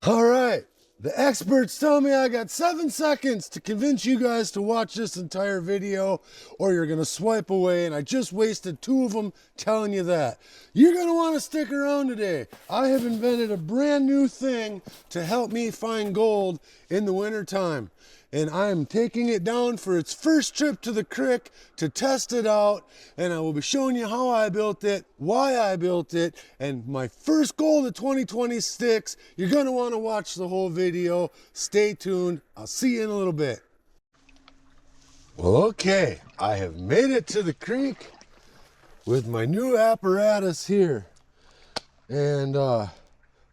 All right. The experts tell me I got 7 seconds to convince you guys to watch this entire video, or you're going to swipe away, and I just wasted 2 of them telling you that. You're going to want to stick around today. I have invented a brand new thing to help me find gold in the wintertime. And I'm taking it down for its first trip to the creek to test it out, and I will be showing you how I built it, why I built it, and my first goal to 2026. You're going to want to watch the whole video. Stay tuned. I'll see you in a little bit. Well, okay, I have made it to the creek with my new apparatus here. And let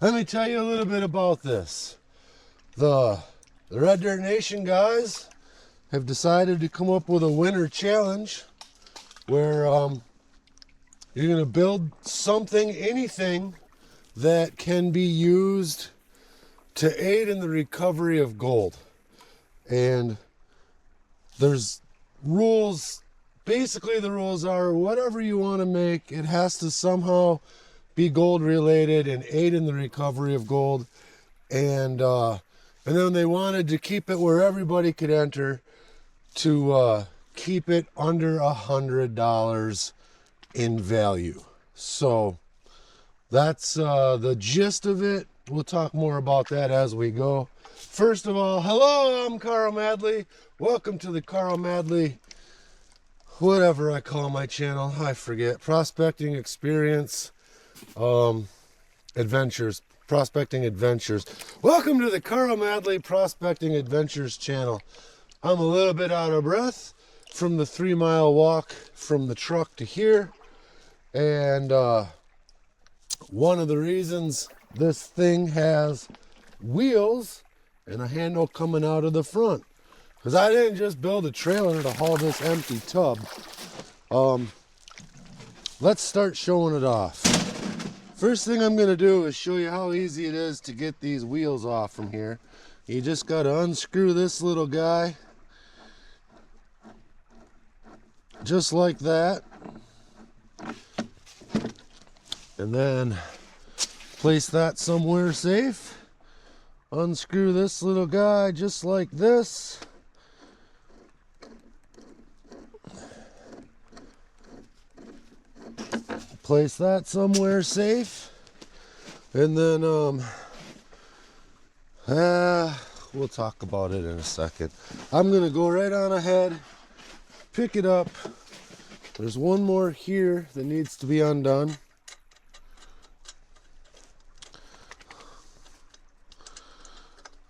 me tell you a little bit about this. The Red Dirt Nation guys have decided to come up with a winter challenge where you're going to build something, anything that can be used to aid in the recovery of gold. And there's rules. Basically, the rules are whatever you want to make, it has to somehow be gold related and aid in the recovery of gold. And then they wanted to keep it where everybody could enter, to keep it under $100 in value. So that's the gist of it. We'll talk more about that as we go. First of all, hello, I'm Carl Madley. Welcome to the Carl Madley, whatever I call my channel, I forget. Prospecting Experience, Adventures. Prospecting Adventures. Welcome to the Carl Madley Prospecting Adventures channel. I'm a little bit out of breath from the 3-mile walk from the truck to here. And one of the reasons this thing has wheels and a handle coming out of the front, because I didn't just build a trailer to haul this empty tub. Let's start showing it off. First thing I'm going to do is show you how easy it is to get these wheels off from here. You just got to unscrew this little guy, just like that, and then place that somewhere safe. Unscrew this little guy just like this. Place that somewhere safe, and then we'll talk about it in a second. I'm gonna go right on ahead, pick it up. There's one more here that needs to be undone.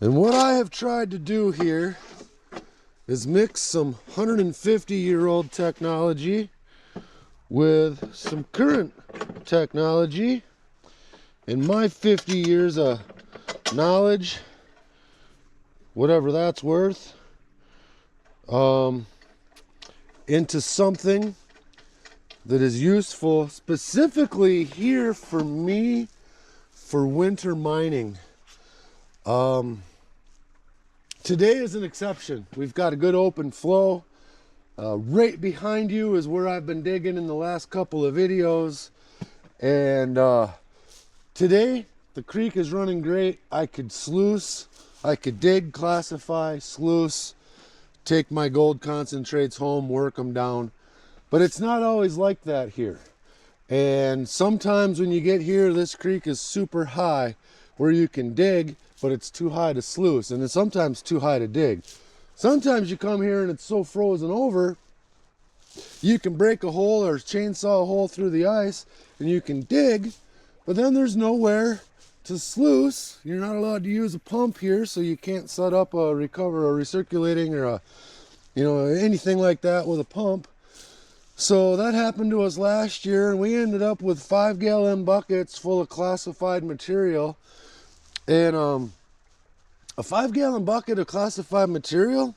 And what I have tried to do here is mix some 150-year-old technology with some current technology and my 50 years of knowledge, whatever that's worth, into something that is useful specifically here for me for winter mining. Today is an exception. We've got a good open flow. Right behind you is where I've been digging in the last couple of videos. And today, the creek is running great. I could sluice, I could dig, classify, sluice, take my gold concentrates home, work them down. But it's not always like that here. And sometimes when you get here, this creek is super high where you can dig, but it's too high to sluice, and it's sometimes too high to dig. Sometimes you come here and it's so frozen over, you can break a hole or chainsaw a hole through the ice and you can dig, but then there's nowhere to sluice. You're not allowed to use a pump here, so you can't set up a recover or recirculating or anything like that with a pump. So that happened to us last year, and we ended up with 5-gallon buckets full of classified material. And a 5-gallon bucket of classified material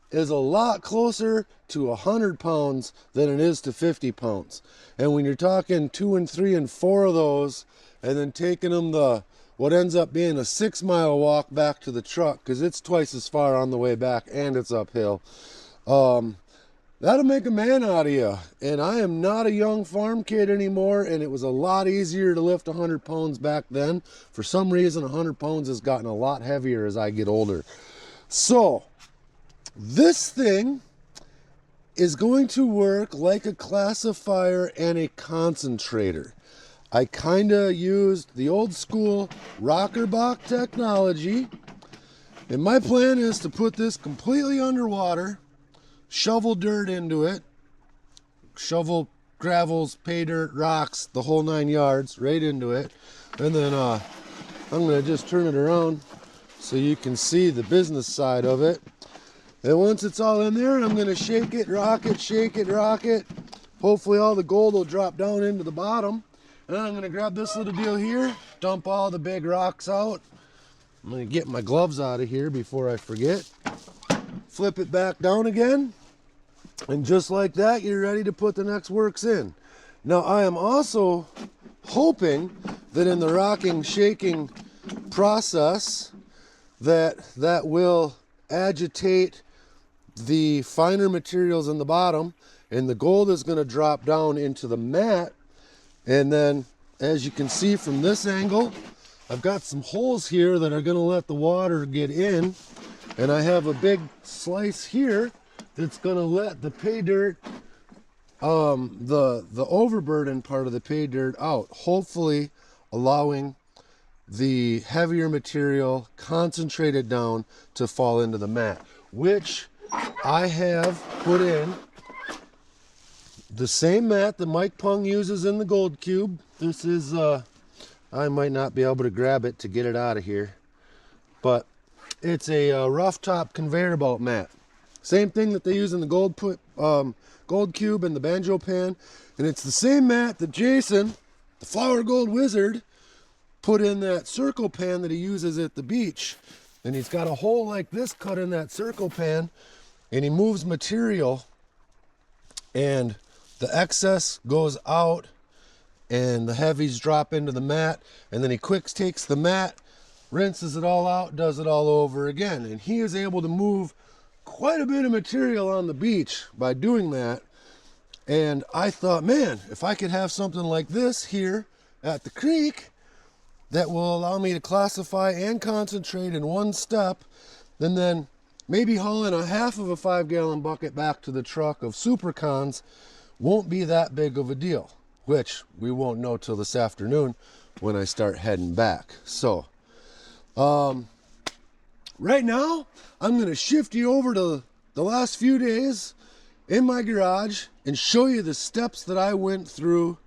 is a lot closer to 100 pounds than it is to 50 pounds. And when you're talking 2 and 3 and 4 of those, and then taking them what ends up being a 6-mile walk back to the truck, because it's twice as far on the way back and it's uphill, That'll make a man out of you. And I am not a young farm kid anymore, and it was a lot easier to lift 100 pounds back then. For some reason, 100 pounds has gotten a lot heavier as I get older. So, this thing is going to work like a classifier and a concentrator. I kind of used the old school rocker box technology, and my plan is to put this completely underwater, shovel dirt into it, shovel gravels, pay dirt, rocks, the whole 9 yards right into it, and then I'm going to just turn it around so you can see the business side of it. And once it's all in there, I'm going to shake it, rock it, shake it, rock it. Hopefully all the gold will drop down into the bottom. And then I'm going to grab this little deal here, dump all the big rocks out. I'm going to get my gloves out of here before I forget. Flip it back down again. And just like that, you're ready to put the next works in. Now, I am also hoping that in the rocking, shaking process, that will agitate the finer materials in the bottom, and the gold is going to drop down into the mat. And then, as you can see from this angle, I've got some holes here that are going to let the water get in, and I have a big slice here that's going to let the pay dirt, the overburden part of the pay dirt out, hopefully allowing the heavier material concentrated down to fall into the mat, which I have put in the same mat that Mike Pung uses in the Gold Cube. This is, I might not be able to grab it to get it out of here, but it's a rough top conveyor belt mat. Same thing that they use in the Gold Cube and the Banjo Pan. And it's the same mat that Jason, the Flour Gold Wizard, put in that circle pan that he uses at the beach. And he's got a hole like this cut in that circle pan, and he moves material, and the excess goes out and the heavies drop into the mat, and then he takes the mat, rinses it all out, does it all over again. And he is able to move quite a bit of material on the beach by doing that. And I thought, man, if I could have something like this here at the creek that will allow me to classify and concentrate in one step, then maybe hauling a half of a 5-gallon bucket back to the truck of Supercons won't be that big of a deal, which we won't know till this afternoon when I start heading back. So, right now, I'm going to shift you over to the last few days in my garage and show you the steps that I went through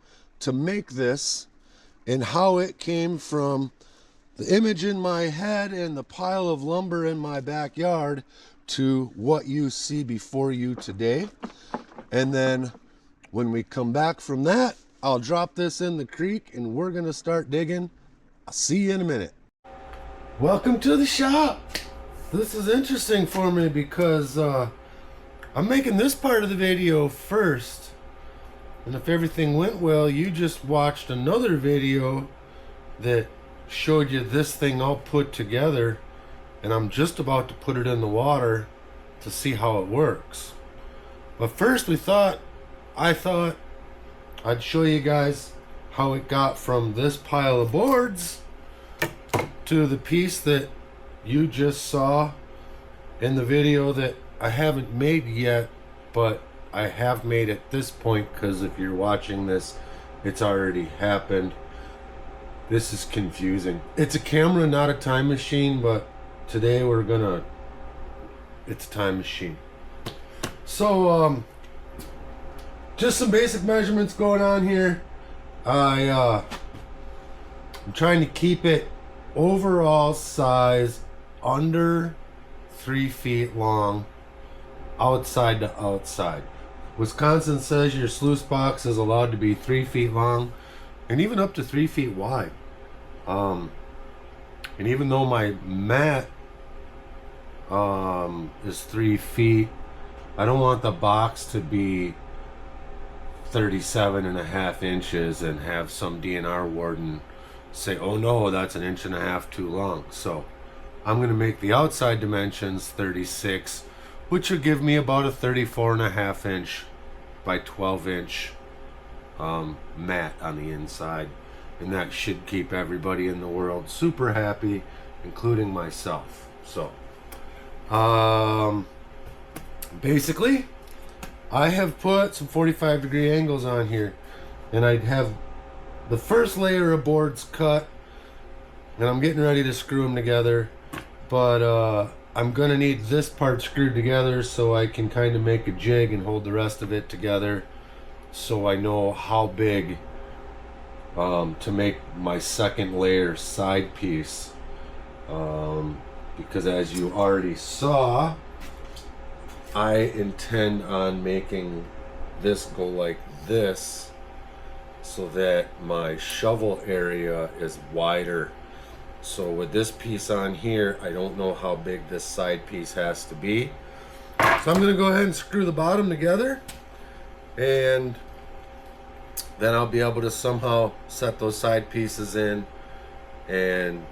to make this and how it came from the image in my head and the pile of lumber in my backyard to what you see before you today. And then when we come back from that, I'll drop this in the creek and we're going to start digging. I'll see you in a minute. Welcome to the shop. This is interesting for me because I'm making this part of the video first. And if everything went well, you just watched another video that showed you this thing all put together, and I'm just about to put it in the water to see how it works. But first I thought I'd show you guys how it got from this pile of boards to the piece that you just saw in the video that I haven't made yet, but I have made at this point, because if you're watching this, it's already happened. This is confusing. It's a camera, not a time machine, but today it's a time machine. So, just some basic measurements going on here. I'm trying to keep it overall size under 3 feet long, outside to outside. Wisconsin says your sluice box is allowed to be 3 feet long and even up to 3 feet wide. And even though my mat is 3 feet, I don't want the box to be 37.5 inches and have some DNR warden say, oh no, that's 1.5 inches too long. So I'm going to make the outside dimensions 36 which would give me about a 34.5 inch by 12 inch mat on the inside, and that should keep everybody in the world super happy, including myself. So basically I have put some 45-degree angles on here, and I have the first layer of boards cut, and I'm getting ready to screw them together, but I'm gonna need this part screwed together so I can kind of make a jig and hold the rest of it together, so I know how big to make my second layer side piece, because as you already saw, I intend on making this go like this so that my shovel area is wider. So with this piece on here, I don't know how big this side piece has to be. So I'm gonna go ahead and screw the bottom together, and then I'll be able to somehow set those side pieces in and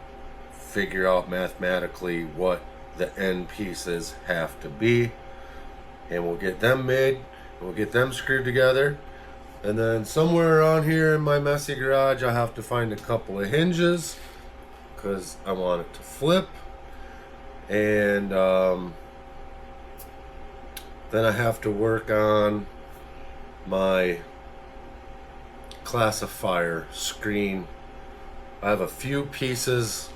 figure out mathematically what the end pieces have to be. And we'll get them made, we'll get them screwed together, and then somewhere around here in my messy garage I'll have to find a couple of hinges because I want it to flip, and then I have to work on my classifier screen. I have a few pieces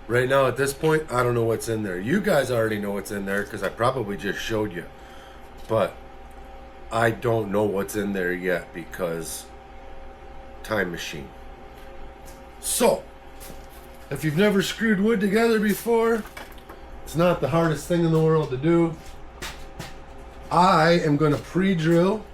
right now. At this point, I don't know what's in there. You guys already know what's in there because I probably just showed you. But I don't know what's in there yet because time machine. So, if you've never screwed wood together before, it's not the hardest thing in the world to do. I am going to pre-drill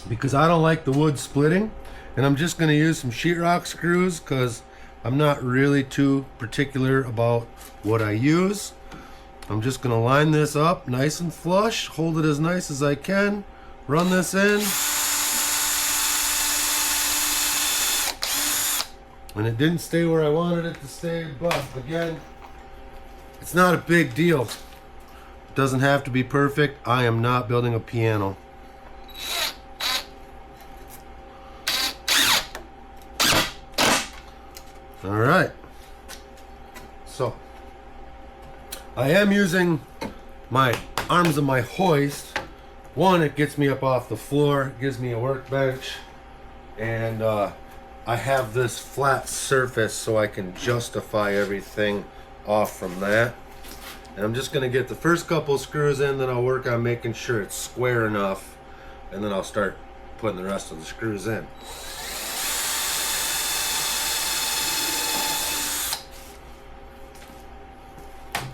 because I don't like the wood splitting, and I'm just going to use some sheetrock screws because I'm not really too particular about what I use. I'm just going to line this up nice and flush, hold it as nice as I can, run this in, and it didn't stay where I wanted it to stay, but again, it's not a big deal. It doesn't have to be perfect. I am not building a piano. All right, so I am using my arms of my hoist. One, it gets me up off the floor, gives me a workbench, and I have this flat surface so I can justify everything off from that. And I'm just going to get the first couple screws in, then I'll work on making sure it's square enough, and then I'll start putting the rest of the screws in.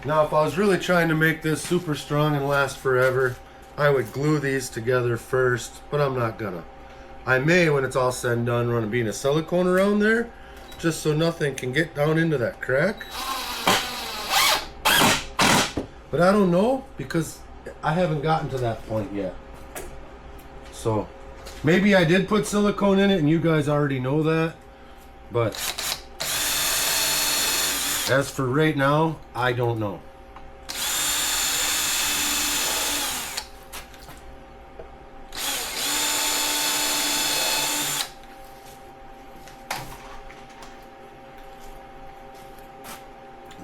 Now, if I was really trying to make this super strong and last forever, I would glue these together first, but I'm not gonna. I may, when it's all said and done, run a bead of silicone around there, just so nothing can get down into that crack. But I don't know, because I haven't gotten to that point yet. So, maybe I did put silicone in it and you guys already know that, but as for right now, I don't know.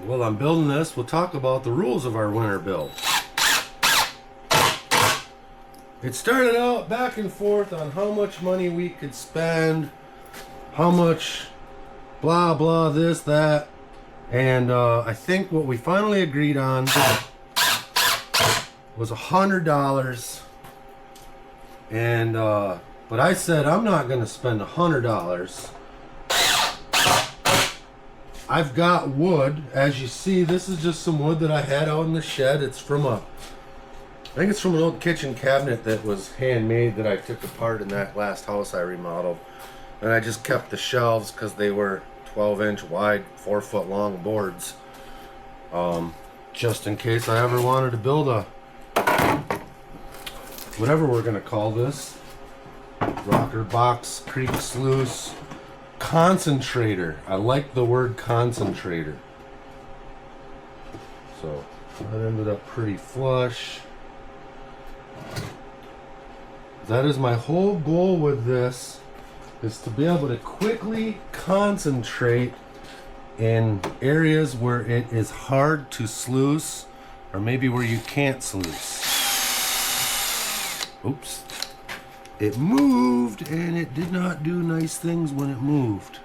While I'm building this, we'll talk about the rules of our winter build. It started out back and forth on how much money we could spend, how much blah blah this, that. And I think what we finally agreed on was $100. And but I said I'm not going to spend $100. I've got wood, as you see. This is just some wood that I had out in the shed. It's from I think it's from an old kitchen cabinet that was handmade that I took apart in that last house I remodeled. And I just kept the shelves because they were 12-inch wide, 4-foot long boards, just in case I ever wanted to build a whatever we're gonna call this, rocker box, creek sluice, concentrator. I like the word concentrator. So That ended up pretty flush. That is my whole goal with this, is to be able to quickly concentrate in areas where it is hard to sluice, or maybe where you can't sluice. Oops. It moved, and it did not do nice things when it moved.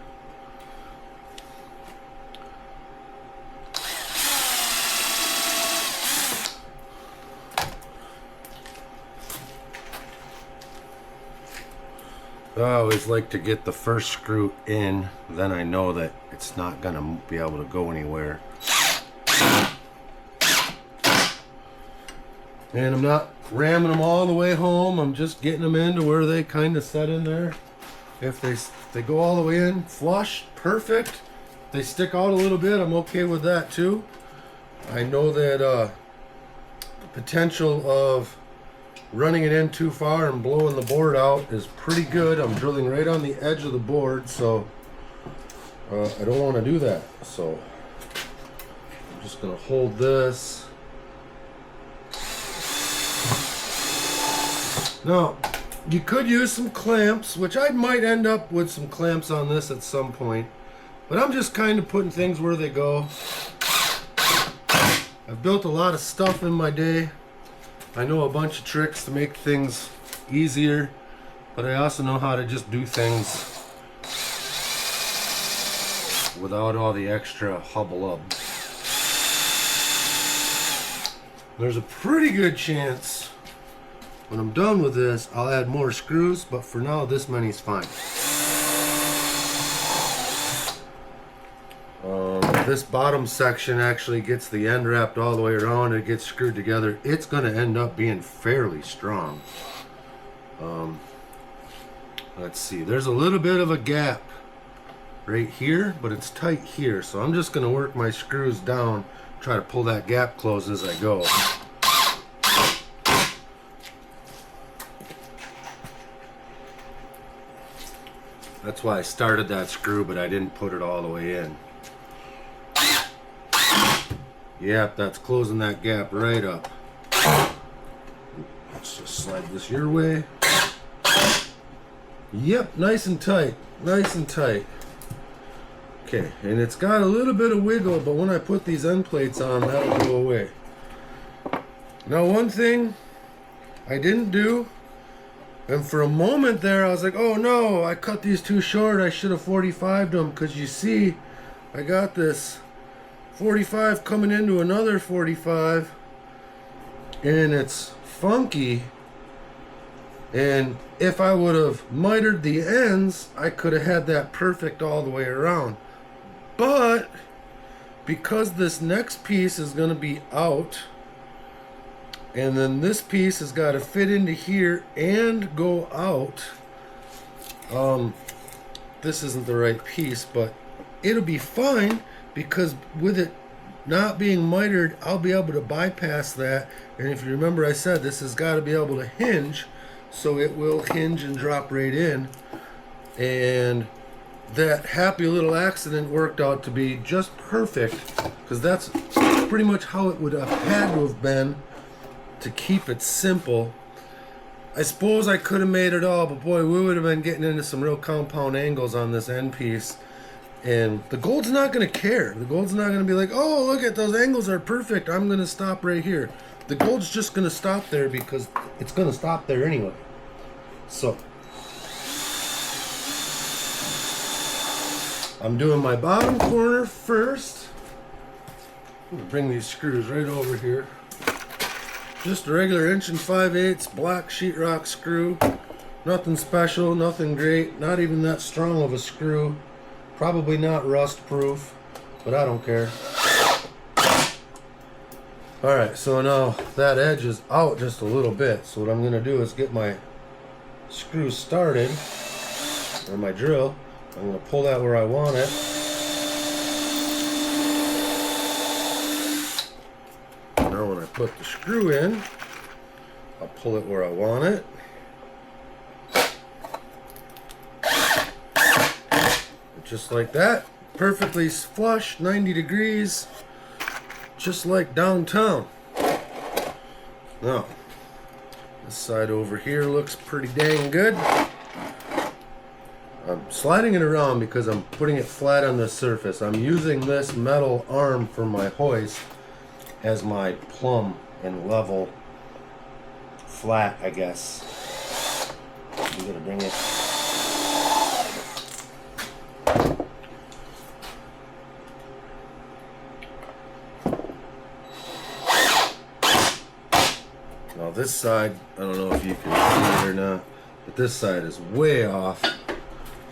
I always like to get the first screw in, then I know that it's not going to be able to go anywhere. And I'm not ramming them all the way home, I'm just getting them into where they kind of set in there. If they go all the way in flush, perfect. If they stick out a little bit, I'm okay with that too. I know that the potential of running it in too far and blowing the board out is pretty good. I'm drilling right on the edge of the board, so I don't want to do that. So I'm just going to hold this. Now, you could use some clamps, which I might end up with some clamps on this at some point, but I'm just kind of putting things where they go. I've built a lot of stuff in my day. I know a bunch of tricks to make things easier, but I also know how to just do things without all the extra hubbub. There's a pretty good chance when I'm done with this, I'll add more screws, but for now, this many's fine. This bottom section actually gets the end wrapped all the way around. It gets screwed together. It's going to end up being fairly strong. Let's see. There's a little bit of a gap right here, but it's tight here. So I'm just going to work my screws down, try to pull that gap closed as I go. That's why I started that screw, but I didn't put it all the way in. Yep, that's closing that gap right up. Let's just slide this your way. Yep, nice and tight. Nice and tight. Okay, and it's got a little bit of wiggle, but when I put these end plates on, that'll go away. Now, one thing I didn't do, and for a moment there, I was like, oh no, I cut these too short. I should have 45'd them, because you see, I got this 45 coming into another 45, and it's funky. And if I would have mitered the ends, I could have had that perfect all the way around. But because this next piece is going to be out, and then this piece has got to fit into here and go out, this isn't the right piece, but it'll be fine, because with it not being mitered, I'll be able to bypass that. And if you remember, I said this has got to be able to hinge, so it will hinge and drop right in. And that happy little accident worked out to be just perfect, because that's pretty much how it would have had to have been to keep it simple. I suppose I could have made it all, but boy, we would have been getting into some real compound angles on this end piece. And the gold's not going to care. The gold's not going to be like, oh, look at those angles are perfect, I'm going to stop right here. The gold's just going to stop there because it's going to stop there anyway. So I'm doing my bottom corner first. I'm going to bring these screws right over here. Just a regular 1 5/8" black sheetrock screw. Nothing special, nothing great, not even that strong of a screw. Probably not rust proof, but I don't care. Alright, so now that edge is out just a little bit. So what I'm going to do is get my screw started, or my drill. I'm going to pull that where I want it. Now when I put the screw in, I'll pull it where I want it. Just like that, perfectly flush, 90 degrees. just like downtown. Now, this side over here looks pretty dang good. I'm sliding it around because I'm putting it flat on the surface. I'm using this metal arm for my hoist as my plumb and level flat, I guess. I'm gonna bring it. Now this side, I don't know if you can see it or not, but this side is way off.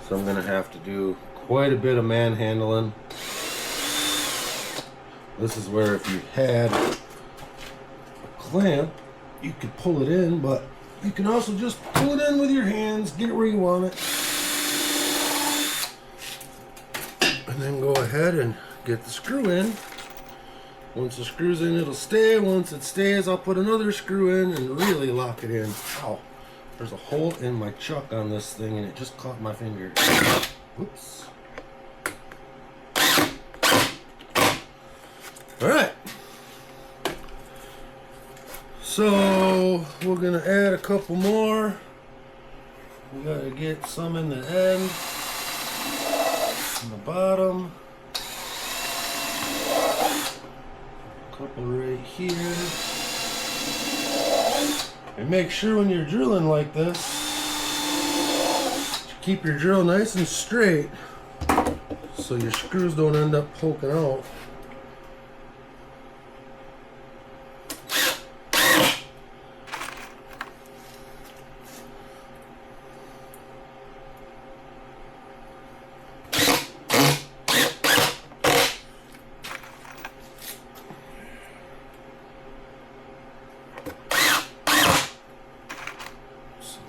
So I'm gonna have to do quite a bit of manhandling. This is where if you had a clamp, you could pull it in, but you can also just pull it in with your hands, get it where you want it. And then go ahead and get the screw in. Once the screw's in, it'll stay. Once it stays, I'll put another screw in and really lock it in. Ow. There's a hole in my chuck on this thing and it just caught my finger. Oops. Alright. So we're gonna add a couple more. We gotta get some in the end, in the bottom. A couple right here. And make sure when you're drilling like this, you keep your drill nice and straight so your screws don't end up poking out.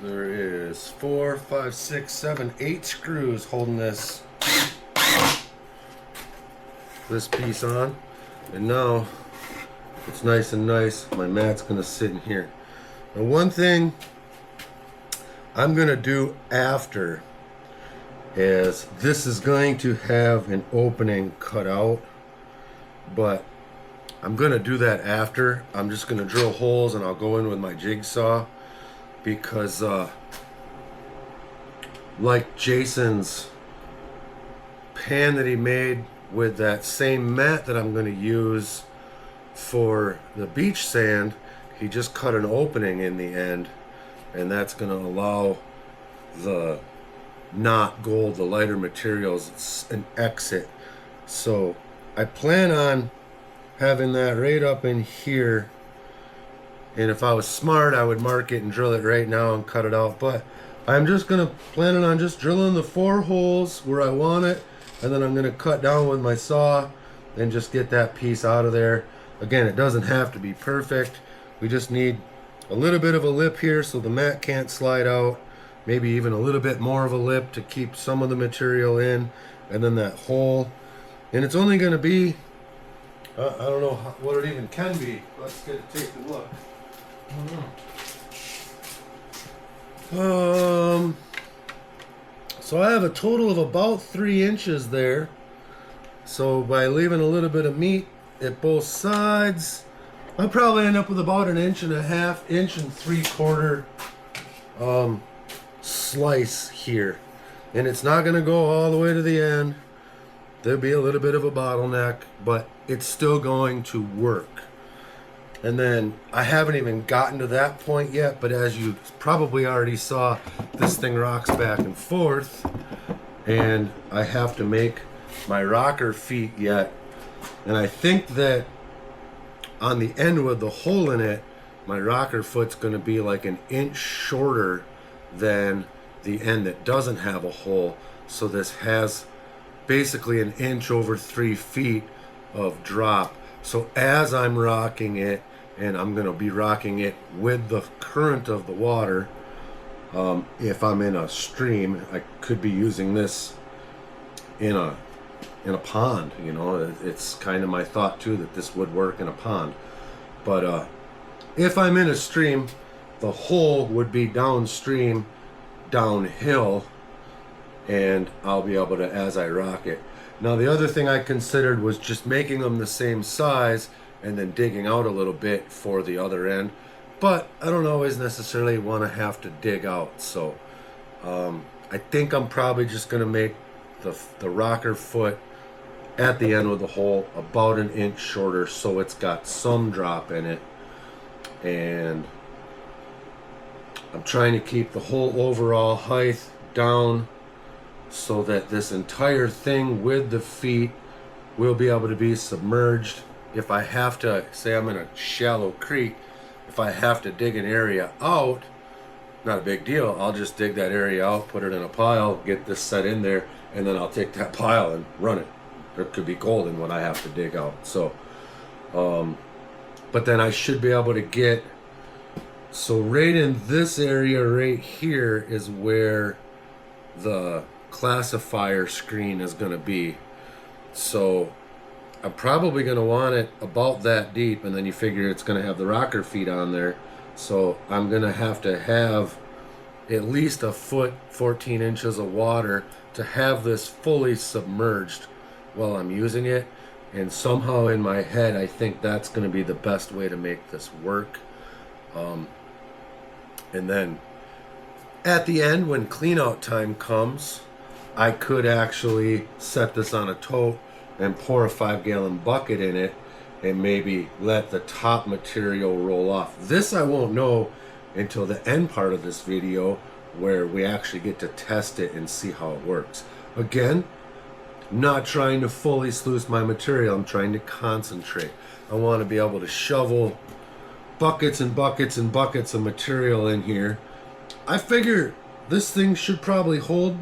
There is 4, 5, 6, 7, 8 screws holding this piece on, and now it's nice and nice. My mat's gonna sit in here. Now, one thing I'm gonna do after is this is going to have an opening cut out, but I'm gonna do that after. I'm just gonna drill holes and I'll go in with my jigsaw. Because like Jason's pan that he made with that same mat that I'm going to use for the beach sand, he just cut an opening in the end, and that's going to allow the not gold, the lighter materials, an exit. So I plan on having that right up in here. And if I was smart, I would mark it and drill it right now and cut it out. But I'm just planning on just drilling the 4 holes where I want it. And then I'm gonna cut down with my saw and just get that piece out of there. Again, it doesn't have to be perfect. We just need a little bit of a lip here so the mat can't slide out. Maybe even a little bit more of a lip to keep some of the material in. And then that hole. And it's only gonna be, I don't know what it even can be. Let's take a look. So I have a total of about 3 inches there. So by leaving a little bit of meat at both sides, I'll probably end up with about 1.5 inches, 1.75 inch slice here. And it's not going to go all the way to the end. There'll be a little bit of a bottleneck, but it's still going to work. And then I haven't even gotten to that point yet, but as you probably already saw, this thing rocks back and forth, and I have to make my rocker feet yet. And I think that on the end with the hole in it, my rocker foot's going to be like 1 inch shorter than the end that doesn't have a hole. So this has basically 1 inch over 3 feet of drop. So as I'm rocking it, and I'm going to be rocking it with the current of the water. If I'm in a stream, I could be using this in a pond. You know, it's kind of my thought too that this would work in a pond. But if I'm in a stream, the hole would be downstream, downhill, and I'll be able to, as I rock it. Now the other thing I considered was just making them the same size and then digging out a little bit for the other end. But I don't always necessarily want to have to dig out. So I think I'm probably just going to make the rocker foot at the end of the hole about an inch shorter, so it's got some drop in it. And I'm trying to keep the whole overall height down so that this entire thing with the feet will be able to be submerged. If I have to, say I'm in a shallow creek, if I have to dig an area out, not a big deal. I'll just dig that area out, put it in a pile, get this set in there, and then I'll take that pile and run it. There could be gold in what I have to dig out. So, but then I should be able to get, so right in this area right here is where the classifier screen is going to be. So I'm probably going to want it about that deep, and then you figure it's going to have the rocker feet on there. So I'm going to have at least a foot, 14 inches of water to have this fully submerged while I'm using it. And somehow in my head, I think that's going to be the best way to make this work. And then at the end, when clean out time comes, I could actually set this on a tote and pour a 5-gallon bucket in it and maybe let the top material roll off. This I won't know until the end part of this video, where we actually get to test it and see how it works. Again, not trying to fully sluice my material, I'm trying to concentrate. I want to be able to shovel buckets and buckets and buckets of material in here. I figure this thing should probably hold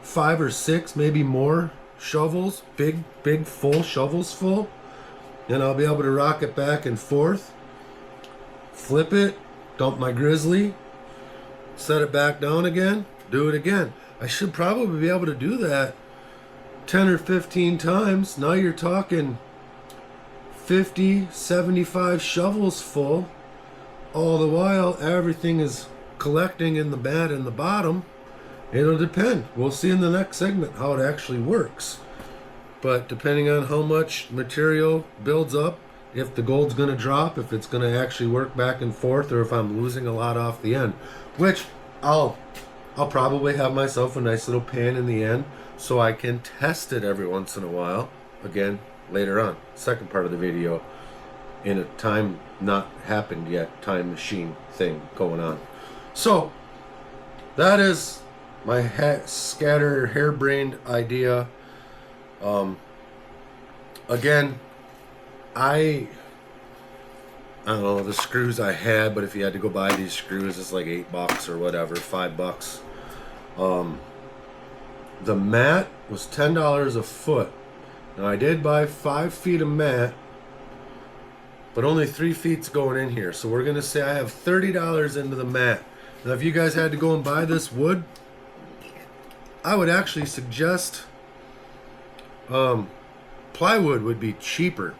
5 or 6, maybe more shovels, big full shovels full, and I'll be able to rock it back and forth, flip it, dump my grizzly, set it back down again, do it again. I should probably be able to do that 10 or 15 times. Now you're talking 50, 75 shovels full. All the while, everything is collecting in the bed in the bottom. It'll depend. We'll see in the next segment how it actually works. But depending on how much material builds up, if the gold's going to drop, if it's going to actually work back and forth, or if I'm losing a lot off the end, which I'll probably have myself a nice little pan in the end so I can test it every once in a while. Again, later on, second part of the video, in a time not happened yet time machine thing going on. So that is my scatter harebrained idea. Again, I don't know the screws I had, but if you had to go buy these screws, it's like $8 or whatever, $5. The mat was $10 a foot. Now I did buy 5 feet of mat, but only 3 feet's going in here. So we're gonna say I have $30 into the mat. Now if you guys had to go and buy this wood, I would actually suggest plywood would be cheaper.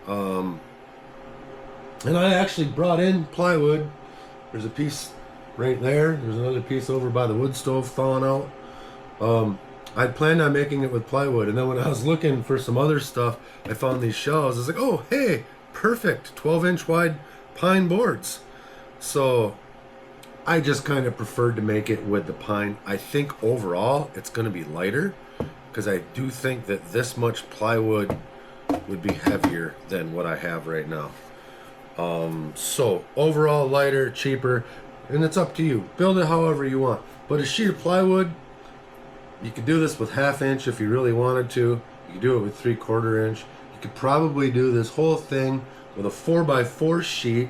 And I actually brought in plywood. There's a piece right there. There's another piece over by the wood stove thawing out. I'd planned on making it with plywood, and then when I was looking for some other stuff, I found these shelves. I was like, oh, hey, perfect, 12-inch wide pine boards. So I just kind of preferred to make it with the pine. I think overall it's going to be lighter, because I do think that this much plywood would be heavier than what I have right now. So overall lighter, cheaper, and it's up to you. Build it however you want. But a sheet of plywood, you could do this with 1/2 inch if you really wanted to. You could do it with 3/4 inch. You could probably do this whole thing with a 4x4 sheet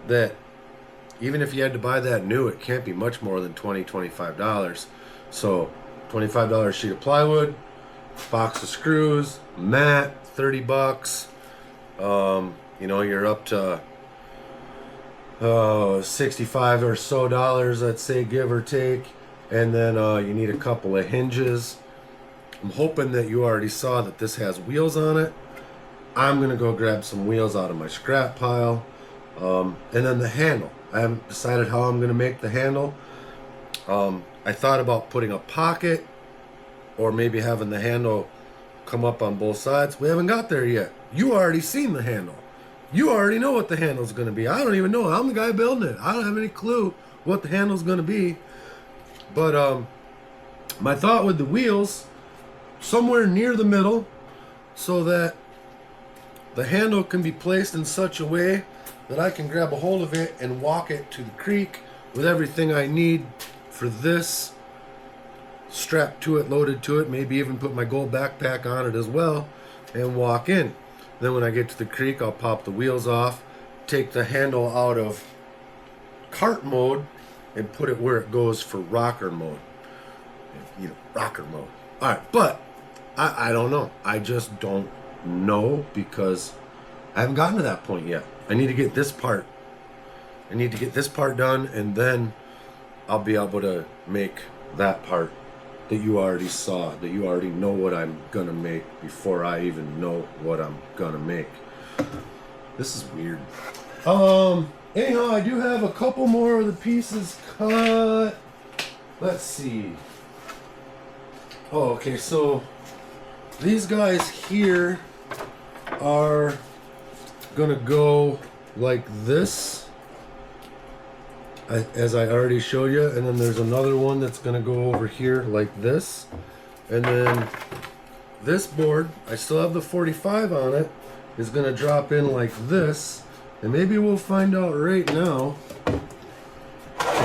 that, even if you had to buy that new, it can't be much more than $20, $25. So $25 sheet of plywood, box of screws, mat, $30. You know, you're up to 65 or so dollars, let's say, give or take. And then you need a couple of hinges. I'm hoping that you already saw that this has wheels on it. I'm gonna go grab some wheels out of my scrap pile. And then the handle. I haven't decided how I'm gonna make the handle. I thought about putting a pocket, or maybe having the handle come up on both sides. We haven't got there yet. You already seen the handle. You already know what the handle's going to be. I don't even know. I'm the guy building it. I don't have any clue what the handle's going to be. But my thought with the wheels, somewhere near the middle, so that the handle can be placed in such a way that I can grab a hold of it and walk it to the creek with everything I need for this, strapped to it, loaded to it, maybe even put my gold backpack on it as well, and walk in. Then when I get to the creek, I'll pop the wheels off, take the handle out of cart mode, and put it where it goes for rocker mode. Rocker mode. All right, but I don't know. I just don't know because I haven't gotten to that point yet. I need to get this part. I need to get this part done, and then I'll be able to make that part that you already saw, that you already know what I'm gonna make before I even know what I'm gonna make. This is weird. Anyhow, I do have a couple more of the pieces cut. Let's see. Oh, okay, so these guys here are gonna go like this, as I already showed you, and then there's another one that's gonna go over here like this, and then this board, I still have the 45 on it, is gonna drop in like this, and maybe we'll find out right now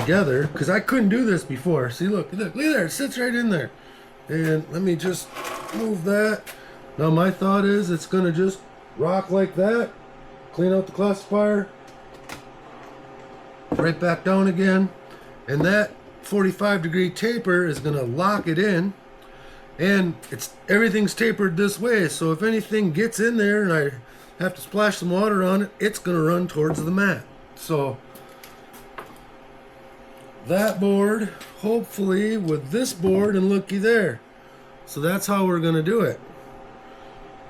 together, because I couldn't do this before. See, look there, it sits right in there. And let me just move that. Now my thought is it's gonna just rock like that, clean out the classifier, right back down again, and that 45-degree taper is gonna lock it in, and everything's tapered this way, so if anything gets in there and I have to splash some water on it, it's gonna run towards the mat. So that board, hopefully with this board, and looky there. So that's how we're gonna do it.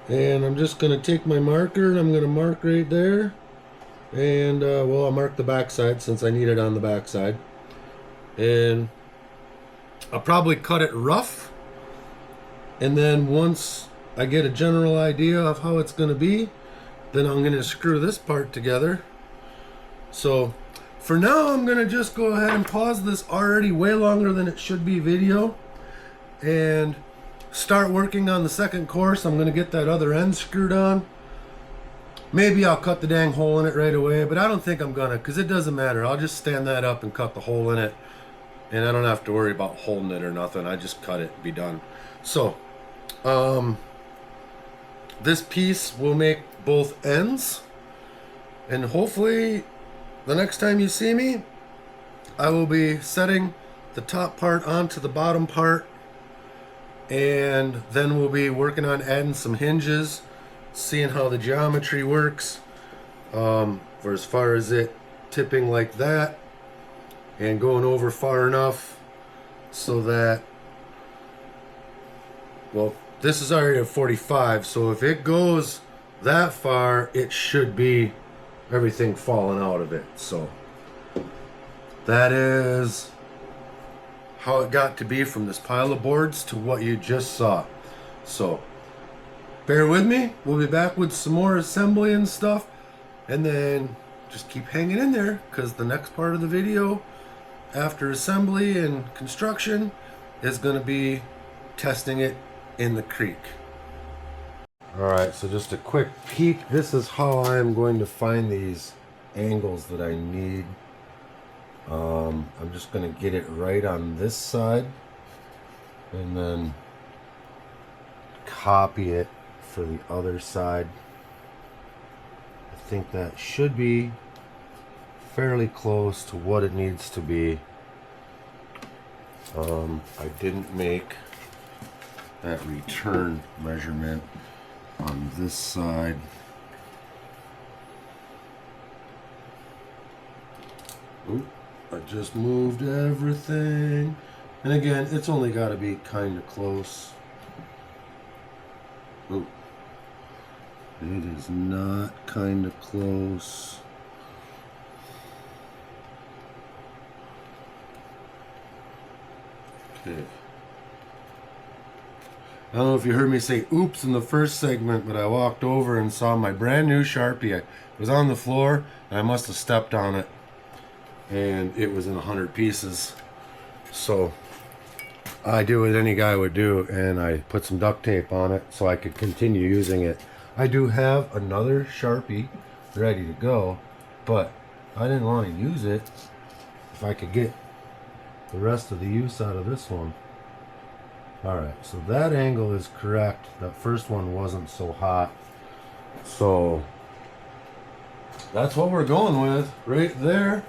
And I'm just gonna take my marker and I'm gonna mark right there. And well, I'll mark the backside since I need it on the backside. And I'll probably cut it rough. And then once I get a general idea of how it's gonna be, then I'm gonna screw this part together. So for now, I'm gonna just go ahead and pause this already way longer than it should be video and start working on the second course. I'm gonna get that other end screwed on. Maybe I'll cut the dang hole in it right away, but I don't think I'm gonna, because it doesn't matter. I'll just stand that up and cut the hole in it, and I don't have to worry about holding it or nothing. I just cut it and be done. So this piece will make both ends, and hopefully the next time you see me, I will be setting the top part onto the bottom part, and then we'll be working on adding some hinges, seeing how the geometry works, for as far as it tipping like that and going over far enough so that, well, this is already a 45, so if it goes that far, it should be everything falling out of it. So that is how it got to be from this pile of boards to what you just saw. So bear with me, we'll be back with some more assembly and stuff, and then just keep hanging in there, because the next part of the video after assembly and construction is going to be testing it in the creek. Alright, so just a quick peek. This is how I'm going to find these angles that I need. I'm just going to get it right on this side and then copy it for the other side. I think that should be fairly close to what it needs to be. I didn't make that return measurement on this side. Oop, I just moved everything. And again, it's only got to be kind of close. Oop. It is not kind of close. Okay. I don't know if you heard me say oops in the first segment, but I walked over and saw my brand new Sharpie. It was on the floor, and I must have stepped on it, and it was in 100 pieces. So I do what any guy would do, and I put some duct tape on it so I could continue using it. I do have another Sharpie ready to go, but I didn't want to use it if I could get the rest of the use out of this one. Alright, so that angle is correct. That first one wasn't so hot. So that's what we're going with right there.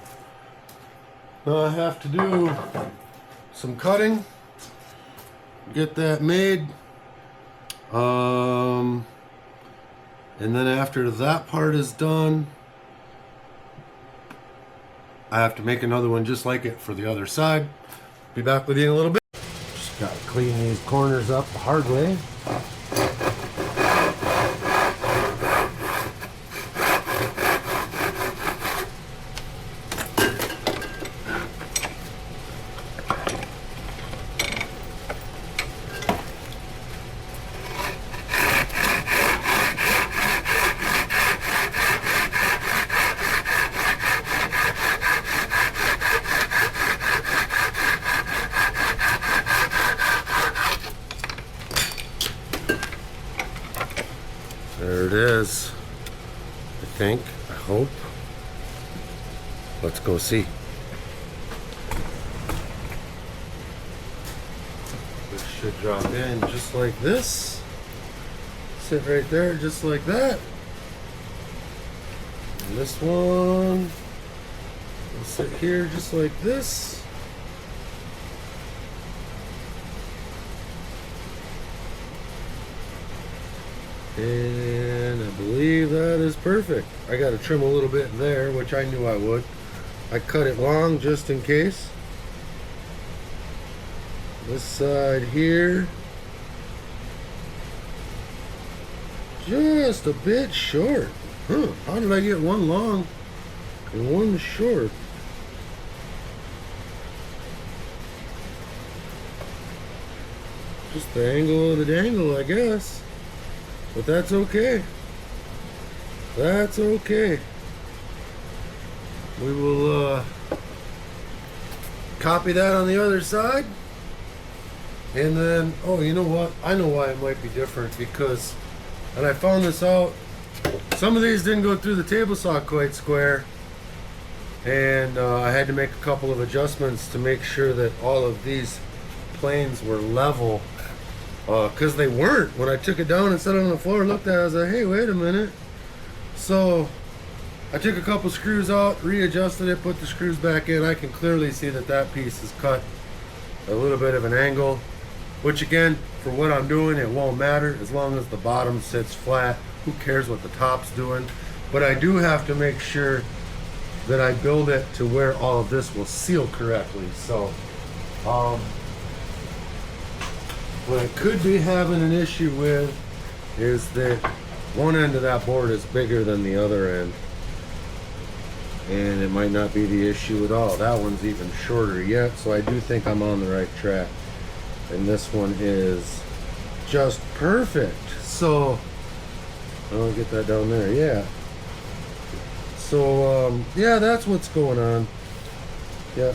Now I have to do some cutting, get that made. And then after that part is done, I have to make another one just like it for the other side. Be back with you in a little bit. Just gotta clean these corners up the hard way. There it is. I think, I hope. Let's go see. This should drop in just like this. Sit right there just like that. And this one will sit here just like this. And I believe that is perfect. I got to trim a little bit there, which I knew I would. I cut it long just in case. This side here, just a bit short. Huh, how did I get one long and one short? Just the angle of the dangle, I guess. But that's okay. That's okay. We will copy that on the other side. And then, oh, you know what? I know why it might be different, because, and I found this out, some of these didn't go through the table saw quite square. And I had to make a couple of adjustments to make sure that all of these planes were level. Because they weren't. When I took it down and set it on the floor, looked at it, I was like, hey, wait a minute. So I took a couple screws out, readjusted it, put the screws back in. I can clearly see that that piece is cut a little bit of an angle, which again, for what I'm doing, it won't matter as long as the bottom sits flat. Who cares what the top's doing? But I do have to make sure that I build it to where all of this will seal correctly. So what I could be having an issue with is that one end of that board is bigger than the other end. And it might not be the issue at all. That one's even shorter yet, so I do think I'm on the right track. And this one is just perfect. So, I'll get that down there, yeah. So, yeah, that's what's going on. Yeah.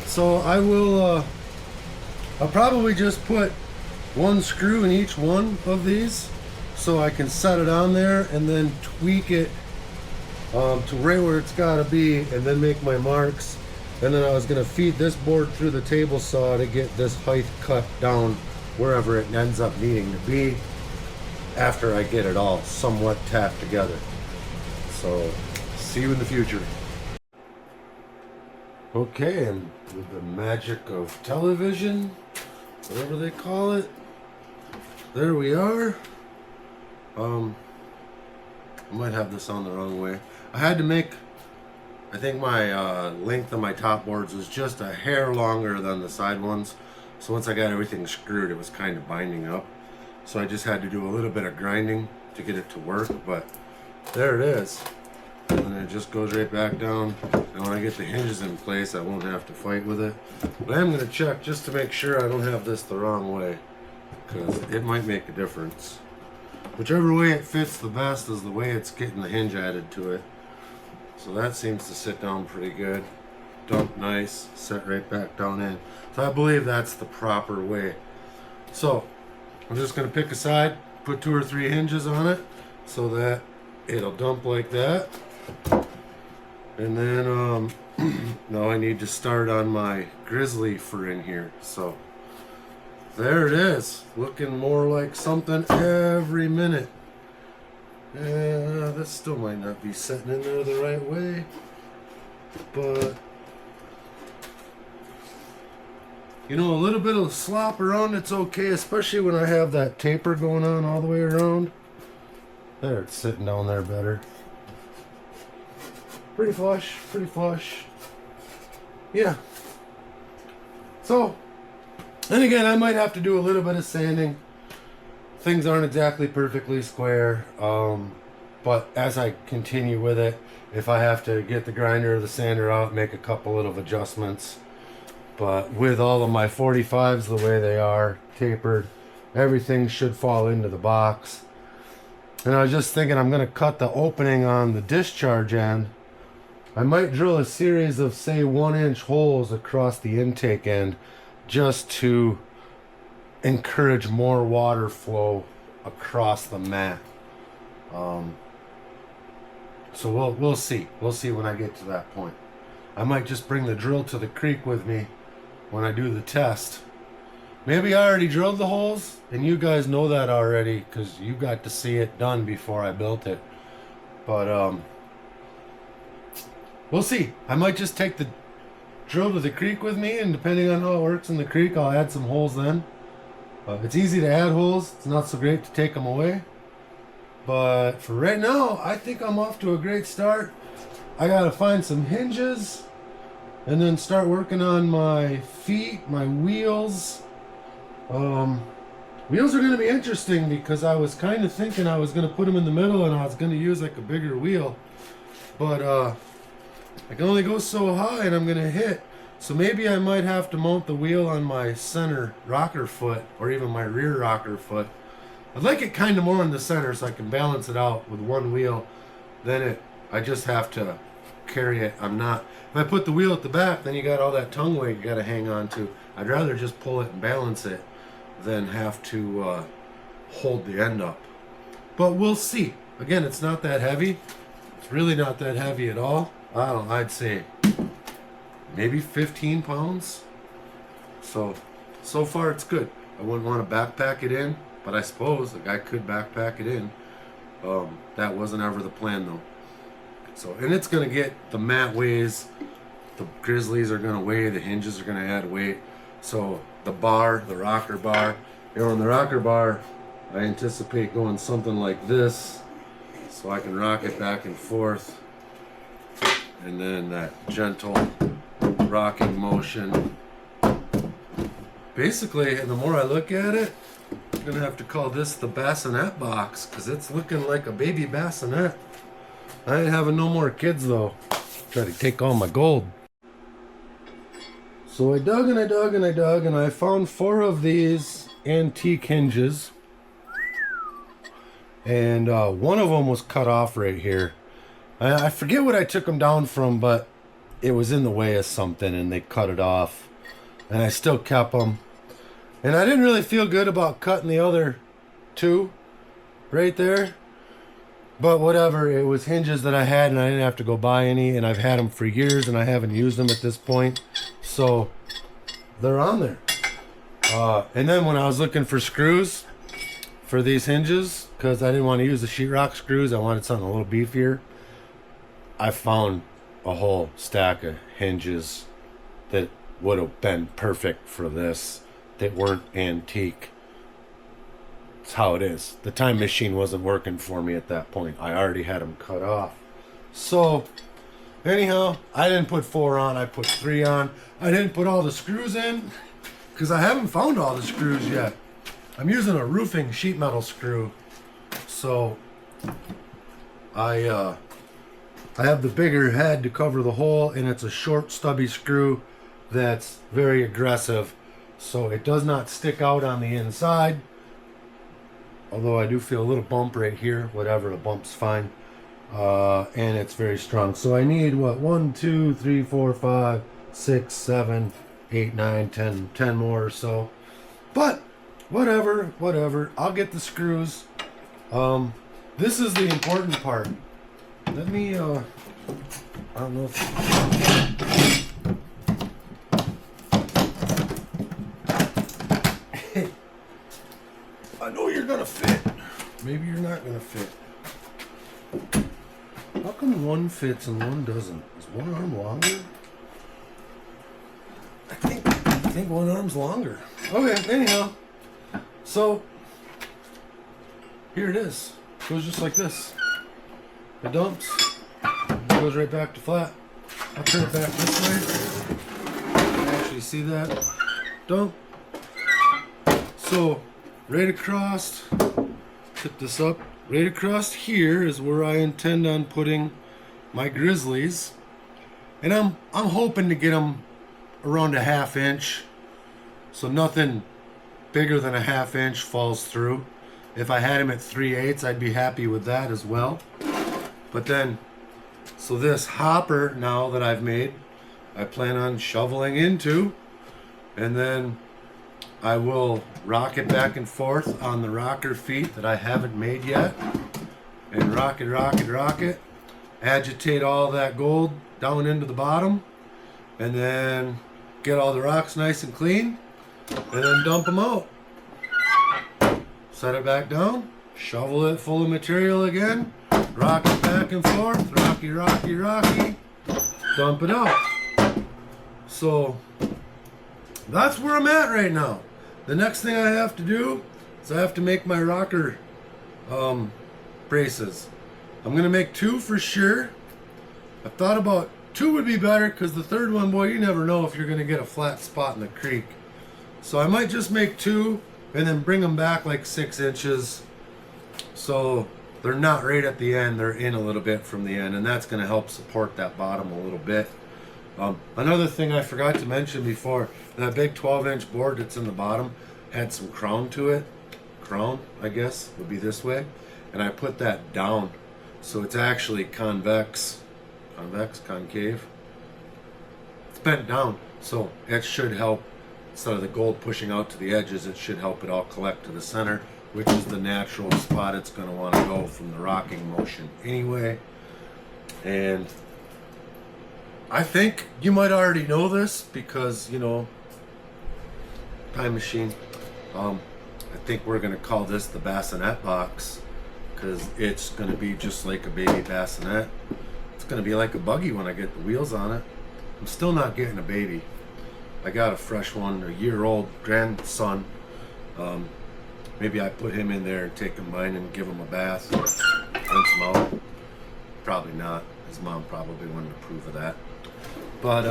So I will, I'll probably just put one screw in each one of these so I can set it on there and then tweak it to right where it's got to be, and then make my marks. And then I was going to feed this board through the table saw to get this height cut down wherever it ends up needing to be after I get it all somewhat tapped together. So see you in the future. Okay, and with the magic of television, whatever they call it, there we are. I might have this on the wrong way. I had to make, I think my length of my top boards was just a hair longer than the side ones. So once I got everything screwed, it was kind of binding up. So I just had to do a little bit of grinding to get it to work, but there it is. And then it just goes right back down. And when I get the hinges in place, I won't have to fight with it. But I am going to check just to make sure I don't have this the wrong way. because it might make a difference. Whichever way it fits the best is the way it's getting the hinge added to it. So that seems to sit down pretty good. Dump nice, set right back down in. So I believe that's the proper way. So I'm just going to pick a side, put 2 or 3 hinges on it so that it'll dump like that. And then now I need to start on my grizzly for in here. So there it is, looking more like something every minute. This still might not be setting in there the right way, but you know, a little bit of slop around it's okay, especially when I have that taper going on all the way around. There, it's sitting down there better. Pretty flush, pretty flush. Yeah. So, and again, I might have to do a little bit of sanding. Things aren't exactly perfectly square, but as I continue with it, if I have to get the grinder or the sander out, make a couple little adjustments. But with all of my 45s the way they are, tapered, everything should fall into the box. And I was just thinking I'm going to cut the opening on the discharge end. I might drill a series of, say, 1-inch holes across the intake end just to encourage more water flow across the mat. So we'll see. We'll see when I get to that point. I might just bring the drill to the creek with me when I do the test. Maybe I already drilled the holes and you guys know that already because you got to see it done before I built it. But we'll see. I might just take the drill to the creek with me, and depending on how it works in the creek, I'll add some holes then. It's easy to add holes. It's not so great to take them away. But for right now, I think I'm off to a great start. I gotta find some hinges and then start working on my feet, my wheels. Wheels are gonna be interesting because I was kind of thinking I was gonna put them in the middle and I was gonna use like a bigger wheel. But I can only go so high and I'm gonna hit. So maybe I might have to mount the wheel on my center rocker foot or even my rear rocker foot. I'd like it kind of more in the center so I can balance it out with one wheel. Then I just have to carry it. If I put the wheel at the back, then you got all that tongue weight you got to hang on to. I'd rather just pull it and balance it than have to hold the end up. But we'll see. Again, it's not that heavy. It's really not that heavy at all. I'd say maybe 15 pounds. So far it's good. I wouldn't want to backpack it in, but I suppose the guy could backpack it in. That wasn't ever the plan though. So, and it's gonna get, the mat weighs, the grizzlies are gonna weigh, the hinges are gonna add weight. So the bar, the rocker bar, on the rocker bar, I anticipate going something like this, so I can rock it back and forth. And then that gentle rocking motion. Basically, and the more I look at it, I'm gonna have to call this the bassinet box because it's looking like a baby bassinet. I ain't having no more kids though. Try to take all my gold. So I dug and I dug and I dug and I found 4 of these antique hinges. And one of them was cut off right here. I forget what I took them down from, but it was in the way of something and they cut it off. And I still kept them. And I didn't really feel good about cutting the other 2 right there. But whatever, it was hinges that I had and I didn't have to go buy any. And I've had them for years and I haven't used them at this point. So they're on there. And then when I was looking for screws for these hinges, because I didn't want to use the sheetrock screws, I wanted something a little beefier. I found a whole stack of hinges that would have been perfect for this, that weren't antique. It's how it is. The time machine wasn't working for me at that point. I already had them cut off. So anyhow, I didn't put 4 on, I put 3 on. I didn't put all the screws in because I haven't found all the screws yet. I'm using a roofing sheet metal screw. So I have the bigger head to cover the hole, and it's a short stubby screw that's very aggressive. so it does not stick out on the inside. Although I do feel a little bump right here. Whatever, the bump's fine. And it's very strong. So I need what? 1, 2, 3, 4, 5, 6, 7, 8, 9, 10, 10 more or so. But whatever. I'll get the screws. This is the important part. Let me, I don't know if... I know you're gonna fit. Maybe you're not gonna fit. How come one fits and one doesn't? Is one arm longer? I think one arm's longer. Okay, anyhow. So, here it is. It goes just like this. It dumps. It goes right back to flat. I'll turn it back this way. Actually, see that? Dump. So, right across, tip this up, right across here is where I intend on putting my Grizzlies. And I'm hoping to get them around a 1/2 inch. So nothing bigger than a 1/2 inch falls through. If I had them at 3/8, I'd be happy with that as well. But then, so this hopper now that I've made, I plan on shoveling into, and then I will rock it back and forth on the rocker feet that I haven't made yet. And rock it. Agitate all that gold down into the bottom. And then get all the rocks nice and clean. And then dump them out. Set it back down. Shovel it full of material again. Rock it back and forth. Rocky. Dump it out. So that's where I'm at right now. The next thing I have to do is I have to make my rocker braces. I'm going to make 2 for sure. I thought about 2 would be better because the third one, boy, you never know if you're going to get a flat spot in the creek. So I might just make 2 and then bring them back like 6 inches. So they're not right at the end. They're in a little bit from the end, and that's going to help support that bottom a little bit. Another thing I forgot to mention before, that big 12-inch board that's in the bottom had some crown to it. Crown, I guess, would be this way. And I put that down. So it's actually concave. It's bent down. So it should help, instead of the gold pushing out to the edges, it should help it all collect to the center, which is the natural spot it's going to want to go from the rocking motion anyway. And I think you might already know this because, you know, time machine. I think we're going to call this the bassinet box because it's going to be just like a baby bassinet. It's going to be like a buggy when I get the wheels on it. I'm still not getting a baby. I got a fresh one, a year-old grandson. Maybe I put him in there and take him mine and give him a bath, rinse him out. Probably not. His mom probably wouldn't approve of that. But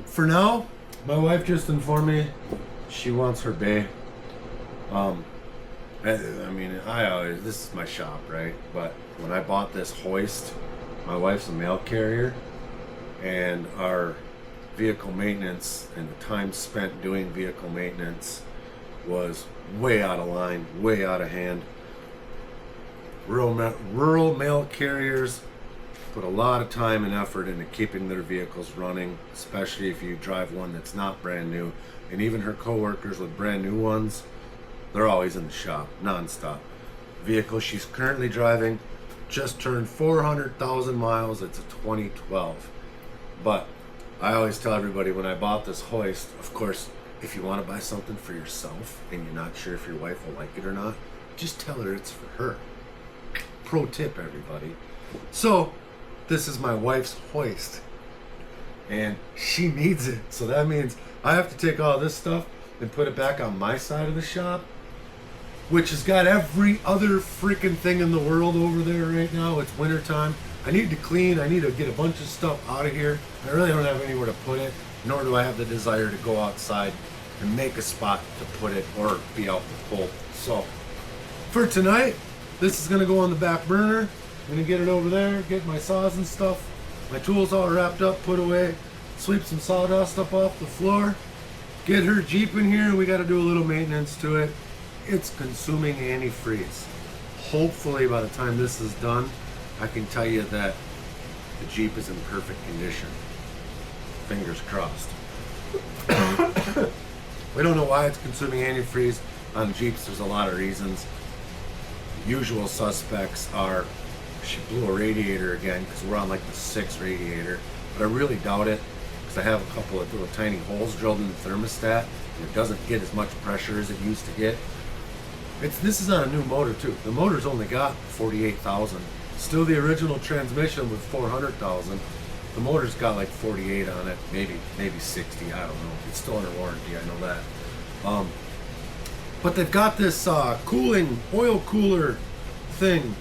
for now, my wife just informed me she wants her bay. I mean, this is my shop, right? But when I bought this hoist, my wife's a mail carrier, and our vehicle maintenance and the time spent doing vehicle maintenance was way out of line, way out of hand. Rural mail carriers put a lot of time and effort into keeping their vehicles running, especially if you drive one that's not brand new. And even her coworkers with brand new ones, they're always in the shop, non-stop. Vehicle she's currently driving just turned 400,000 miles. It's a 2012. But I always tell everybody when I bought this hoist, of course, if you want to buy something for yourself and you're not sure if your wife will like it or not, just tell her it's for her. Pro tip, everybody. So, this is my wife's hoist. And she needs it. So that means I have to take all this stuff and put it back on my side of the shop, which has got every other freaking thing in the world over there right now. It's winter time. I need to clean. I need to get a bunch of stuff out of here. I really don't have anywhere to put it, nor do I have the desire to go outside and make a spot to put it or be out in the cold. So for tonight, this is going to go on the back burner. I'm going to get it over there, get my saws and stuff, my tools all wrapped up, put away, sweep some sawdust up off the floor, get her Jeep in here. We got to do a little maintenance to it. It's consuming antifreeze. Hopefully by the time this is done, I can tell you that the Jeep is in perfect condition. Fingers crossed. We don't know why it's consuming antifreeze on Jeeps. There's a lot of reasons. The usual suspects are she blew a radiator again, because we're on like the 6th radiator, but I really doubt it, because I have a couple of little tiny holes drilled in the thermostat and it doesn't get as much pressure as it used to get. This is on a new motor too. The motor's only got 48,000. Still the original transmission with 400,000. The motor's got like 48 on it, maybe 60. I don't know. It's still under warranty. I know that. But they've got this cooling oil cooler thing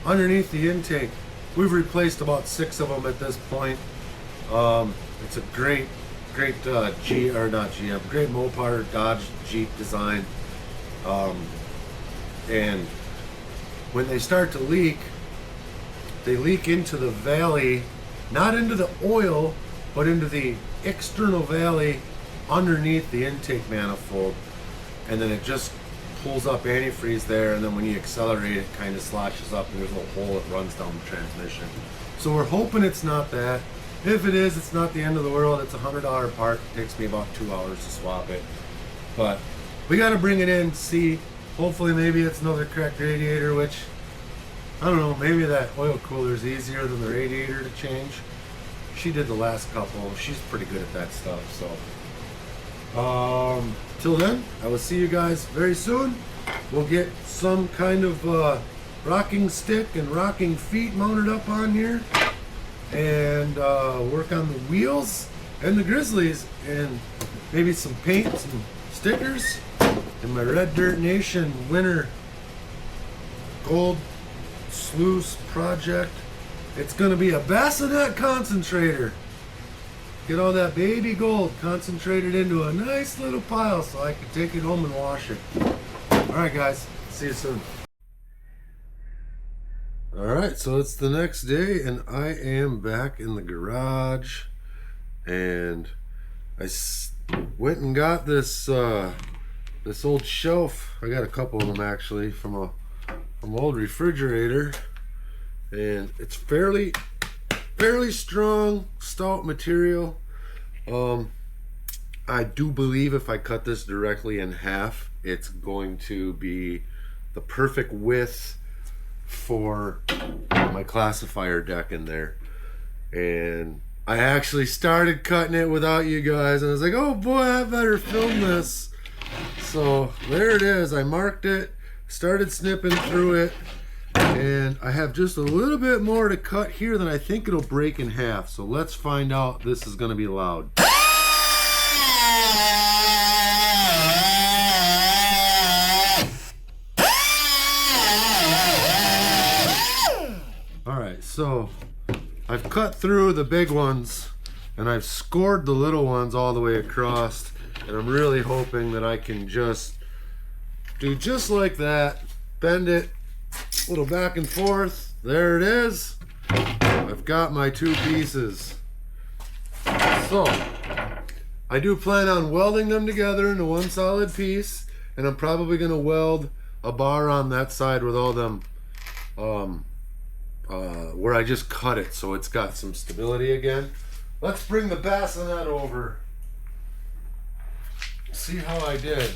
underneath the intake. We've replaced about 6 of them at this point. It's a great great great Mopar Dodge Jeep design. And when they start to leak, they leak into the valley, not into the oil, but into the external valley underneath the intake manifold, and then it just pulls up antifreeze there, and then when you accelerate it kind of sloshes up and there's a little hole that runs down the transmission. So we're hoping it's not that. If it is, it's not the end of the world. It's a $100 part. It takes me about 2 hours to swap it, but we got to bring it in, see. Hopefully maybe it's another cracked radiator, which I don't know, maybe that oil cooler is easier than the radiator to change. She did the last couple. She's pretty good at that stuff. So till then, I will see you guys very soon. We'll get some kind of rocking stick and rocking feet mounted up on here, and work on the wheels and the Grizzlies, and maybe some paint, some stickers, and my Red Dirt Nation winter gold sluice project. It's gonna be a bassinet concentrator. Get all that baby gold concentrated into a nice little pile so I can take it home and wash it. Alright guys, see you soon. Alright, so it's the next day and I am back in the garage, and I went and got this this old shelf. I got a couple of them actually from an old refrigerator, and it's fairly strong, stout material. I do believe if I cut this directly in half, it's going to be the perfect width for my classifier deck in there. And I actually started cutting it without you guys, and I was like, oh boy, I better film this. So there it is. I marked it, started snipping through it, and I have just a little bit more to cut here than I think it'll break in half. So let's find out. This is going to be loud. Alright, so I've cut through the big ones and I've scored the little ones all the way across, and I'm really hoping that I can just do just like that, bend it a little back and forth. There it is. I've got my 2 pieces. So I do plan on welding them together into one solid piece, and I'm probably going to weld a bar on that side with all them where I just cut it, so it's got some stability again. Let's bring the bassinet over. See how I did.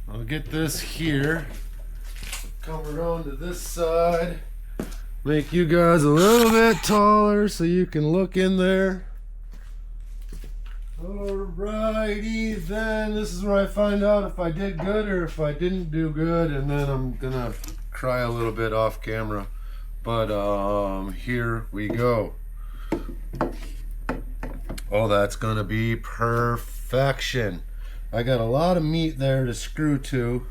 I'll get this here, come around to this side, make you guys a little bit taller so you can look in there. Alrighty then, this is where I find out if I did good or if I didn't do good, and then I'm gonna cry a little bit off camera. But here we go. Oh, that's gonna be perfection. I got a lot of meat there to screw to,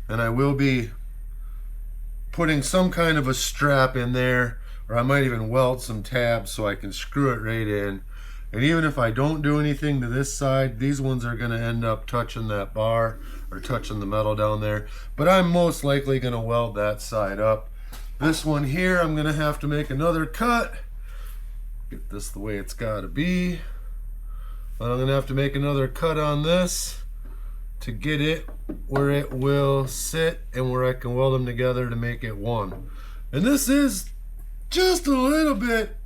and I will be putting some kind of a strap in there, or I might even weld some tabs so I can screw it right in. And even if I don't do anything to this side, these ones are going to end up touching that bar or touching the metal down there, but I'm most likely going to weld that side up. This one here, I'm going to have to make another cut, get this the way it's got to be. But I'm gonna have to make another cut on this to get it where it will sit and where I can weld them together to make it one. And this is just a little bit,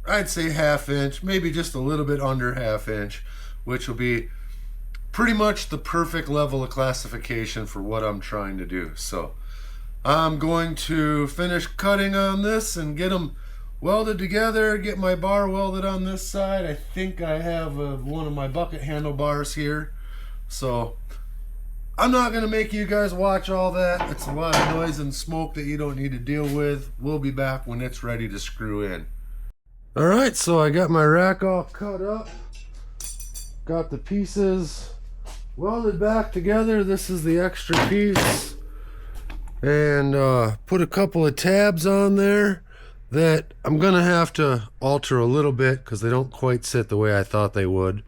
I'd say ½ inch, maybe just a little bit under ½ inch, which will be pretty much the perfect level of classification for what I'm trying to do. So I'm going to finish cutting on this and get them welded together, get my bar welded on this side. I think I have one of my bucket handlebars here. So I'm not going to make you guys watch all that. It's a lot of noise and smoke that you don't need to deal with. We'll be back when it's ready to screw in. Alright, so I got my rack all cut up. Got the pieces welded back together. This is the extra piece. And put a couple of tabs on there that I'm gonna have to alter a little bit because they don't quite sit the way I thought they would.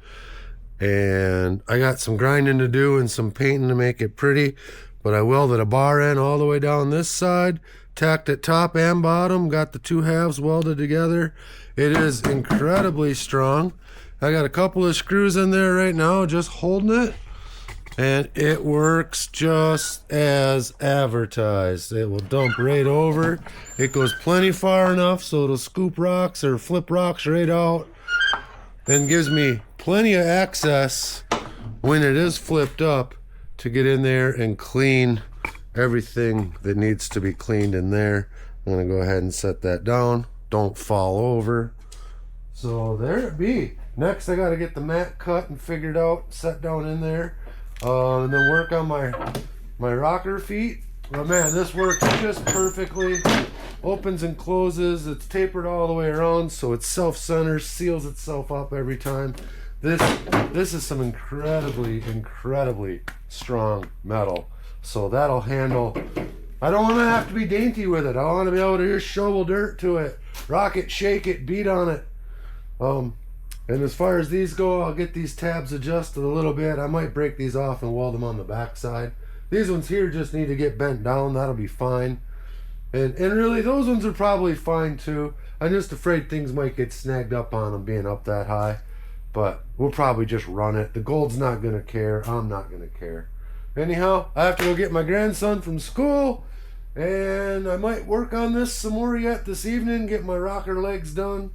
And I got some grinding to do and some painting to make it pretty, but I welded a bar end all the way down this side, tacked it top and bottom, got the two halves welded together. It is incredibly strong. I got a couple of screws in there right now just holding it, and it works just as advertised. It will dump right over. It goes plenty far enough so it'll scoop rocks or flip rocks right out, and gives me plenty of access when it is flipped up to get in there and clean everything that needs to be cleaned in there. I'm gonna go ahead and set that down. Don't fall over. So there it be. Next I gotta get the mat cut and figured out, set down in there. And then work on my rocker feet. But man, this works just perfectly. Opens and closes. It's tapered all the way around, so it self-centers, seals itself up every time. This is some incredibly strong metal. So that'll handle. I don't want to have to be dainty with it. I want to be able to just shovel dirt to it, rock it, shake it, beat on it. And as far as these go, I'll get these tabs adjusted a little bit. I might break these off and weld them on the back side. These ones here just need to get bent down. That'll be fine. And really, those ones are probably fine too. I'm just afraid things might get snagged up on them being up that high. But we'll probably just run it. The gold's not going to care. I'm not going to care. Anyhow, I have to go get my grandson from school. And I might work on this some more yet this evening. Get my rocker legs done.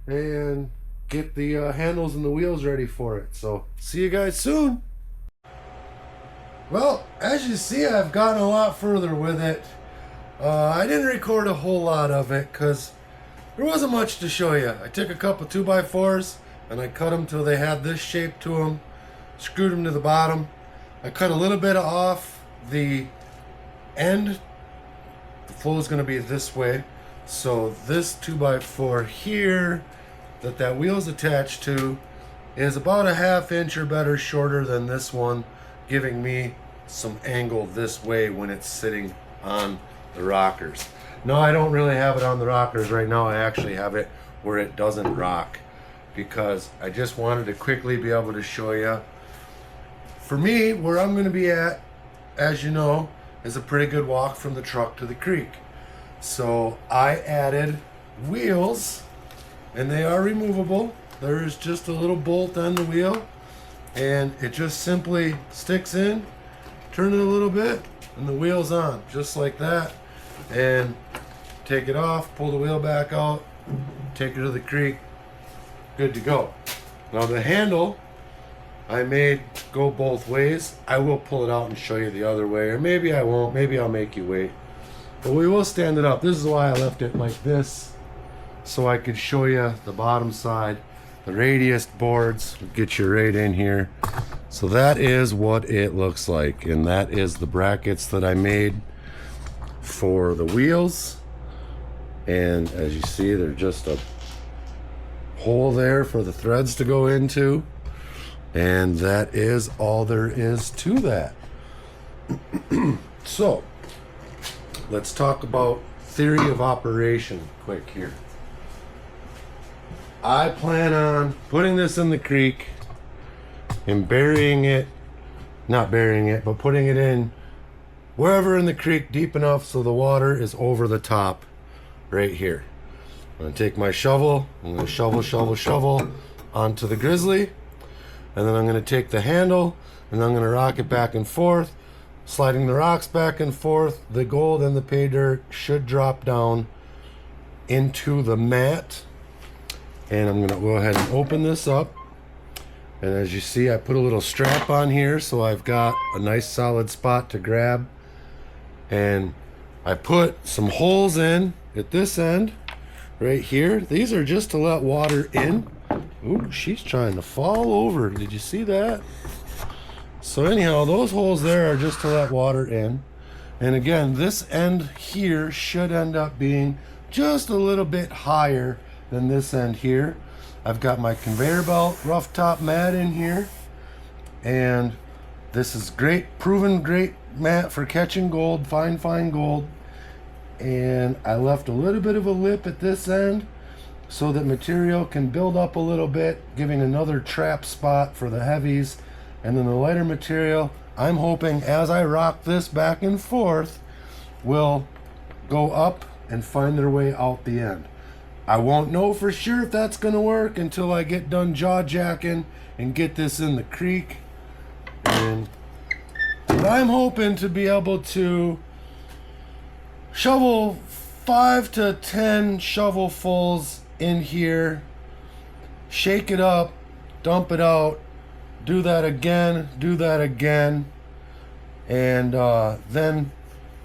And get the handles and the wheels ready for it. So see you guys soon. Well, as you see, I've gotten a lot further with it. I didn't record a whole lot of it because there wasn't much to show you. I took a couple 2x4s and I cut them till they had this shape to them, screwed them to the bottom. I cut a little bit off the end. The flow is going to be this way. So this 2x4 here that wheel is attached to is about a ½ inch or better shorter than this one, giving me some angle this way when it's sitting on the rockers. No, I don't really have it on the rockers right now. I actually have it where it doesn't rock because I just wanted to quickly be able to show you. For me, where I'm going to be at, as you know, is a pretty good walk from the truck to the creek. So I added wheels, and they are removable. There is just a little bolt on the wheel, and it just simply sticks in, turn it a little bit, and the wheel's on, just like that. And take it off, pull the wheel back out, take it to the creek, good to go. Now the handle I made go both ways. I will pull it out and show you the other way, or maybe I won't, maybe I'll make you wait. But we will stand it up. This is why I left it like this, so I could show you the bottom side. The radius boards will get you right in here. So that is what it looks like, and that is the brackets that I made for the wheels. And as you see, they're just a hole there for the threads to go into, and that is all there is to that. So let's talk about theory of operation quick here. I plan on putting this in the creek and burying it, not burying it, but putting it in wherever in the creek deep enough so the water is over the top right here. I'm gonna take my shovel, I'm gonna shovel, onto the Grizzly, and then I'm going to take the handle and I'm going to rock it back and forth, sliding the rocks back and forth. The gold and the pay dirt should drop down into the mat, and I'm going to go ahead and open this up. And as you see, I put a little strap on here so I've got a nice solid spot to grab, and I put some holes in at this end right here. These are just to let water in. Ooh, she's trying to fall over. Did you see that? So anyhow, those holes there are just to let water in. And again, this end here should end up being just a little bit higher than this end here. I've got my conveyor belt rough top mat in here, and this is great, proven great mat for catching gold, fine gold. And I left a little bit of a lip at this end so that material can build up a little bit, giving another trap spot for the heavies. And then the lighter material, I'm hoping as I rock this back and forth, will go up and find their way out the end. I won't know for sure if that's going to work until I get done jaw jacking and get this in the creek. But I'm hoping to be able to shovel 5 to 10 shovelfuls in here, shake it up, dump it out, do that again, and then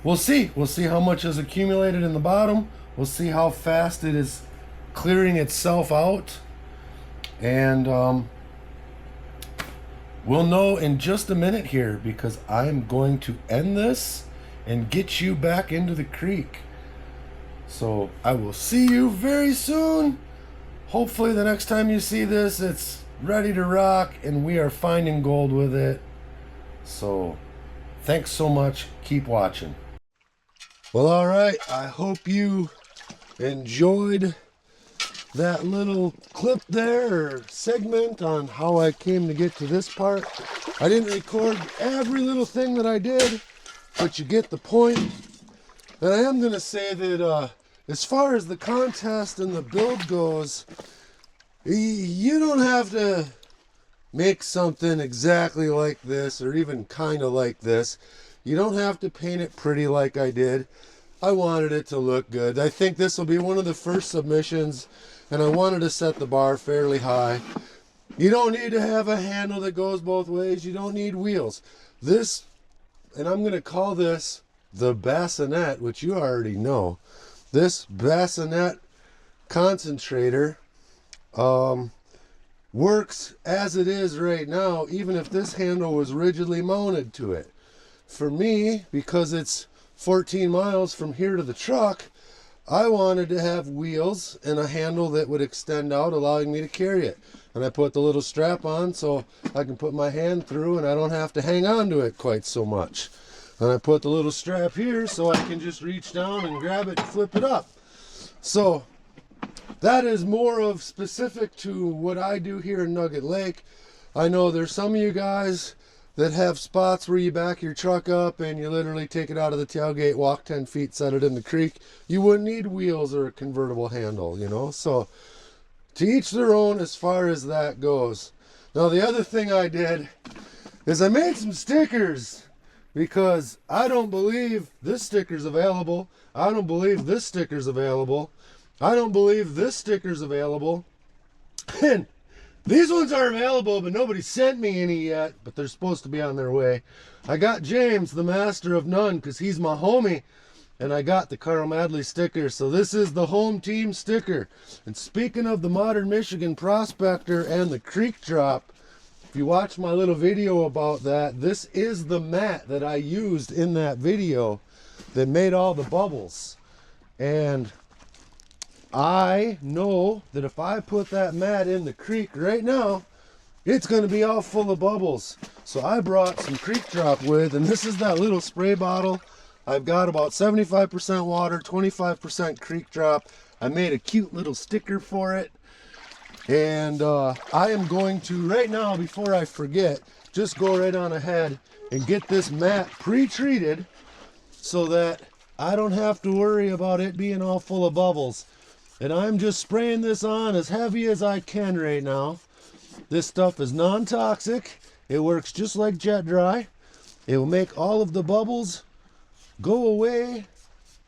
we'll see how much is accumulated in the bottom. We'll see how fast it is clearing itself out, and we'll know in just a minute here, because I'm going to end this and get you back into the creek. So I will see you very soon. Hopefully the next time you see this, it's ready to rock and we are finding gold with it. So thanks so much. Keep watching. Well, all right. I hope you enjoyed that little clip there, or segment, on how I came to get to this part. I didn't record every little thing that I did, but you get the point. And I am going to say that as far as the contest and the build goes, you don't have to make something exactly like this, or even kind of like this. You don't have to paint it pretty like I did. I wanted it to look good. I think this will be one of the first submissions, and I wanted to set the bar fairly high. You don't need to have a handle that goes both ways. You don't need wheels. This, and I'm going to call this the bassinet, which you already know. This bassinet concentrator works as it is right now, even if this handle was rigidly mounted to it. For me, because it's 14 miles from here to the truck, I wanted to have wheels and a handle that would extend out, allowing me to carry it. And I put the little strap on so I can put my hand through and I don't have to hang on to it quite so much. And I put the little strap here so I can just reach down and grab it and flip it up. So that is more of specific to what I do here in Nugget Lake. I know there's some of you guys that have spots where you back your truck up and you literally take it out of the tailgate, walk 10 feet, set it in the creek. You wouldn't need wheels or a convertible handle, you know. So to each their own as far as that goes. Now the other thing I did is I made some stickers, because I don't believe this sticker's available. I don't believe this sticker's available. I don't believe this sticker's available. And these ones are available, but nobody sent me any yet, but they're supposed to be on their way. I got James, the master of none, because he's my homie, and I got the Carl Madley sticker. So this is the home team sticker. And speaking of the Modern Michigan Prospector and the Creek Drop, if you watch my little video about that, this is the mat that I used in that video that made all the bubbles. And I know that if I put that mat in the creek right now, it's going to be all full of bubbles. So I brought some Creek Drop with, and this is that little spray bottle. I've got about 75% water, 25% Creek Drop. I made a cute little sticker for it. And I am going to, right now, before I forget, just go right on ahead and get this mat pre-treated so that I don't have to worry about it being all full of bubbles. And I'm just spraying this on as heavy as I can right now. This stuff is non-toxic. It works just like Jet Dry. It will make all of the bubbles go away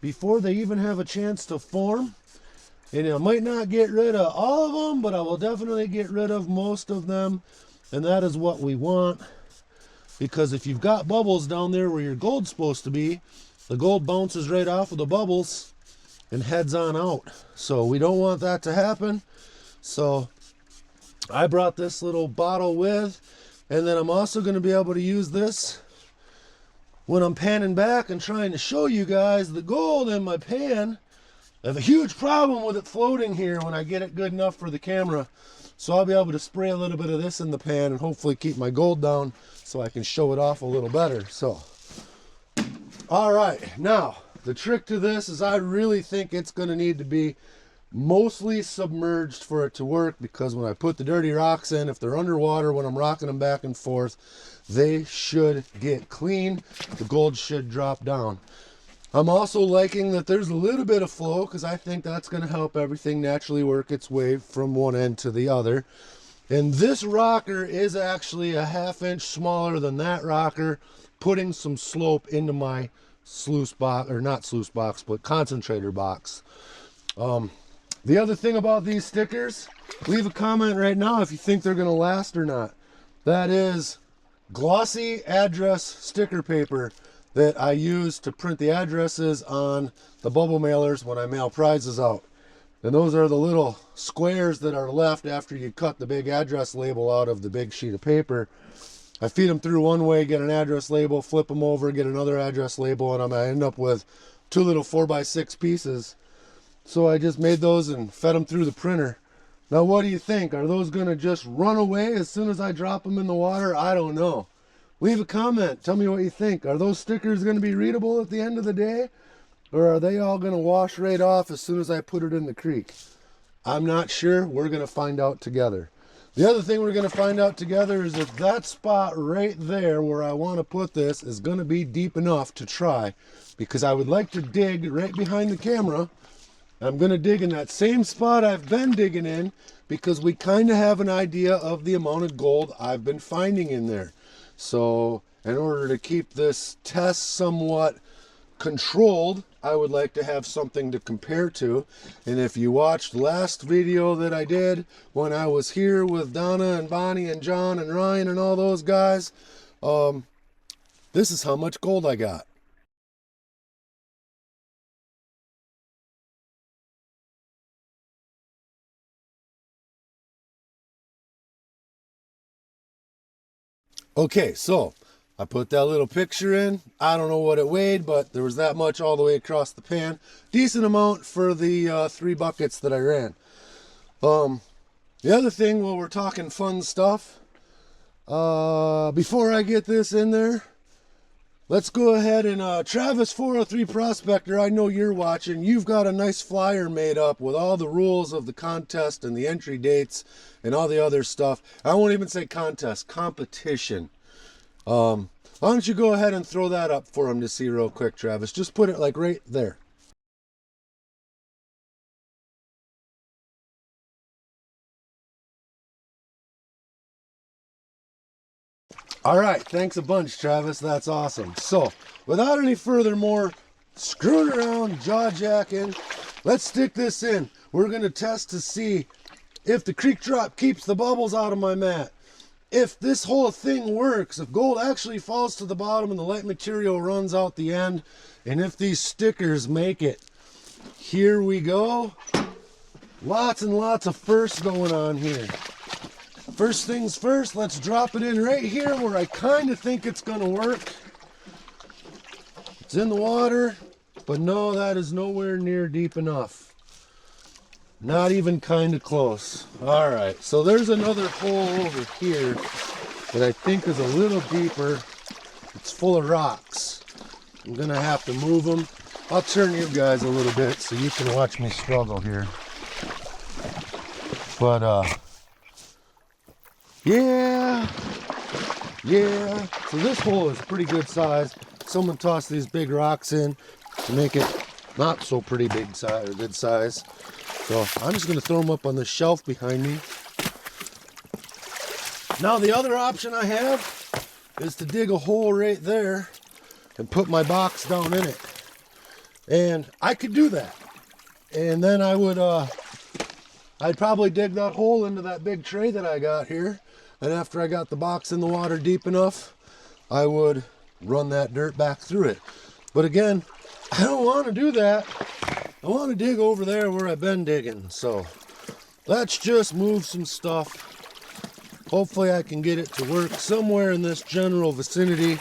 before they even have a chance to form. And I might not get rid of all of them, but I will definitely get rid of most of them. And that is what we want. Because if you've got bubbles down there where your gold's supposed to be, the gold bounces right off of the bubbles and heads on out. So we don't want that to happen. So I brought this little bottle with, and then I'm also going to be able to use this when I'm panning back and trying to show you guys the gold in my pan. I have a huge problem with it floating here when I get it good enough for the camera. So I'll be able to spray a little bit of this in the pan and hopefully keep my gold down so I can show it off a little better. So, all right, now the trick to this is I really think it's going to need to be mostly submerged for it to work, because when I put the dirty rocks in, if they're underwater when I'm rocking them back and forth, they should get clean. The gold should drop down. I'm also liking that there's a little bit of flow, because I think that's going to help everything naturally work its way from one end to the other. And this rocker is actually a 1/2 inch smaller than that rocker, putting some slope into my sluice box, or not sluice box, but concentrator box. The other thing about these stickers, leave a comment right now if you think they're going to last or not. That is glossy address sticker paper that I use to print the addresses on the bubble mailers when I mail prizes out. And those are the little squares that are left after you cut the big address label out of the big sheet of paper. I feed them through one way, get an address label, flip them over, get another address label, and I end up with 2 little 4x6 pieces. So I just made those and fed them through the printer. Now what do you think? Are those going to just run away as soon as I drop them in the water? I don't know. Leave a comment. Tell me what you think. Are those stickers going to be readable at the end of the day? Or are they all going to wash right off as soon as I put it in the creek? I'm not sure. We're going to find out together. The other thing we're going to find out together is if that spot right there where I want to put this is going to be deep enough to try. Because I would like to dig right behind the camera. I'm going to dig in that same spot I've been digging in, because we kind of have an idea of the amount of gold I've been finding in there. So in order to keep this test somewhat controlled, I would like to have something to compare to. And if you watched the last video that I did when I was here with Donna and Bonnie and John and Ryan and all those guys, this is how much gold I got. Okay, so I put that little picture in. I don't know what it weighed, but there was that much all the way across the pan. Decent amount for the 3 buckets that I ran. The other thing, while we're talking fun stuff, before I get this in there, let's go ahead and Travis 403 Prospector, I know you're watching. You've got a nice flyer made up with all the rules of the contest and the entry dates and all the other stuff. I won't even say contest, competition. Why don't you go ahead and throw that up for him to see real quick, Travis? Just put it like right there. All right, thanks a bunch, Travis. That's awesome. So, without any further more screwing around, jaw jacking, let's stick this in. We're going to test to see if the creek drop keeps the bubbles out of my mat. If this whole thing works, if gold actually falls to the bottom and the light material runs out the end, and if these stickers make it. Here we go. Lots and lots of firsts going on here. First things first, let's drop it in right here where I kind of think it's going to work. It's in the water, but no, that is nowhere near deep enough. Not even kind of close. All right, so there's another hole over here that I think is a little deeper. It's full of rocks. I'm going to have to move them. I'll turn you guys a little bit so you can watch me struggle here. But, yeah. So this hole is pretty good size. Someone tossed these big rocks in to make it not so pretty big size or good size. So I'm just going to throw them up on the shelf behind me. Now the other option I have is to dig a hole right there and put my box down in it. And I could do that. And then I would, I'd probably dig that hole into that big tray that I got here. And after I got the box in the water deep enough, I would run that dirt back through it. But again, I don't want to do that. I want to dig over there where I've been digging. So let's just move some stuff. Hopefully I can get it to work somewhere in this general vicinity.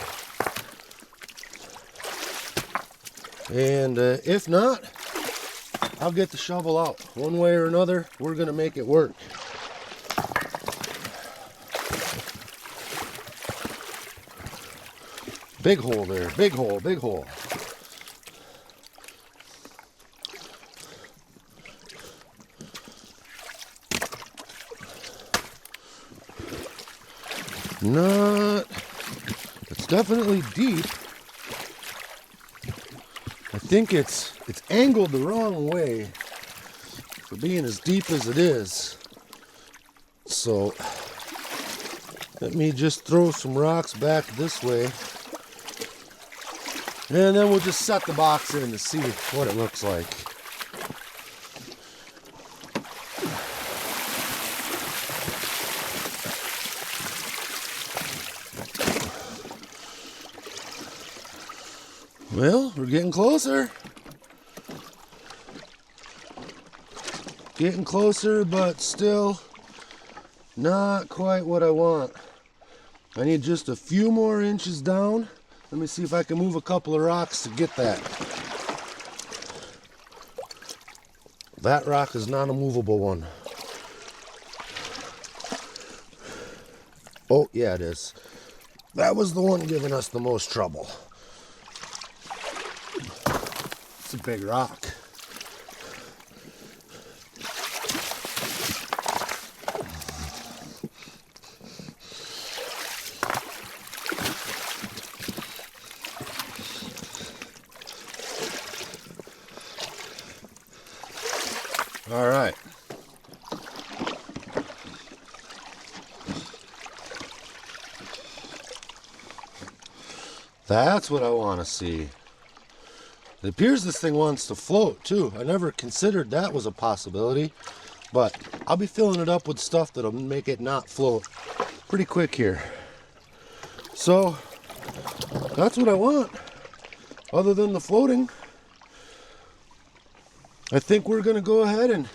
And if not, I'll get the shovel out. One way or another, we're going to make it work. Big hole there, big hole, big hole. It's definitely deep. I think it's angled the wrong way for being as deep as it is. So let me just throw some rocks back this way. And then we'll just set the box in to see what it looks like. Well, we're getting closer. Getting closer, but still not quite what I want. I need just a few more inches down. Let me see if I can move a couple of rocks to get that. That rock is not a movable one. Oh, yeah, it is. That was the one giving us the most trouble. It's a big rock. All right. That's what I want to see. It appears this thing wants to float too. I never considered that was a possibility, but I'll be filling it up with stuff that'll make it not float pretty quick here. So that's what I want. Other than the floating, I think we're gonna go ahead and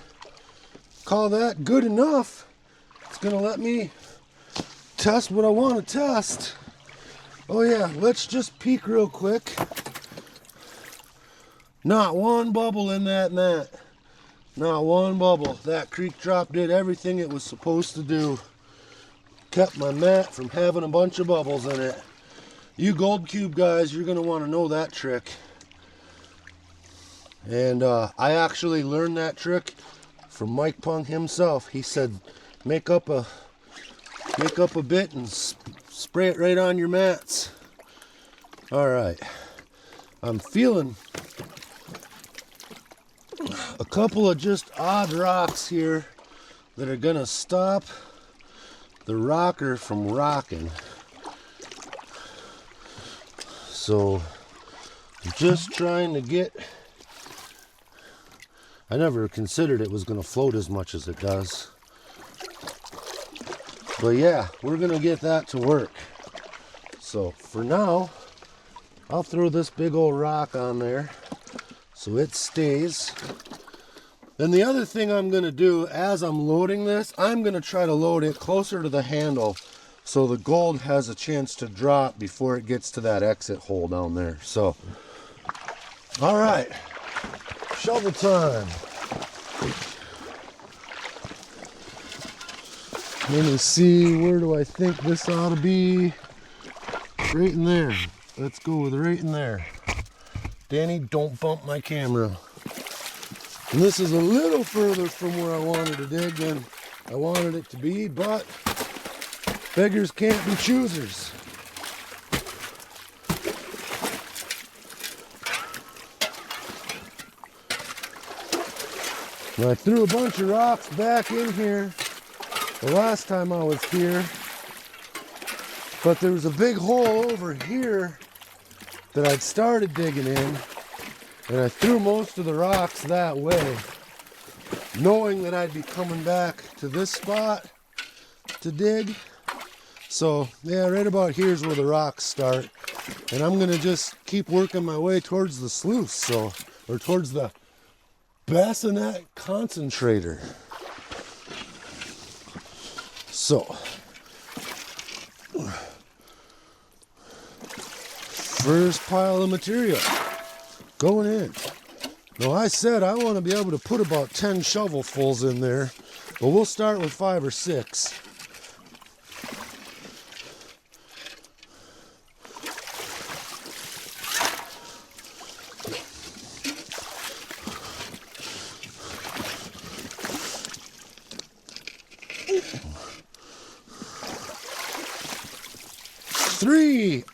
call that good enough. It's gonna let me test what I want to test. Oh yeah, let's just peek real quick. Not one bubble in that mat. Not one bubble. That creek drop did everything it was supposed to do. Kept my mat from having a bunch of bubbles in it. You Gold Cube guys, you're gonna want to know that trick. And I actually learned that trick from Mike Pung himself. He said, make up a bit and spray it right on your mats. All right, I'm feeling a couple of just odd rocks here that are gonna stop the rocker from rocking. So I'm just trying to get, I never considered it was gonna float as much as it does. But yeah, we're gonna get that to work. So for now, I'll throw this big old rock on there so it stays. Then the other thing I'm gonna do as I'm loading this, I'm gonna try to load it closer to the handle so the gold has a chance to drop before it gets to that exit hole down there. So, all right, shovel time. Let me see, where do I think this ought to be? Right in there. Let's go with right in there. Danny, don't bump my camera. And this is a little further from where I wanted to dig than I wanted it to be, but beggars can't be choosers. And I threw a bunch of rocks back in here the last time I was here, But there was a big hole over here that I'd started digging in, and I threw most of the rocks that way, knowing that I'd be coming back to this spot to dig. So yeah, right about here's where the rocks start, and I'm gonna just keep working my way towards the sluice, or towards the bassinet concentrator. So first pile of material going in. Now I said I want to be able to put about 10 shovelfuls in there, but we'll start with 5 or 6. Three.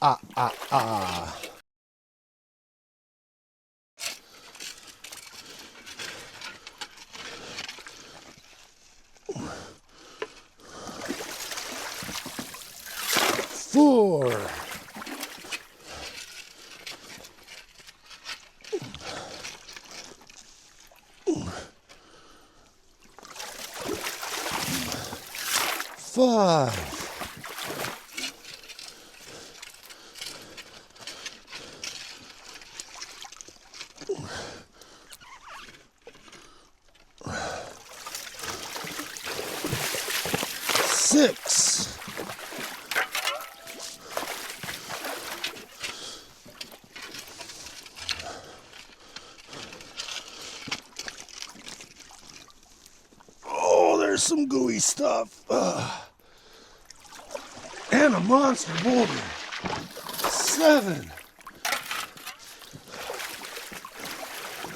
4. 5. 6. 'There's some gooey stuff. And a monster boulder. 7.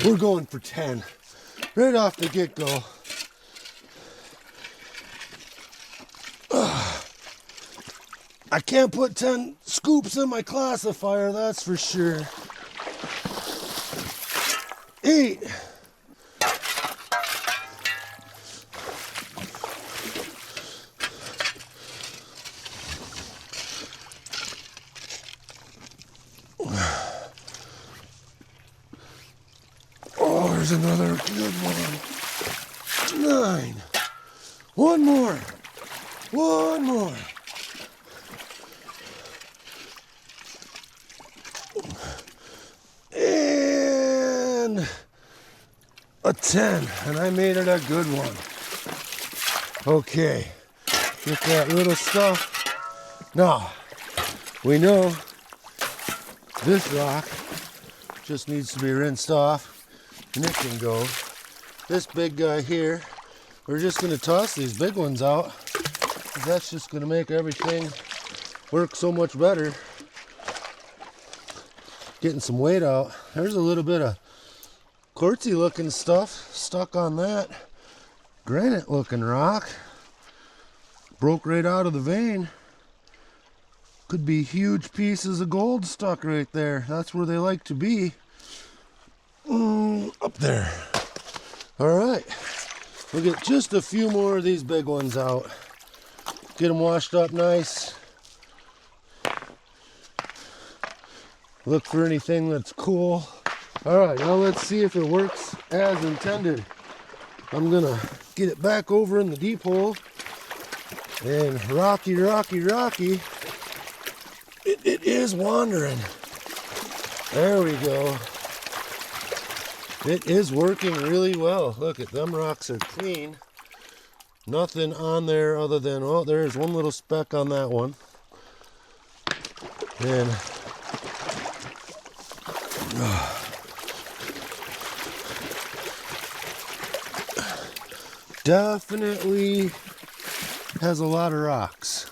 We're going for 10. Right off the get-go. I can't put 10 scoops in my classifier, that's for sure. 8. 'There's another good one. 9. One more. One more. And a 10. And I made it a good one. Okay. Get that little stuff. Now, we know this rock just needs to be rinsed off. And it can go. This big guy here, we're just going to toss these big ones out. That's just going to make everything work so much better. Getting some weight out. There's a little bit of quartzy looking stuff stuck on that granite looking rock. Broke right out of the vein. Could be huge pieces of gold stuck right there. That's where they like to be. Up there. All right, we'll get just a few more of these big ones out. Get them washed up nice. Look for anything that's cool. All right, now let's see if it works as intended. I'm gonna get it back over in the deep hole, and rocky, it is wandering. There we go. It is working really well. Look at them, rocks are clean. Nothing on there other than, oh, there's one little speck on that one. And definitely has a lot of rocks.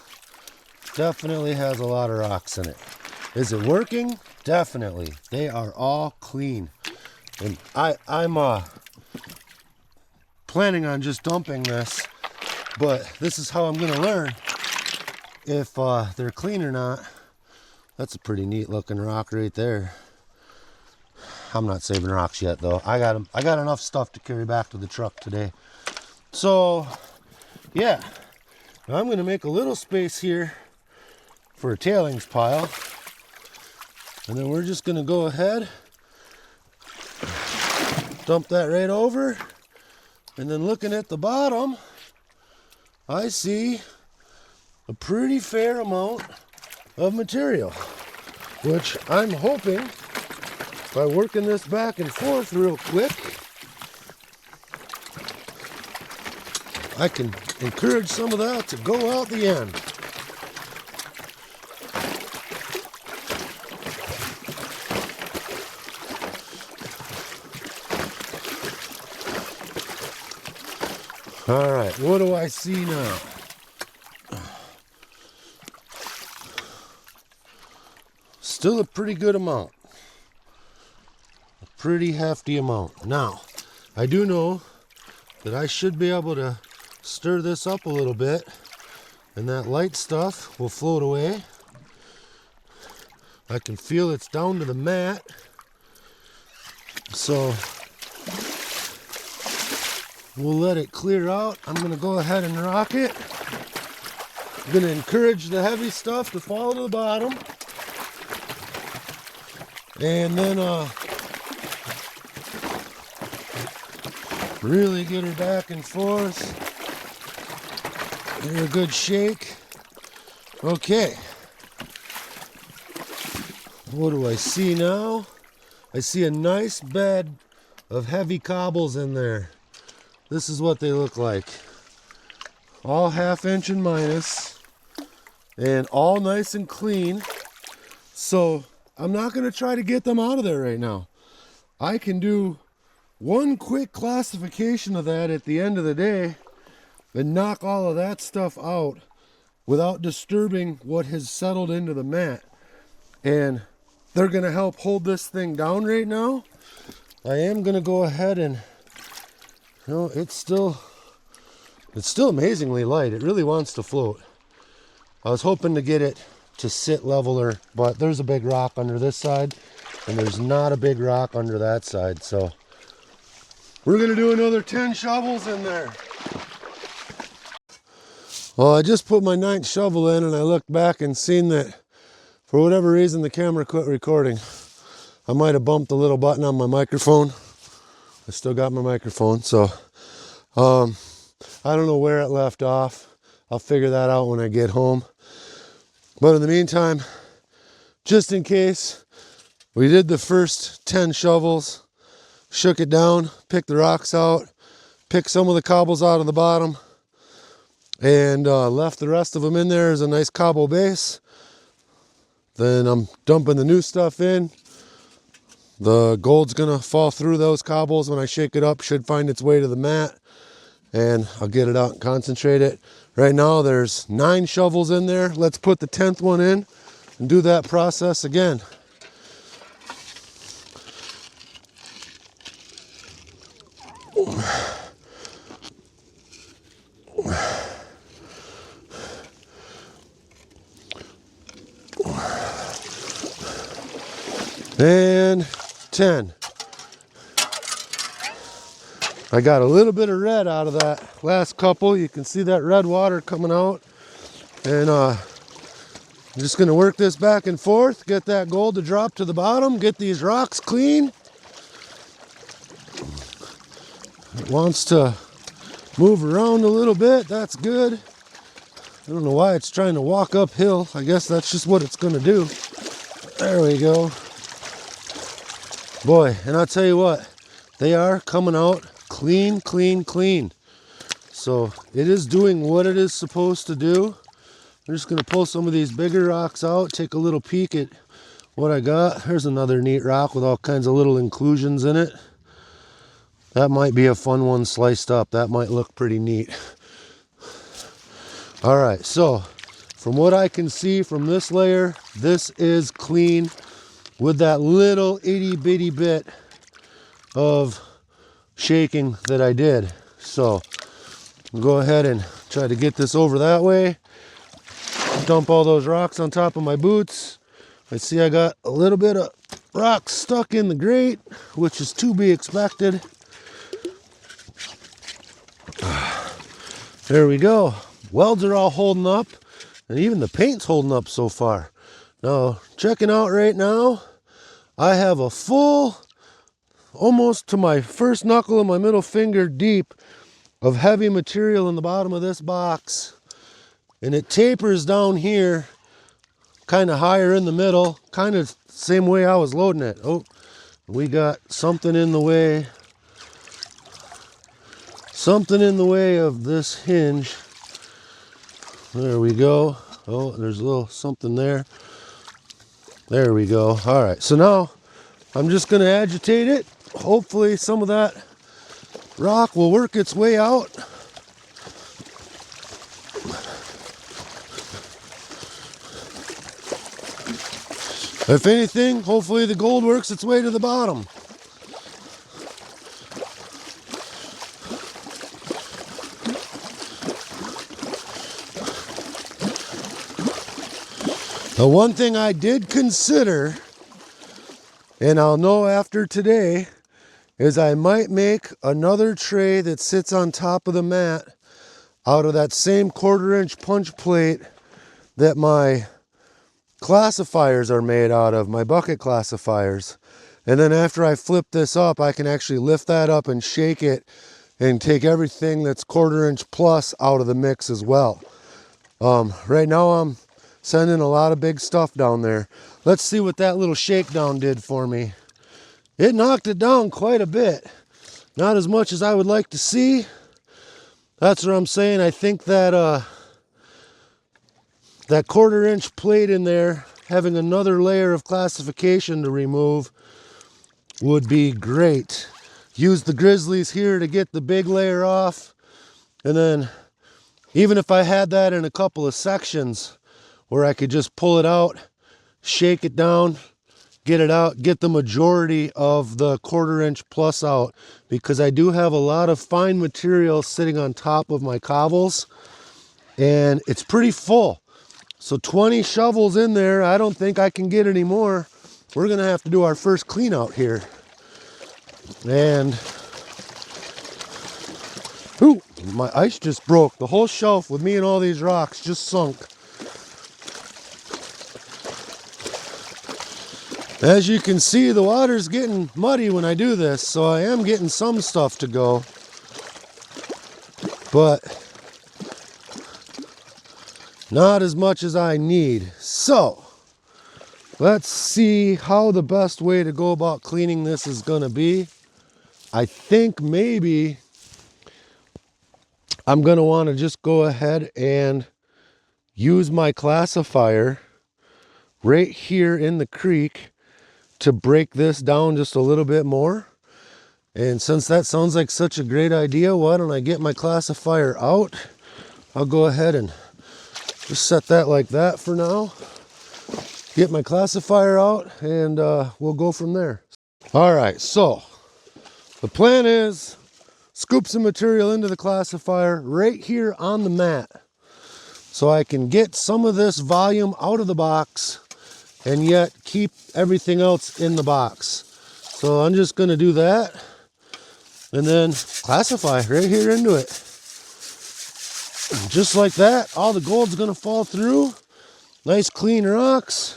Definitely has a lot of rocks in it. Is it working? Definitely. They are all clean. And I'm planning on just dumping this, but this is how I'm going to learn if they're clean or not. That's a pretty neat looking rock right there. I'm not saving rocks yet though. I got enough stuff to carry back to the truck today. So yeah, now I'm going to make a little space here for a tailings pile. And then we're just gonna go ahead, dump that right over. And then looking at the bottom, I see a pretty fair amount of material, which I'm hoping by working this back and forth real quick, I can encourage some of that to go out the end. All right, what do I see now? Still a pretty good amount. A pretty hefty amount. Now, I do know that I should be able to stir this up a little bit and that light stuff will float away. I can feel it's down to the mat. So we'll let it clear out. I'm going to go ahead and rock it. I'm going to encourage the heavy stuff to fall to the bottom. And then really get her back and forth. Give her a good shake. Okay. What do I see now? I see a nice bed of heavy cobbles in there. This is what they look like. All 1/2 inch and minus. And all nice and clean. So I'm not going to try to get them out of there right now. I can do one quick classification of that at the end of the day and knock all of that stuff out without disturbing what has settled into the mat. And they're going to help hold this thing down right now. I am going to go ahead and, you know, it's still amazingly light. It really wants to float. I was hoping to get it to sit leveler, but there's a big rock under this side and there's not a big rock under that side. So we're going to do another 10 shovels in there. Well, I just put my 9th shovel in and I looked back and seen that for whatever reason the camera quit recording. I might have bumped the little button on my microphone. I still got my microphone, so I don't know where it left off. I'll figure that out when I get home. But in the meantime, just in case, we did the first 10 shovels, shook it down, picked the rocks out, picked some of the cobbles out of the bottom, and left the rest of them in there as a nice cobble base. Then I'm dumping the new stuff in. The gold's gonna fall through those cobbles when I shake it up, should find its way to the mat, and I'll get it out and concentrate it. Right now there's 9 shovels in there. Let's put the 10th one in and do that process again. And 10. I got a little bit of red out of that last couple. You can see that red water coming out. And I'm just gonna work this back and forth, get that gold to drop to the bottom, get these rocks clean. It wants to move around a little bit, that's good. I don't know why it's trying to walk uphill. I guess that's just what it's gonna do. There we go. Boy, and I'll tell you what, they are coming out clean, clean, clean. So it is doing what it is supposed to do. I'm just gonna pull some of these bigger rocks out, take a little peek at what I got. There's another neat rock with all kinds of little inclusions in it. That might be a fun one sliced up. That might look pretty neat. All right, so from what I can see from this layer, this is clean with that little itty bitty bit of shaking that I did. So I'll go ahead and try to get this over that way. Dump all those rocks on top of my boots. I see I got a little bit of rocks stuck in the grate, which is to be expected. There we go. Welds are all holding up And even the paint's holding up so far. Now, checking out right now, I have a full, almost to my first knuckle of my middle finger deep of heavy material in the bottom of this box. And it tapers down here, kind of higher in the middle, kind of same way I was loading it. Oh, we got something in the way. Something in the way of this hinge. There we go. Oh, there's a little something there. There we go. All right, so now I'm just going to agitate it. Hopefully some of that rock will work its way out. If anything, hopefully the gold works its way to the bottom. The one thing I did consider, and I'll know after today, is I might make another tray that sits on top of the mat out of that same 1/4 inch punch plate that my classifiers are made out of, my bucket classifiers. And then after I flip this up, I can actually lift that up and shake it and take everything that's 1/4 inch plus out of the mix as well. Right now I'm sending a lot of big stuff down there. Let's see what that little shakedown did for me. It knocked it down quite a bit. Not as much as I would like to see. That's what I'm saying. I think that that 1/4 inch plate in there, having another layer of classification to remove, would be great. Use the Grizzlies here to get the big layer off. And then even if I had that in a couple of sections where I could just pull it out, shake it down, get it out, get the majority of the 1/4 inch plus out, because I do have a lot of fine material sitting on top of my cobbles and it's pretty full. So 20 shovels in there, I don't think I can get any more. We're gonna have to do our first clean out here. And, ooh, my ice just broke. The whole shelf with me and all these rocks just sunk. As you can see, the water's getting muddy when I do this, so I am getting some stuff to go. But not as much as I need. So, let's see how the best way to go about cleaning this is gonna be. I think maybe I'm gonna wanna just go ahead and use my classifier right here in the creek to break this down just a little bit more. And since that sounds like such a great idea, why don't I get my classifier out? I'll go ahead and just set that like that for now. Get my classifier out and we'll go from there. All right, so the plan is scoop some material into the classifier right here on the mat so I can get some of this volume out of the box and yet keep everything else in the box. So I'm just gonna do that and then classify right here into it. Just like that, all the gold's gonna fall through. Nice clean rocks,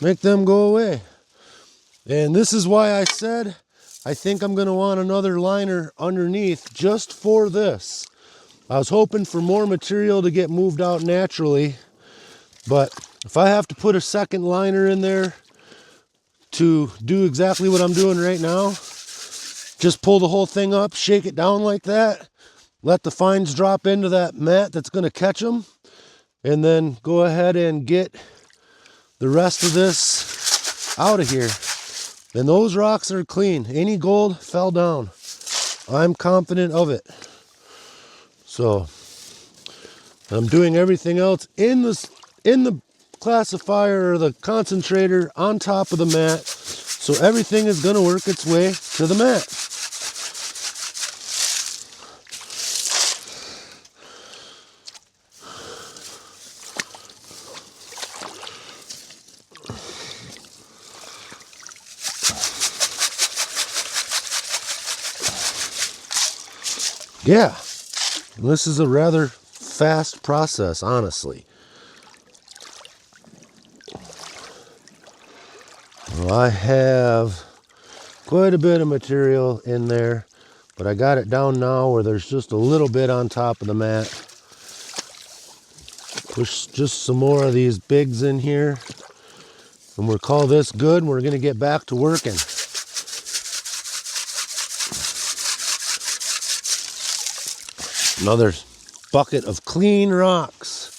make them go away. And this is why I said I think I'm gonna want another liner underneath just for this. I was hoping for more material to get moved out naturally, but if I have to put a second liner in there to do exactly what I'm doing right now, just pull the whole thing up, shake it down like that, let the fines drop into that mat that's going to catch them, and then go ahead and get the rest of this out of here. And those rocks are clean. Any gold fell down. I'm confident of it. So I'm doing everything else in the classifier or the concentrator on top of the mat, so everything is going to work its way to the mat. Yeah, this is a rather fast process, honestly. Well, I have quite a bit of material in there, but I got it down now where there's just a little bit on top of the mat. Push just some more of these bigs in here, and we'll call this good, and we're going to get back to working. Another bucket of clean rocks.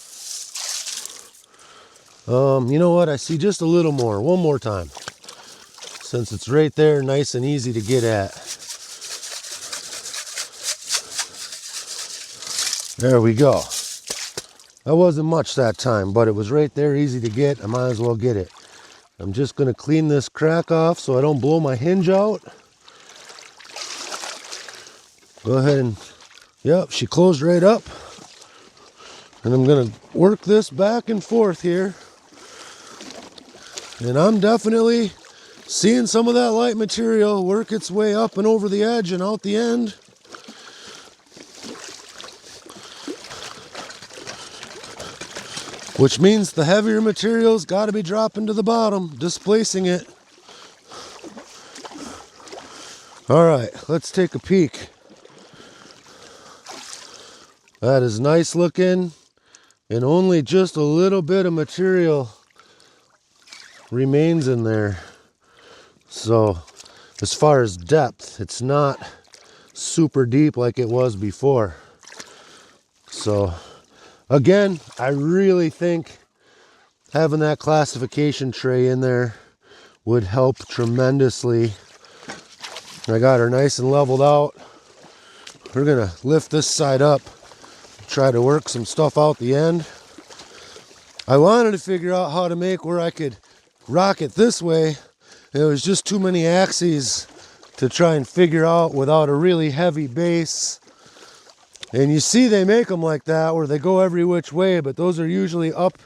You know what? I see just a little more. One more time. Since it's right there, nice and easy to get at. There we go. That wasn't much that time, but it was right there, easy to get. I might as well get it. I'm just going to clean this crack off so I don't blow my hinge out. Go ahead and, yep, she closed right up. And I'm going to work this back and forth here. And I'm definitely seeing some of that light material work its way up and over the edge and out the end. Which means the heavier material's got to be dropping to the bottom, displacing it. All right, let's take a peek. That is nice looking, and only just a little bit of material remains in there. So as far as depth, it's not super deep like it was before. So again, I really think having that classification tray in there would help tremendously. I got her nice and leveled out. We're gonna lift this side up, try to work some stuff out the end. I wanted to figure out how to make where I could rock it this way. It was just too many axes to try and figure out without a really heavy base. And you see they make them like that where they go every which way, but those are usually up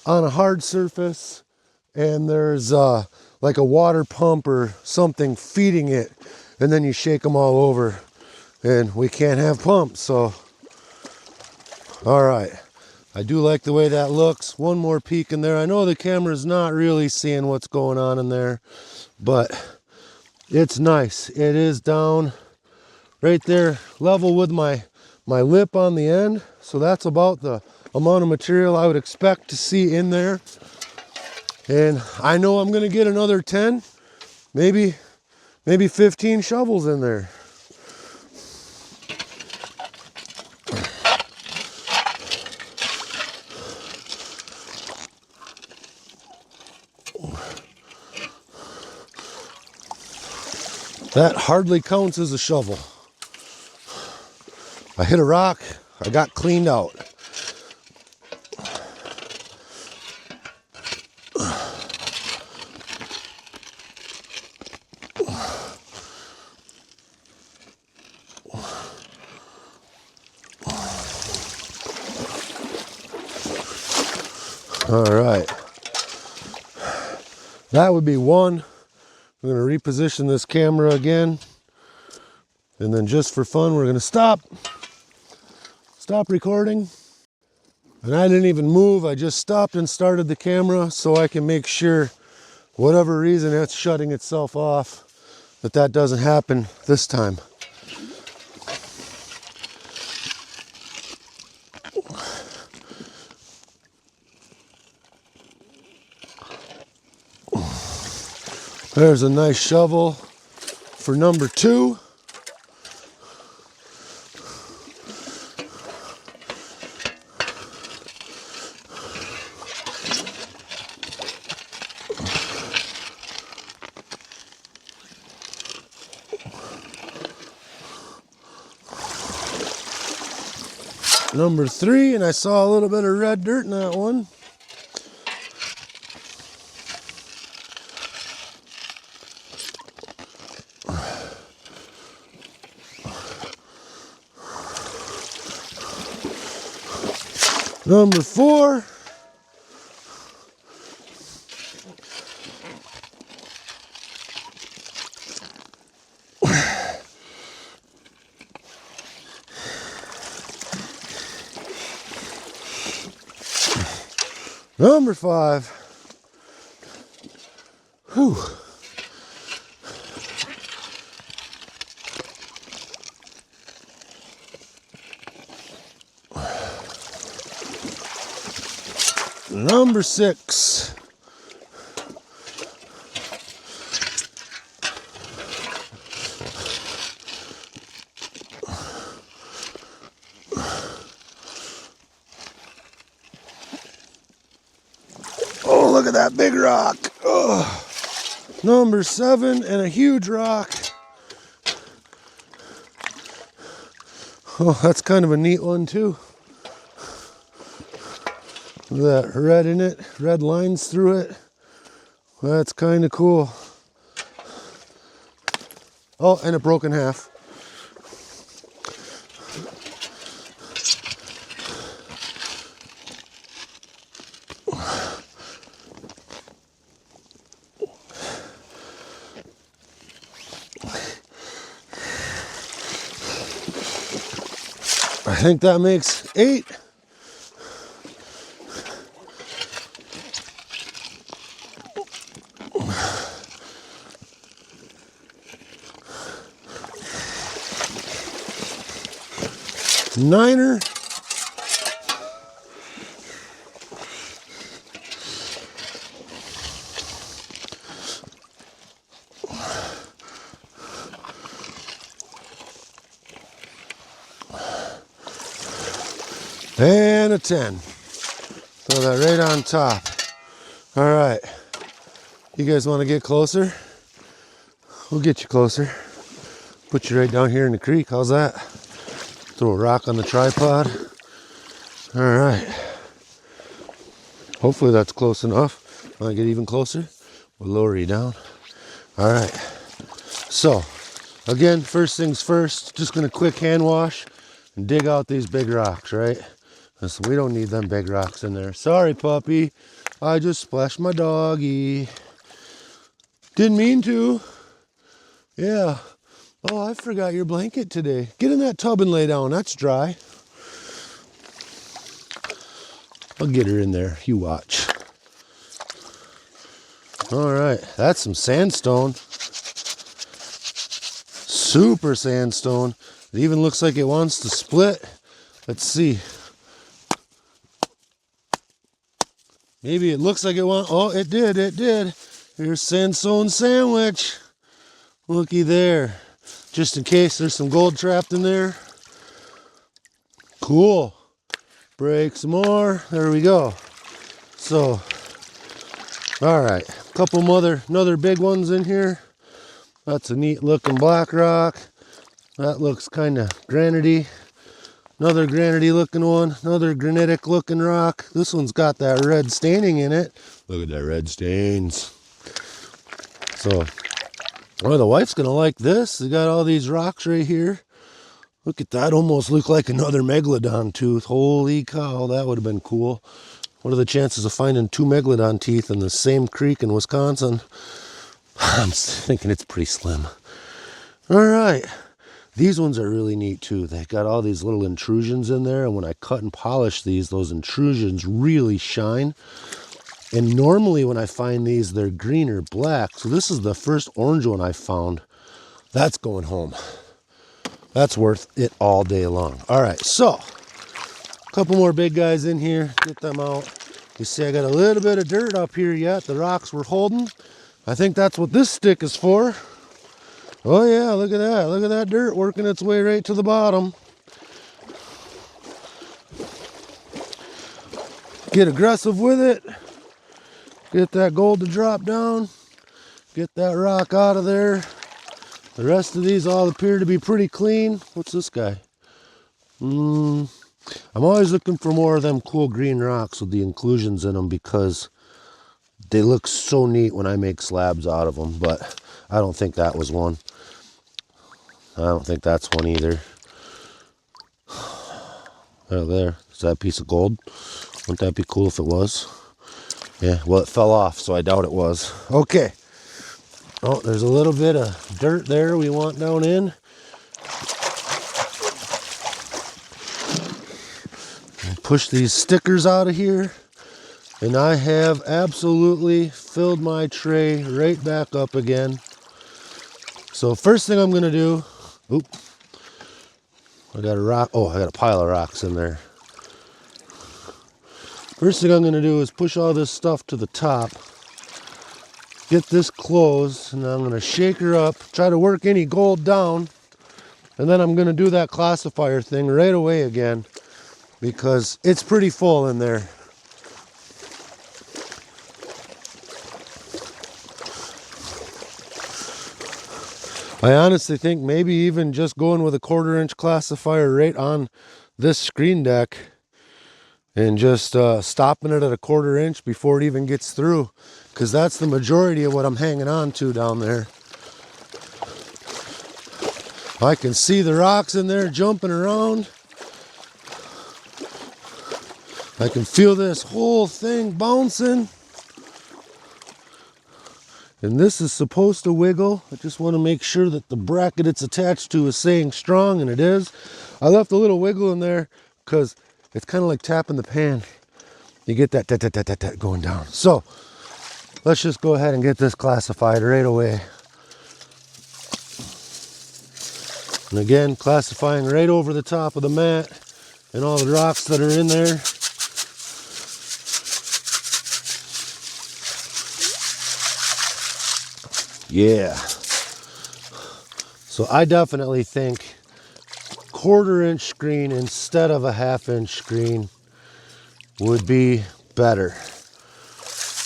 on a hard surface and there's like a water pump or something feeding it, and then you shake them all over, and we can't have pumps. So all right, I do like the way that looks. One more peek in there. I know the camera's not really seeing what's going on in there, but it's nice. It is down right there level with my lip on the end. So that's about the amount of material I would expect to see in there. And I know I'm going to get another 10, maybe 15 shovels in there. That hardly counts as a shovel. I hit a rock, I got cleaned out. All right, that would be one. I'm going to reposition this camera again, and then just for fun we're going to stop recording. And I didn't even move, I just stopped and started the camera so I can make sure, whatever reason it's shutting itself off, that doesn't happen this time. There's a nice shovel for number 2. Number 3, and I saw a little bit of red dirt in that one. Number 4. Number 5. Whew. Number 6. Oh, look at that big rock. Oh. Number 7 and a huge rock. Oh, that's kind of a neat one too. Look at that red in it, red lines through it. That's kind of cool. Oh, and it broke in half. I think that makes 8. Niner. And a 10. Throw that right on top. All right. You guys want to get closer? We'll get you closer. Put you right down here in the creek. How's that? Throw a rock on the tripod. All right. Hopefully that's close enough. Want to get even closer? We'll lower you down. All right. So, again, first things first, just going to quick hand wash and dig out these big rocks, right? So we don't need them big rocks in there. Sorry, puppy. I just splashed my doggy. Didn't mean to. Yeah. Oh, I forgot your blanket today. Get in that tub and lay down. That's dry. I'll get her in there. You watch. All right. That's some sandstone. Super sandstone. It even looks like it wants to split. Let's see. Maybe it looks like it wants. Oh, it did. It did. Here's sandstone sandwich. Looky there. Just in case there's some gold trapped in there. Cool. Break some more. There we go. So, all right. A couple another big ones in here. That's a neat looking black rock. That looks kind of granity. Another granity looking one. Another granitic looking rock. This one's got that red staining in it. Look at that red stains. So, oh, the wife's going to like this. They got all these rocks right here. Look at that. Almost look like another megalodon tooth. Holy cow, that would have been cool. What are the chances of finding 2 megalodon teeth in the same creek in Wisconsin? I'm thinking it's pretty slim. All right. These ones are really neat too. They got all these little intrusions in there. And when I cut and polish these, those intrusions really shine. And normally when I find these, they're green or black. So this is the first orange one I found. That's going home. That's worth it all day long. All right, so a couple more big guys in here. Get them out. You see I got a little bit of dirt up here yet. The rocks we're holding. I think that's what this stick is for. Oh yeah, look at that. Look at that dirt working its way right to the bottom. Get aggressive with it. Get that gold to drop down. Get that rock out of there. The rest of these all appear to be pretty clean. What's this guy? I'm always looking for more of them cool green rocks with the inclusions in them because they look so neat when I make slabs out of them, but I don't think that was one. I don't think that's one either. Oh, there. Is that a piece of gold? Wouldn't that be cool if it was? Yeah, well, it fell off, so I doubt it was. Okay. Oh, there's a little bit of dirt there we want down in. Push these stickers out of here. And I have absolutely filled my tray right back up again. So first thing I'm gonna do, I got a rock, I got a pile of rocks in there. First thing I'm gonna do is push all this stuff to the top, get this closed, and I'm gonna shake her up, try to work any gold down, and then I'm gonna do that classifier thing right away again, because it's pretty full in there. I honestly think maybe even just going with a 1/4 inch classifier right on this screen deck and just stopping it at a 1/4 inch before it even gets through, because that's the majority of what I'm hanging on to down there. I can see the rocks in there jumping around. I can feel this whole thing bouncing. And this is supposed to wiggle. I just want to make sure that the bracket it's attached to is staying strong, and it is. I left a little wiggle in there because it's kind of like tapping the pan. You get that tat going down. So let's just go ahead and get this classified right away. And again, classifying right over the top of the mat and all the rocks that are in there. Yeah. So I definitely think 1/4 inch screen instead of a 1/2 inch screen would be better.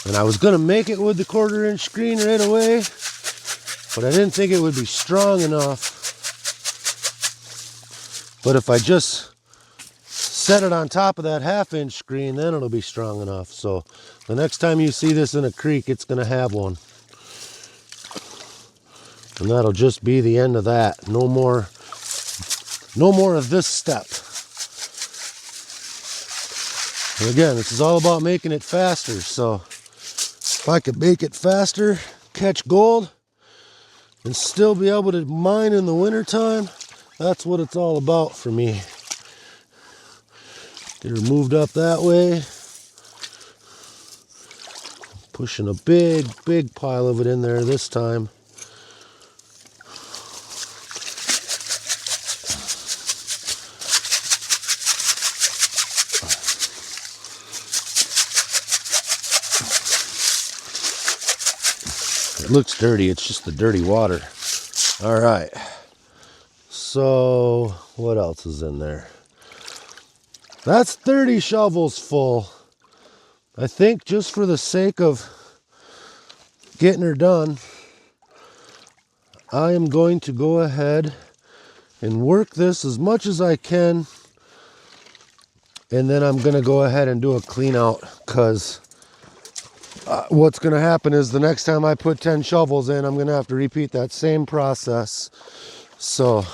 And I was going to make it with the 1/4 inch screen right away, but I didn't think it would be strong enough. But if I just set it on top of that 1/2 inch screen, then it'll be strong enough. So the next time you see this in a creek, it's going to have one. And that'll just be the end of that. No more of this step. And again, this is all about making it faster. So if I could make it faster, catch gold, and still be able to mine in the wintertime, that's what it's all about for me. Get her moved up that way. Pushing a big pile of it in there this time. It looks dirty, it's just the dirty water. All right. So what else is in there? That's 30 shovels full. I think just for the sake of getting her done, I am going to go ahead and work this as much as I can. And then I'm going to go ahead and do a clean out, because what's going to happen is the next time I put 10 shovels in, I'm going to have to repeat that same process. So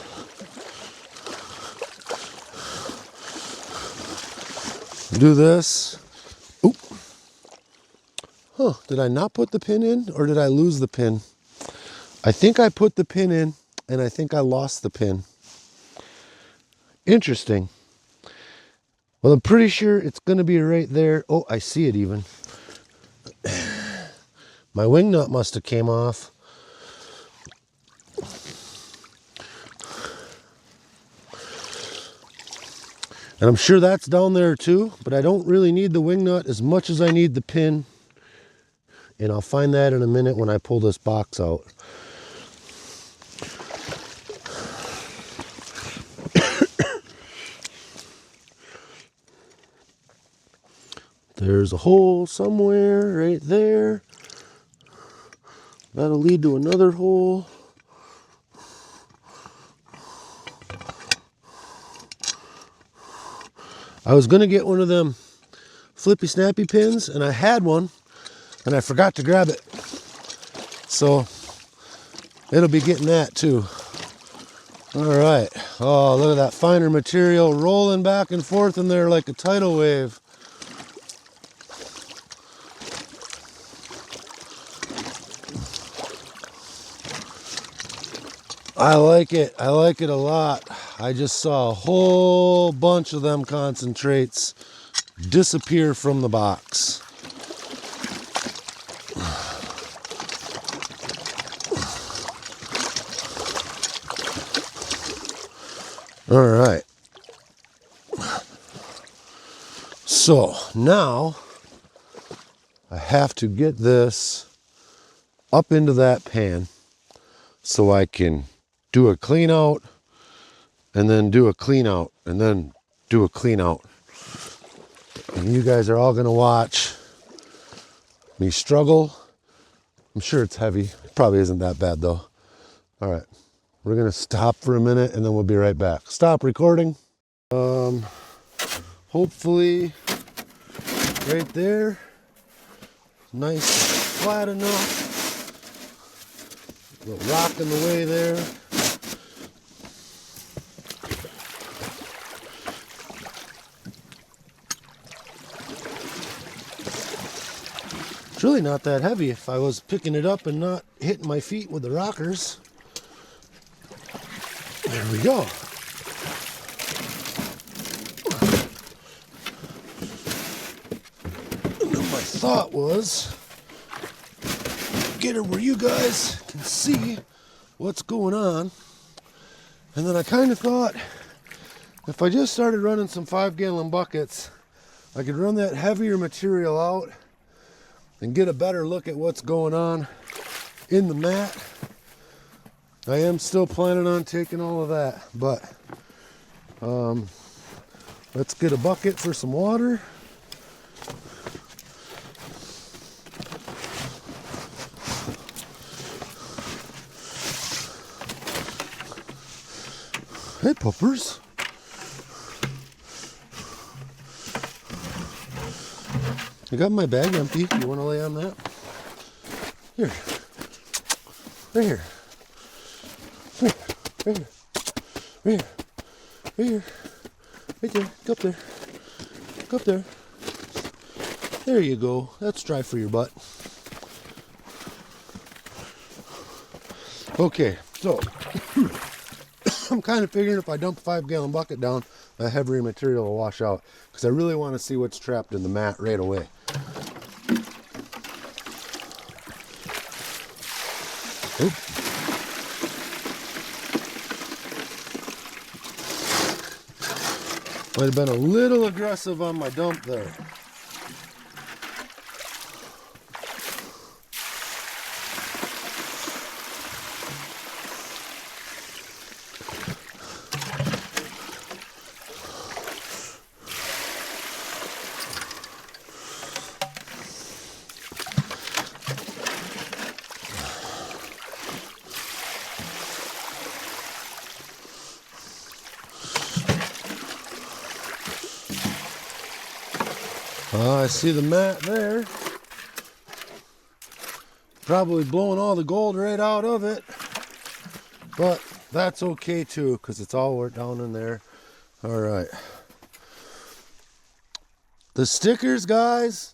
do this. Oop. Huh, did I not put the pin in, or did I lose the pin? I think I put the pin in, and I think I lost the pin. Interesting. Well, I'm pretty sure it's going to be right there. Oh, I see it even. My wing nut must have came off. And I'm sure that's down there too, but I don't really need the wing nut as much as I need the pin. And I'll find that in a minute when I pull this box out. There's a hole somewhere right there. That'll lead to another hole. I was gonna get one of them flippy snappy pins, and I had one, and I forgot to grab it. So it'll be getting that too. All right. Oh, look at that finer material rolling back and forth in there like a tidal wave. I like it. I like it a lot. I just saw a whole bunch of them concentrates disappear from the box. All right. So now I have to get this up into that pan so I can do a clean out and then do a clean out and then do a clean out. And you guys are all gonna watch me struggle. I'm sure it's heavy. It probably isn't that bad though. All right, we're gonna stop for a minute and then we'll be right back. Stop recording. Hopefully right there, nice flat enough. A little rock in the way there. It's really not that heavy if I was picking it up and not hitting my feet with the rockers. There we go. And then my thought was, get it where you guys can see what's going on. And then I kind of thought, if I just started running some 5-gallon buckets, I could run that heavier material out and get a better look at what's going on in the mat. I am still planning on taking all of that, but let's get a bucket for some water. Hey, puppers. I got my bag empty. You want to lay on that? Here. Right here. Right here. Right here. Right here. Right there. Go up there. Go up there. There you go. That's dry for your butt. Okay, so I'm kind of figuring if I dump a 5-gallon bucket down, the heavier material will wash out, because I really want to see what's trapped in the mat right away. Oop. Might have been a little aggressive on my dump there. I see the mat there. Probably blowing all the gold right out of it. But that's okay too, because it's all down in there. All right. The stickers, guys.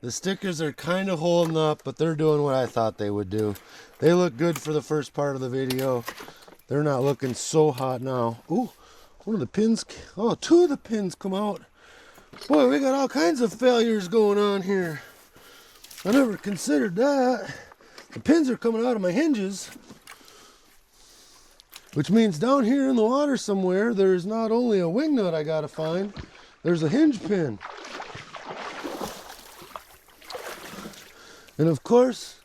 The stickers are kind of holding up, but they're doing what I thought they would do. They look good for the first part of the video. They're not looking so hot now. Ooh, one of the pins. Oh, 2 of the pins come out. Boy, we got all kinds of failures going on here. I never considered that. The pins are coming out of my hinges, which means down here in the water somewhere, there's not only a wing nut I gotta find, there's a hinge pin. And of course,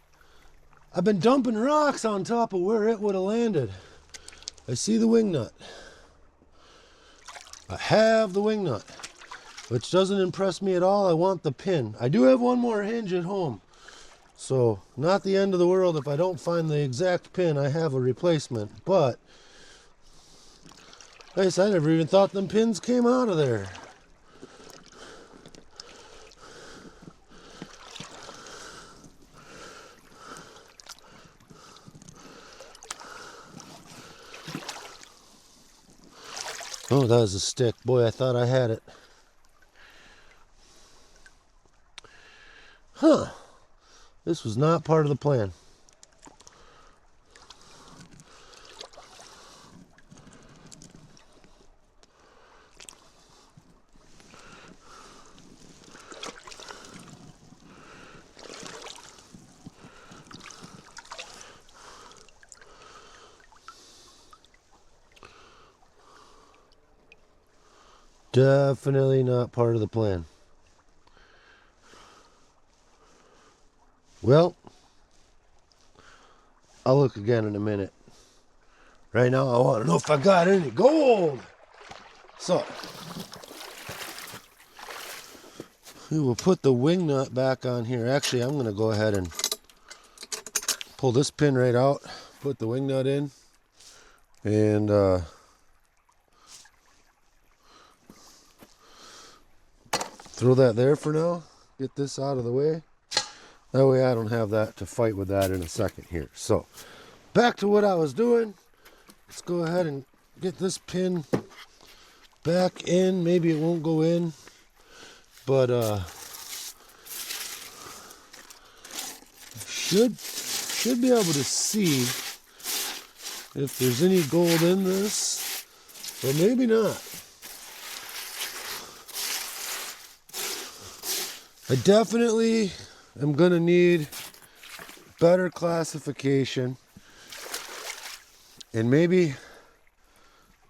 I've been dumping rocks on top of where it would have landed. I see the wing nut. I have the wing nut, which doesn't impress me at all. I want the pin. I do have one more hinge at home, so not the end of the world if I don't find the exact pin. I have a replacement, but I never even thought them pins came out of there. Oh, that was a stick. Boy, I thought I had it. Huh. This was not part of the plan. Definitely not part of the plan. Well, I'll look again in a minute. Right now, I want to know if I got any gold. So, we will put the wing nut back on here. Actually, I'm going to go ahead and pull this pin right out, put the wing nut in, and throw that there for now. Get this out of the way. That way I don't have that to fight with that in a second here. So, back to what I was doing. Let's go ahead and get this pin back in. Maybe it won't go in, but should be able to see if there's any gold in this, but maybe not. I definitely am gonna need better classification and maybe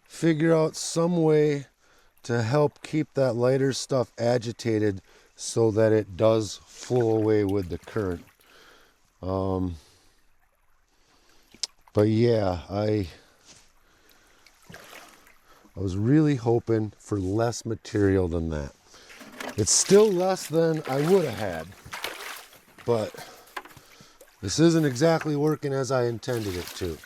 figure out some way to help keep that lighter stuff agitated so that it does flow away with the current. But yeah, I was really hoping for less material than that. It's still less than I would have had, but this isn't exactly working as I intended it to.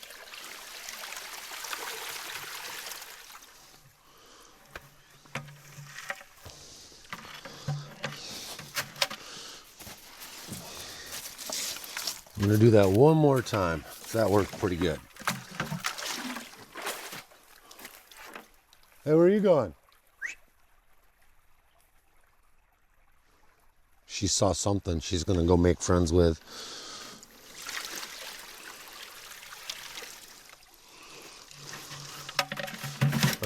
I'm going to do that one more time. That worked pretty good. Hey, where are you going? She saw something she's going to go make friends with.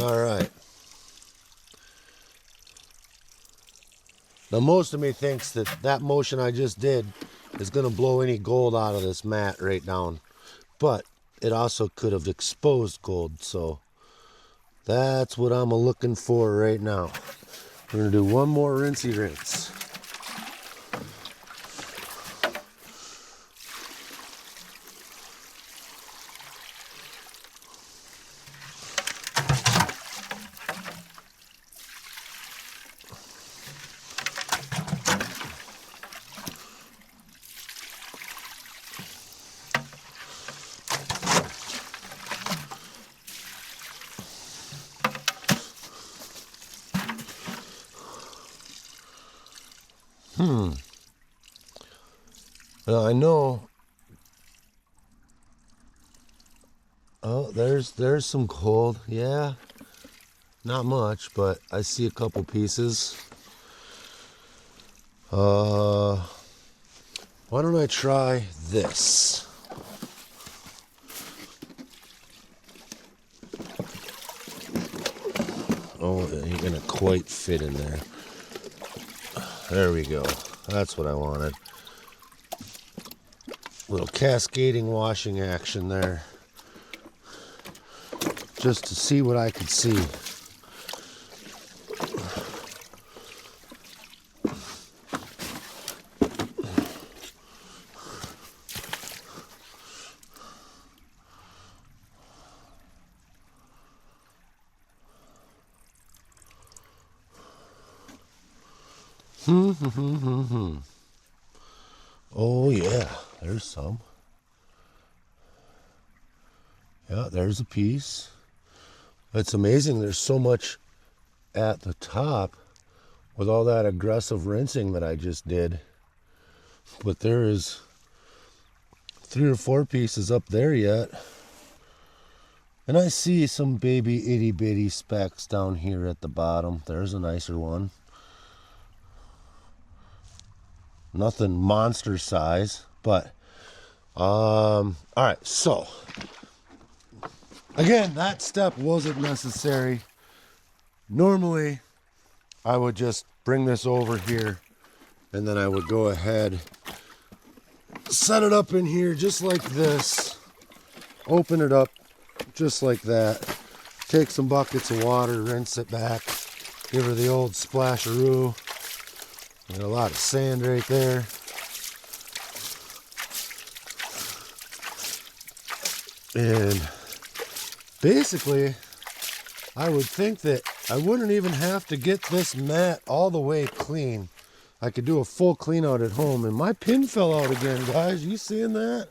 All right. Now, most of me thinks that that motion I just did is going to blow any gold out of this mat right down. But it also could have exposed gold, so that's what I'm looking for right now. We're going to do one more rinsey rinse. Now I know. Oh, there's some gold. Yeah, not much, but I see a couple pieces. Why don't I try this? Oh, it ain't gonna quite fit in there. There we go. That's what I wanted. Little cascading washing action there. Just to see what I could see. Oh yeah, there's some. Yeah, there's a piece. It's amazing there's so much at the top with all that aggressive rinsing that I just did. But there is 3 or 4 pieces up there yet. And I see some baby itty bitty specks down here at the bottom. There's a nicer one. Nothing monster size, but all right, so again, that step wasn't necessary. Normally I would just bring this over here and then I would go ahead, set it up in here just like this, open it up just like that, take some buckets of water, rinse it back, Give her the old splasharoo. Got a lot of sand right there. And basically, I would think that I wouldn't even have to get this mat all the way clean. I could do a full clean out at home. And my pin fell out again, guys. You seeing that?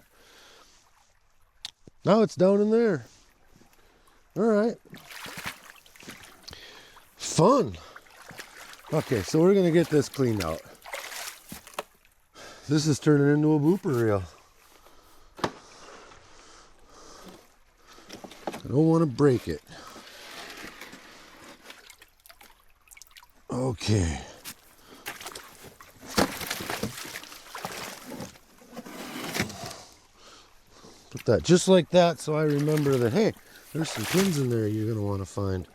Now it's down in there. All right. Fun. Okay, so we're going to get this cleaned out. This is turning into a blooper reel. I don't want to break it. Okay. Put that just like that so I remember that, hey, there's some pins in there you're going to want to find.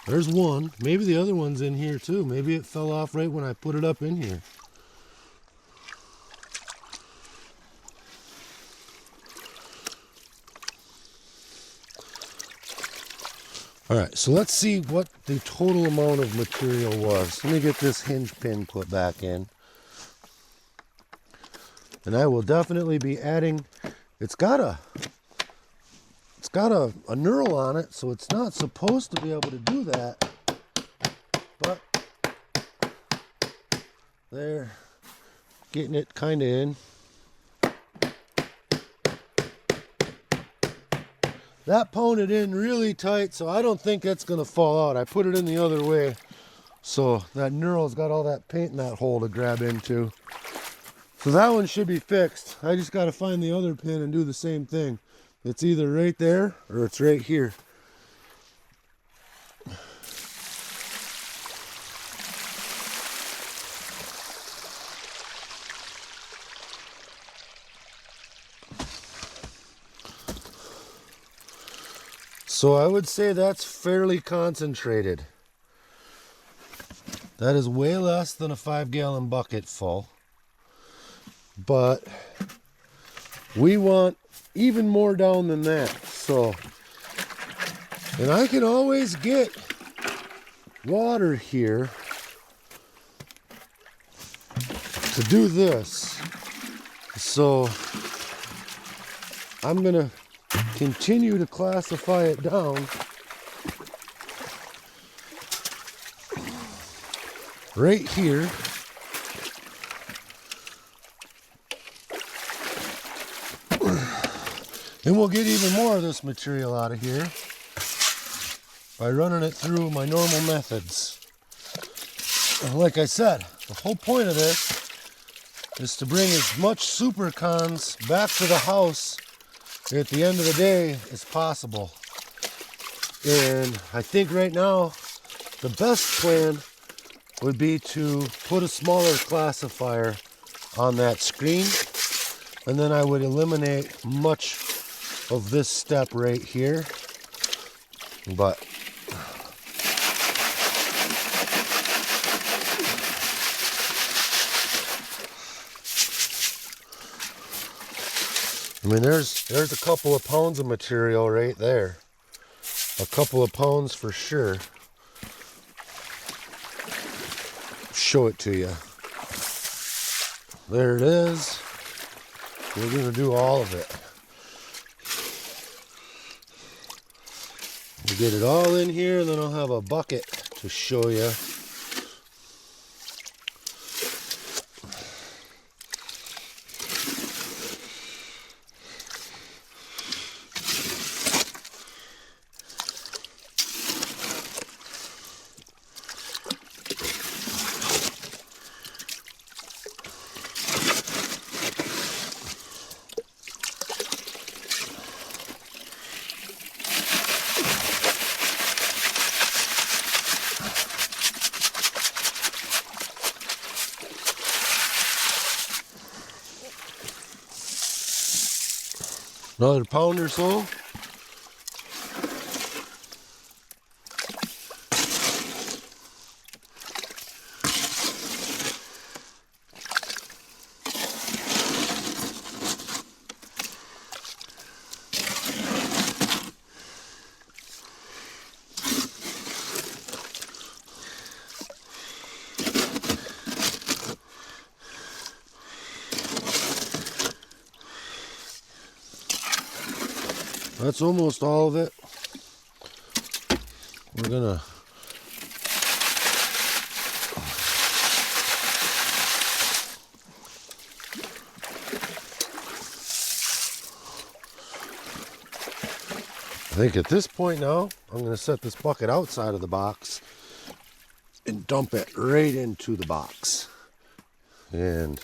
There's one. Maybe the other one's in here too. Maybe it fell off right when I put it up in here. All right, so let's see what the total amount of material was. Let me get this hinge pin put back in. And I will definitely be adding, it's got a knurl on it, so it's not supposed to be able to do that. But there, getting it kind of in. That pounded in really tight, so I don't think that's going to fall out. I put it in the other way, so that knurl's got all that paint in that hole to grab into. So that one should be fixed. I just got to find the other pin and do the same thing. It's either right there or it's right here. So I would say that's fairly concentrated. That is way less than a 5-gallon bucket full. But we want even more down than that. So, and I can always get water here to do this. So I'm gonna continue to classify it down right here. And we'll get even more of this material out of here by running it through my normal methods. Like I said, the whole point of this is to bring as much supercons back to the house at the end of the day as possible. And I think right now the best plan would be to put a smaller classifier on that screen, and then I would eliminate much of this step right here. But I mean, there's a couple of pounds of material right there. A couple of pounds for sure. Show it to you. There it is. We're going to do all of it. We'll get it all in here, and then I'll have a bucket to show you. Another pound or so. That's almost all of it. We're gonna I think at this point now, I'm going to set this bucket outside of the box and dump it right into the box. And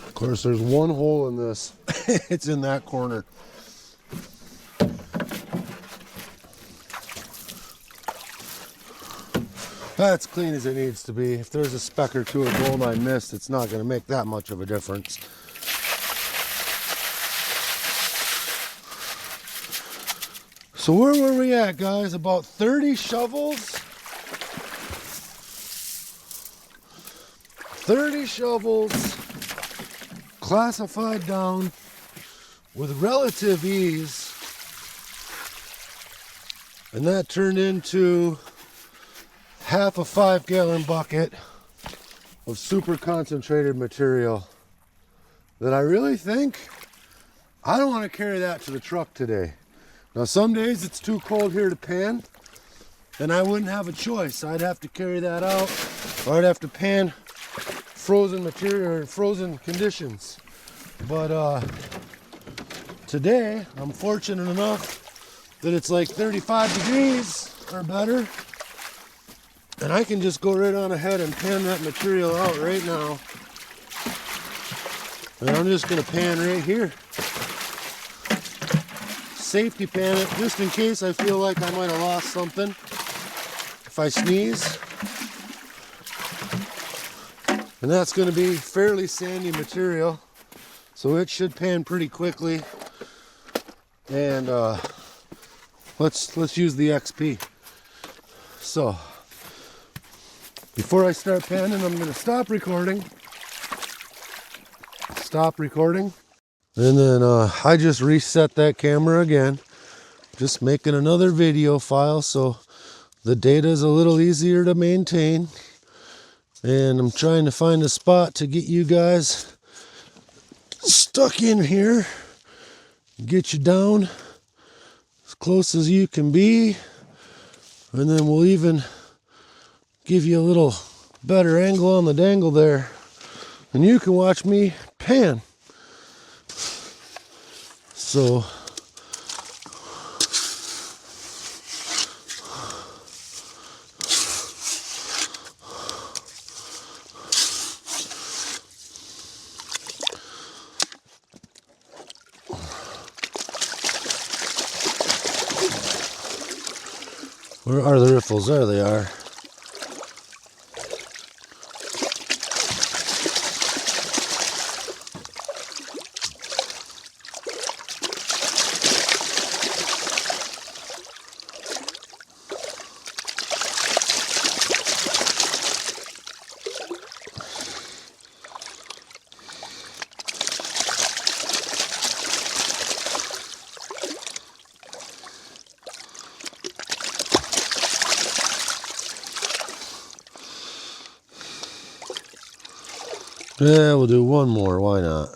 of course, there's one hole in this. It's in that corner. That's clean as it needs to be. If there's a speck or two of gold I missed, it's not going to make that much of a difference. So where were we at, guys? About 30 shovels? 30 shovels classified down with relative ease. And that turned into half a 5-gallon bucket of super concentrated material that I really think I don't want to carry that to the truck today. Now some days it's too cold here to pan and I wouldn't have a choice. I'd have to carry that out or I'd have to pan frozen material or frozen conditions. But today I'm fortunate enough that it's like 35 degrees or better. And I can just go right on ahead and pan that material out right now. And I'm just going to pan right here. Safety pan it, just in case I feel like I might have lost something. If I sneeze. And that's going to be fairly sandy material. So it should pan pretty quickly. And let's use the XP. So before I start panning, I'm going to stop recording. And then I just reset that camera again. Just making another video file so the data is a little easier to maintain. And I'm trying to find a spot to get you guys stuck in here. Get you down as close as you can be. And then we'll even give you a little better angle on the dangle there. And you can watch me pan. So where are the riffles? There they are. Yeah, we'll do one more. Why not?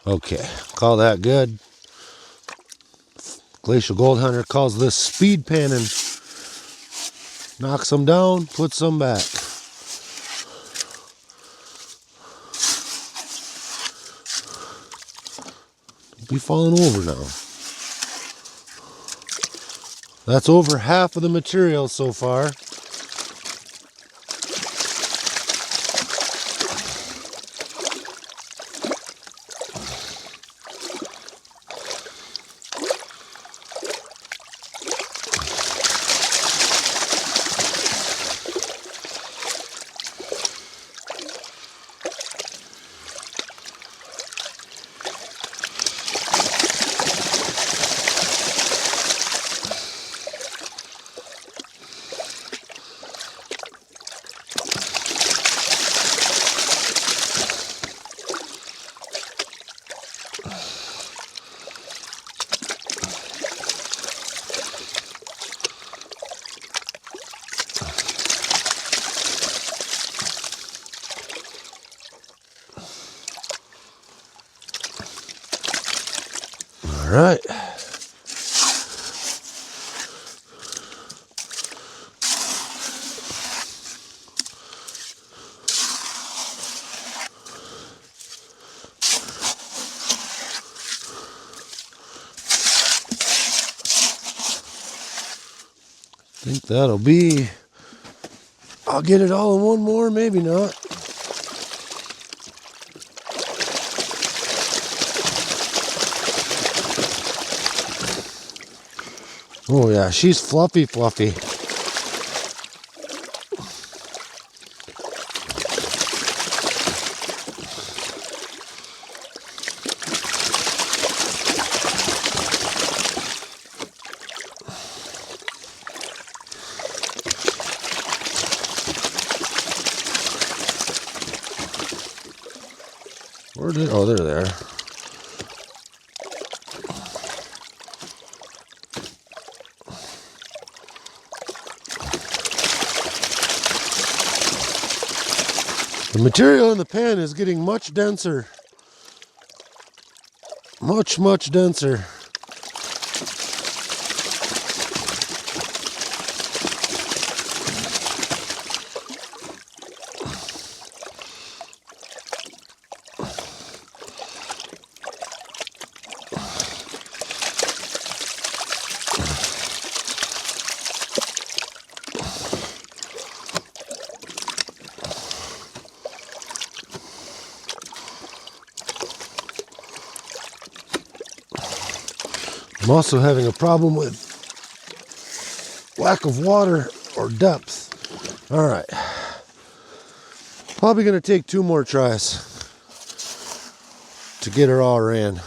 Okay, call that good. Glacial Gold Hunter calls this speed panning. Knocks them down, puts them back. Be falling over now. That's over half of the material so far. All right. I think that'll be, I'll get it all in one more, maybe not. Oh yeah, she's fluffy. Where did, oh, they're there. The material in the pan is getting much denser. Much denser. I'm also having a problem with lack of water or depth. All right. Probably going to take 2 more tries to get her all ran.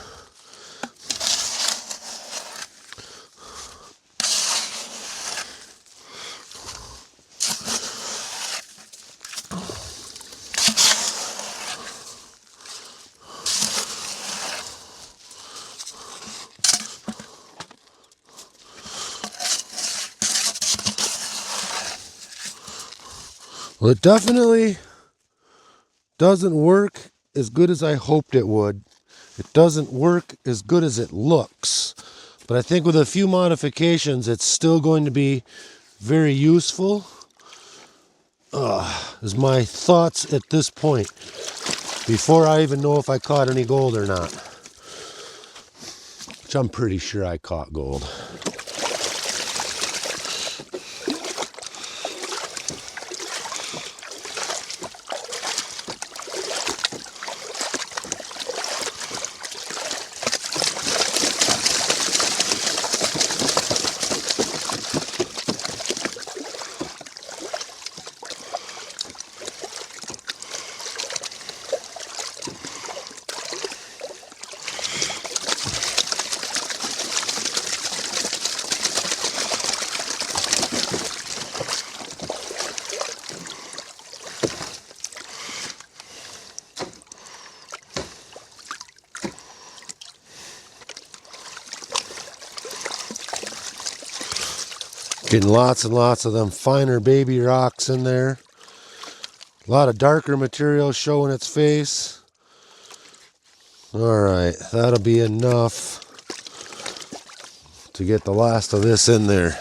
Well, it definitely doesn't work as good as I hoped it would. It doesn't work as good as it looks. But I think with a few modifications, it's still going to be very useful. Is my thoughts at this point, before I even know if I caught any gold or not. Which I'm pretty sure I caught gold. Getting lots and lots of them finer baby rocks in there. A lot of darker material showing its face. All right, that'll be enough to get the last of this in there.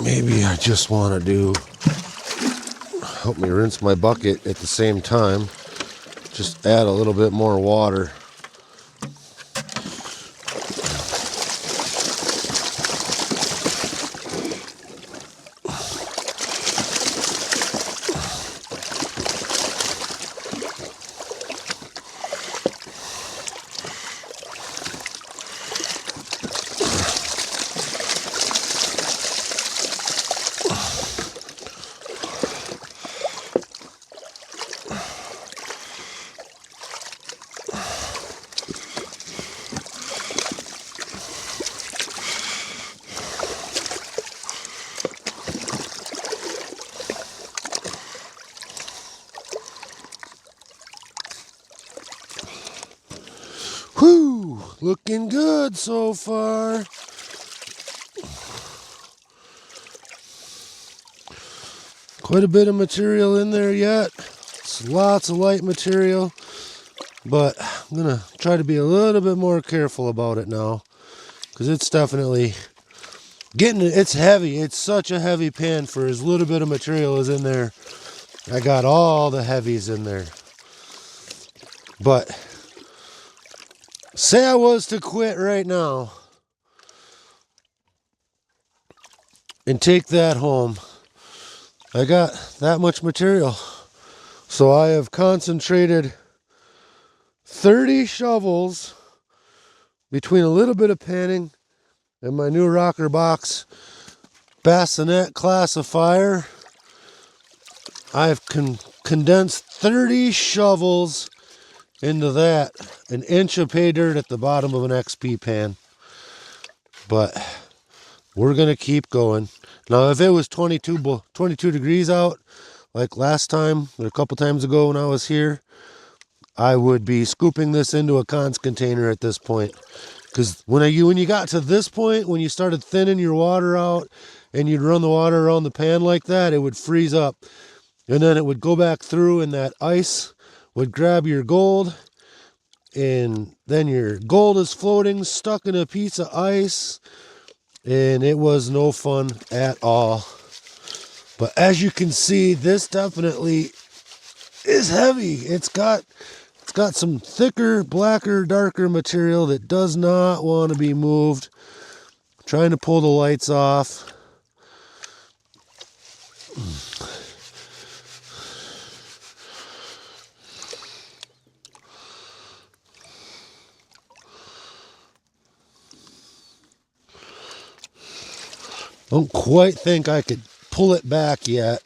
Maybe I just want to help me rinse my bucket at the same time. Just add a little bit more water. so far. Quite a bit of material in there yet. It's lots of light material, but I'm gonna try to be a little bit more careful about it now, because it's definitely it's heavy. It's such a heavy pan for as little bit of material as in there. I got all the heavies in there. But say I was to quit right now and take that home, I got that much material. So I have concentrated 30 shovels between a little bit of panning and my new rocker box bassinet classifier. I've condensed 30 shovels into that, an inch of pay dirt at the bottom of an XP pan. But we're gonna keep going. Now if it was 22 degrees out, like last time or a couple times ago when I was here, I would be scooping this into a cons container at this point. Because when you got to this point, when you started thinning your water out and you'd run the water around the pan like that, it would freeze up. And then it would go back through and that ice would grab your gold. And then your gold is floating, stuck in a piece of ice. And it was no fun at all. But as you can see, this definitely is heavy. It's got some thicker, blacker, darker material that does not want to be moved. I'm trying to pull the lights off. Don't quite think I could pull it back yet.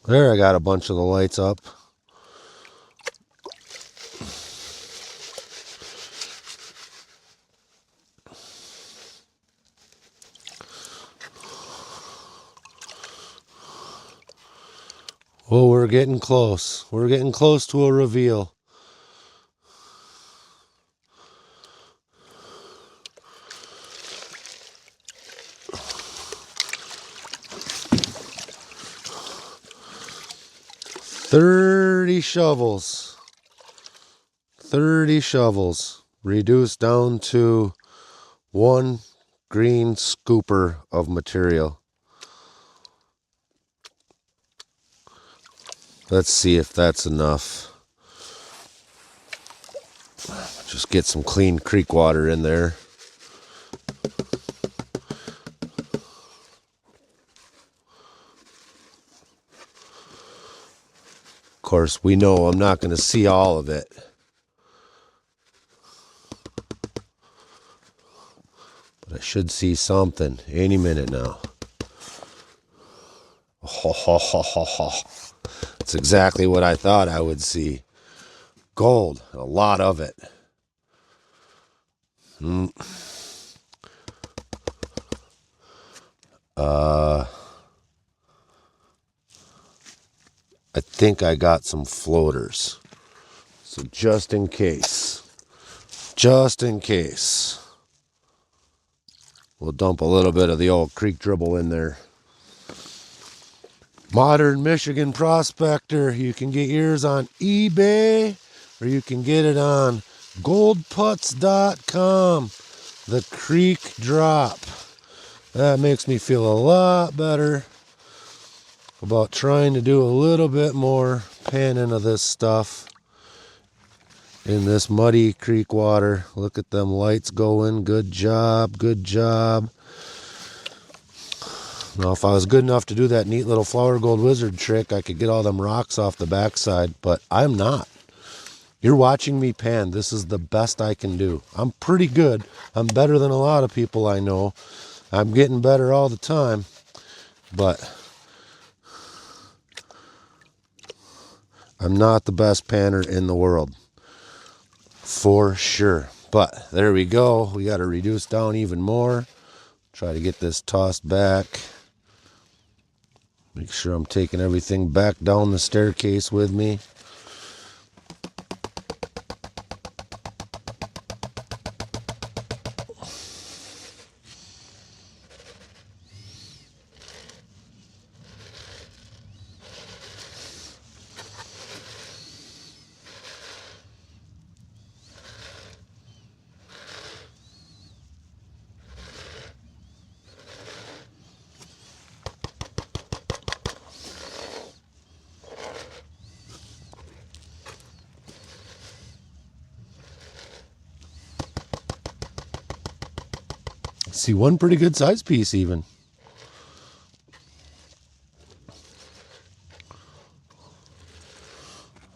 There, I got a bunch of the lights up. Oh, we're getting close. We're getting close to a reveal. $30 shovels. 30 shovels. Reduced down to one green scooper of material. Let's see if that's enough. Just get some clean creek water in there. Of course, we know I'm not going to see all of it. But I should see something any minute now. Ho, ho, ho, ho, ho. That's exactly what I thought I would see. Gold, a lot of it. I think I got some floaters. So just in case, we'll dump a little bit of the old creek dribble in there. Modern Michigan Prospector. You can get yours on eBay or you can get it on goldputts.com. The Creek Drop. That makes me feel a lot better about trying to do a little bit more panning of this stuff in this muddy creek water. Look at them lights going. Good job, good job. Now, if I was good enough to do that neat little flower gold wizard trick, I could get all them rocks off the backside, but I'm not. You're watching me pan. This is the best I can do. I'm pretty good. I'm better than a lot of people I know. I'm getting better all the time, but I'm not the best panner in the world. for sure. But there we go. We got to reduce down even more. Try to get this tossed back. Make sure I'm taking everything back down the staircase with me. See one pretty good size piece even.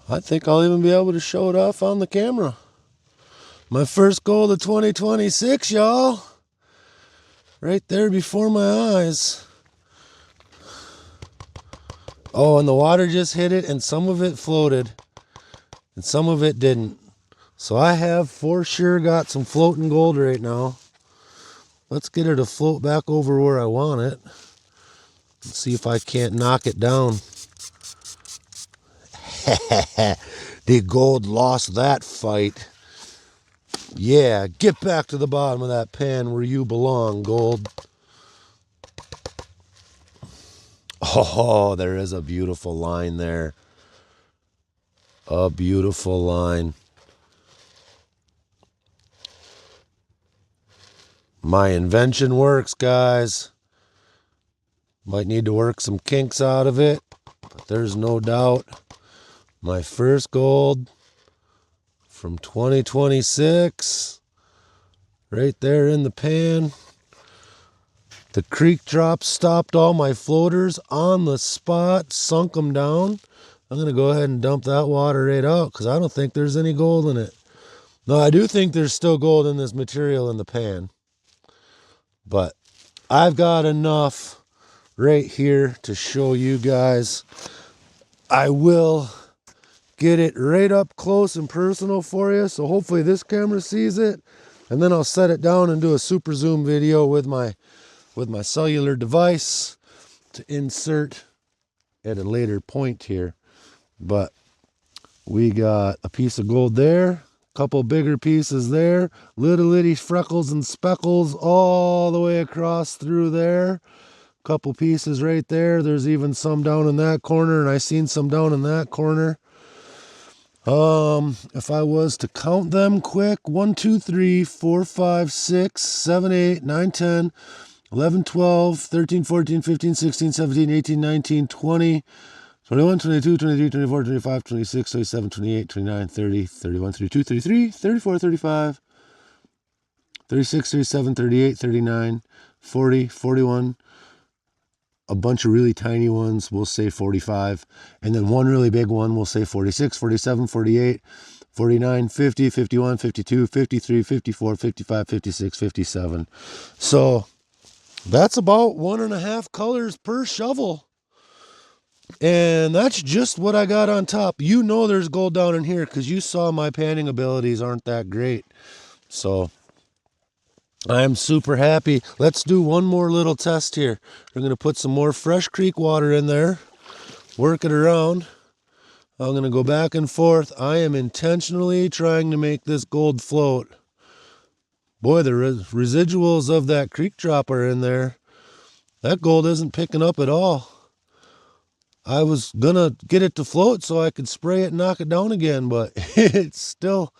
I think I'll even be able to show it off on the camera. My first gold of 2026, y'all. Right there before my eyes. Oh, and the water just hit it, and some of it floated, and some of it didn't. So I have for sure got some floating gold right now. Let's get it to float back over where I want it. Let's see if I can't knock it down. The gold lost that fight. Yeah, get back to the bottom of that pan where you belong, gold. Oh, there is a beautiful line there. A beautiful line. My invention works, guys. Might need to work some kinks out of it, but there's no doubt. My first gold from 2026. Right there in the pan. The creek drop stopped all my floaters on the spot, sunk them down. I'm going to go ahead and dump that water right out because I don't think there's any gold in it. No, I do think there's still gold in this material in the pan. But I've got enough right here to show you guys. I will get it right up close and personal for you. So hopefully this camera sees it. And then I'll set it down and do a super zoom video with my cellular device to insert at a later point here. But we got a piece of gold there. Couple bigger pieces there, little itty freckles and speckles all the way across through there. Couple pieces right there. There's even some down in that corner, and I seen some down in that corner. If I was to count them quick, 1, 2, 3, 4, 5, 6, 7, 8, 9, 10, 11, 12, 13, 14, 15, 16, 17, 18, 19, 20, 21, 22, 23, 24, 25, 26, 27, 28, 29, 30, 31, 32, 33, 34, 35, 36, 37, 38, 39, 40, 41. A bunch of really tiny ones, we'll say 45. And then one really big one, we'll say 46, 47, 48, 49, 50, 51, 52, 53, 54, 55, 56, 57. So that's about 1.5 colors per shovel. And that's just what I got on top. You know there's gold down in here because you saw my panning abilities aren't that great. So I'm super happy. Let's do one more little test here. We're going to put some more fresh creek water in there. Work it around. I'm going to go back and forth. I am intentionally trying to make this gold float. Boy, the residuals of that creek drop are in there. That gold isn't picking up at all. I was going to get it to float so I could spray it and knock it down again, but it's still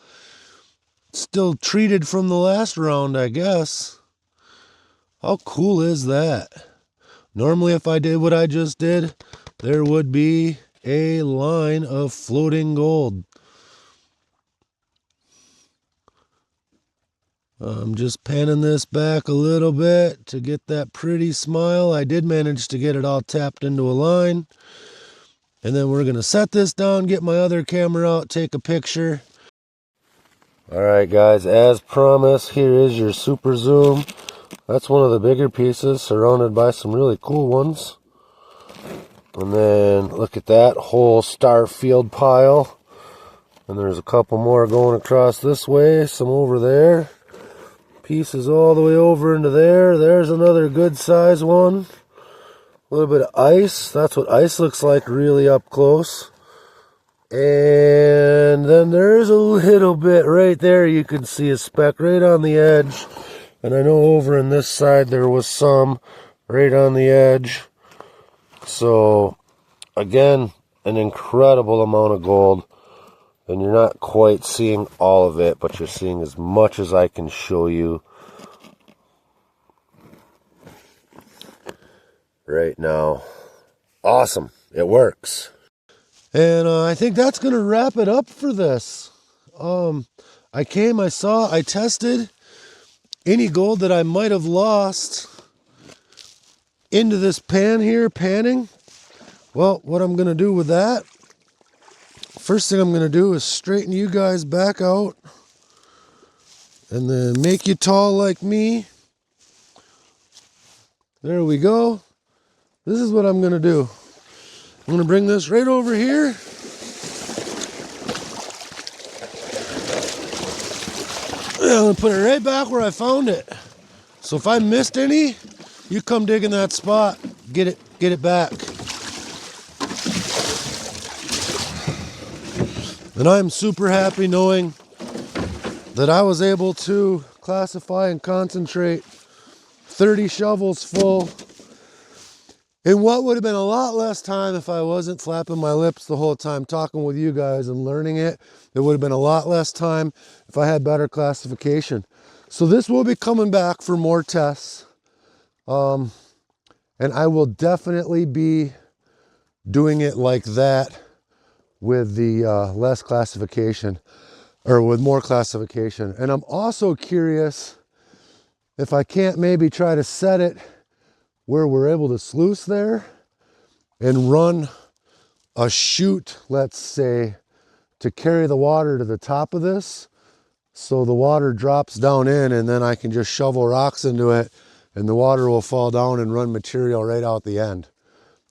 treated from the last round, I guess. How cool is that? Normally, if I did what I just did, there would be a line of floating gold. I'm just panning this back a little bit to get that pretty smile. I did manage to get it all tapped into a line. And then we're going to set this down, get my other camera out, take a picture. All right, guys, as promised, here is your super zoom. That's one of the bigger pieces, surrounded by some really cool ones. And then look at that whole Starfield pile. And there's a couple more going across this way, some over there. Pieces all the way over into there. There's another good size one. A little bit of ice. That's what ice looks like really up close. And then there's a little bit right there. You can see a speck right on the edge. And I know over on this side there was some right on the edge. So again, an incredible amount of gold. And you're not quite seeing all of it, but you're seeing as much as I can show you right now. Awesome. It works. And I think that's going to wrap it up for this. I tested any gold that I might have lost into this pan here, panning. Well, what I'm going to do with that, first thing I'm going to do is straighten you guys back out and then make you tall like me. There we go. This is what I'm going to do. I'm going to bring this right over here. I'm going to put it right back where I found it. So if I missed any, you come dig in that spot, get it back. And I'm super happy knowing that I was able to classify and concentrate 30 shovels full in what would have been a lot less time if I wasn't flapping my lips the whole time talking with you guys and learning it. It would have been a lot less time if I had better classification. So this will be coming back for more tests. And I will definitely be doing it like that with the less classification, or with more classification. And I'm also curious if I can't maybe try to set it where we're able to sluice there and run a chute, let's say, to carry the water to the top of this, so the water drops down in and then I can just shovel rocks into it and the water will fall down and run material right out the end.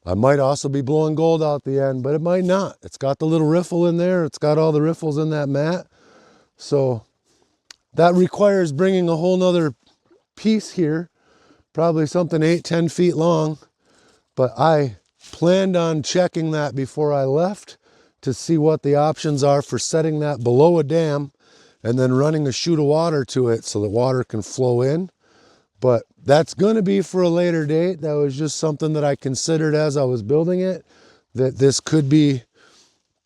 I might also be blowing gold out the end, but it might not. It's got the little riffle in there. It's got all the riffles in that mat. So that requires bringing a whole nother piece here, probably something 8-10 feet long. But I planned on checking that before I left to see what the options are for setting that below a dam and then running a chute of water to it so the water can flow in. But that's going to be for a later date. That was just something that I considered as I was building it, that this could be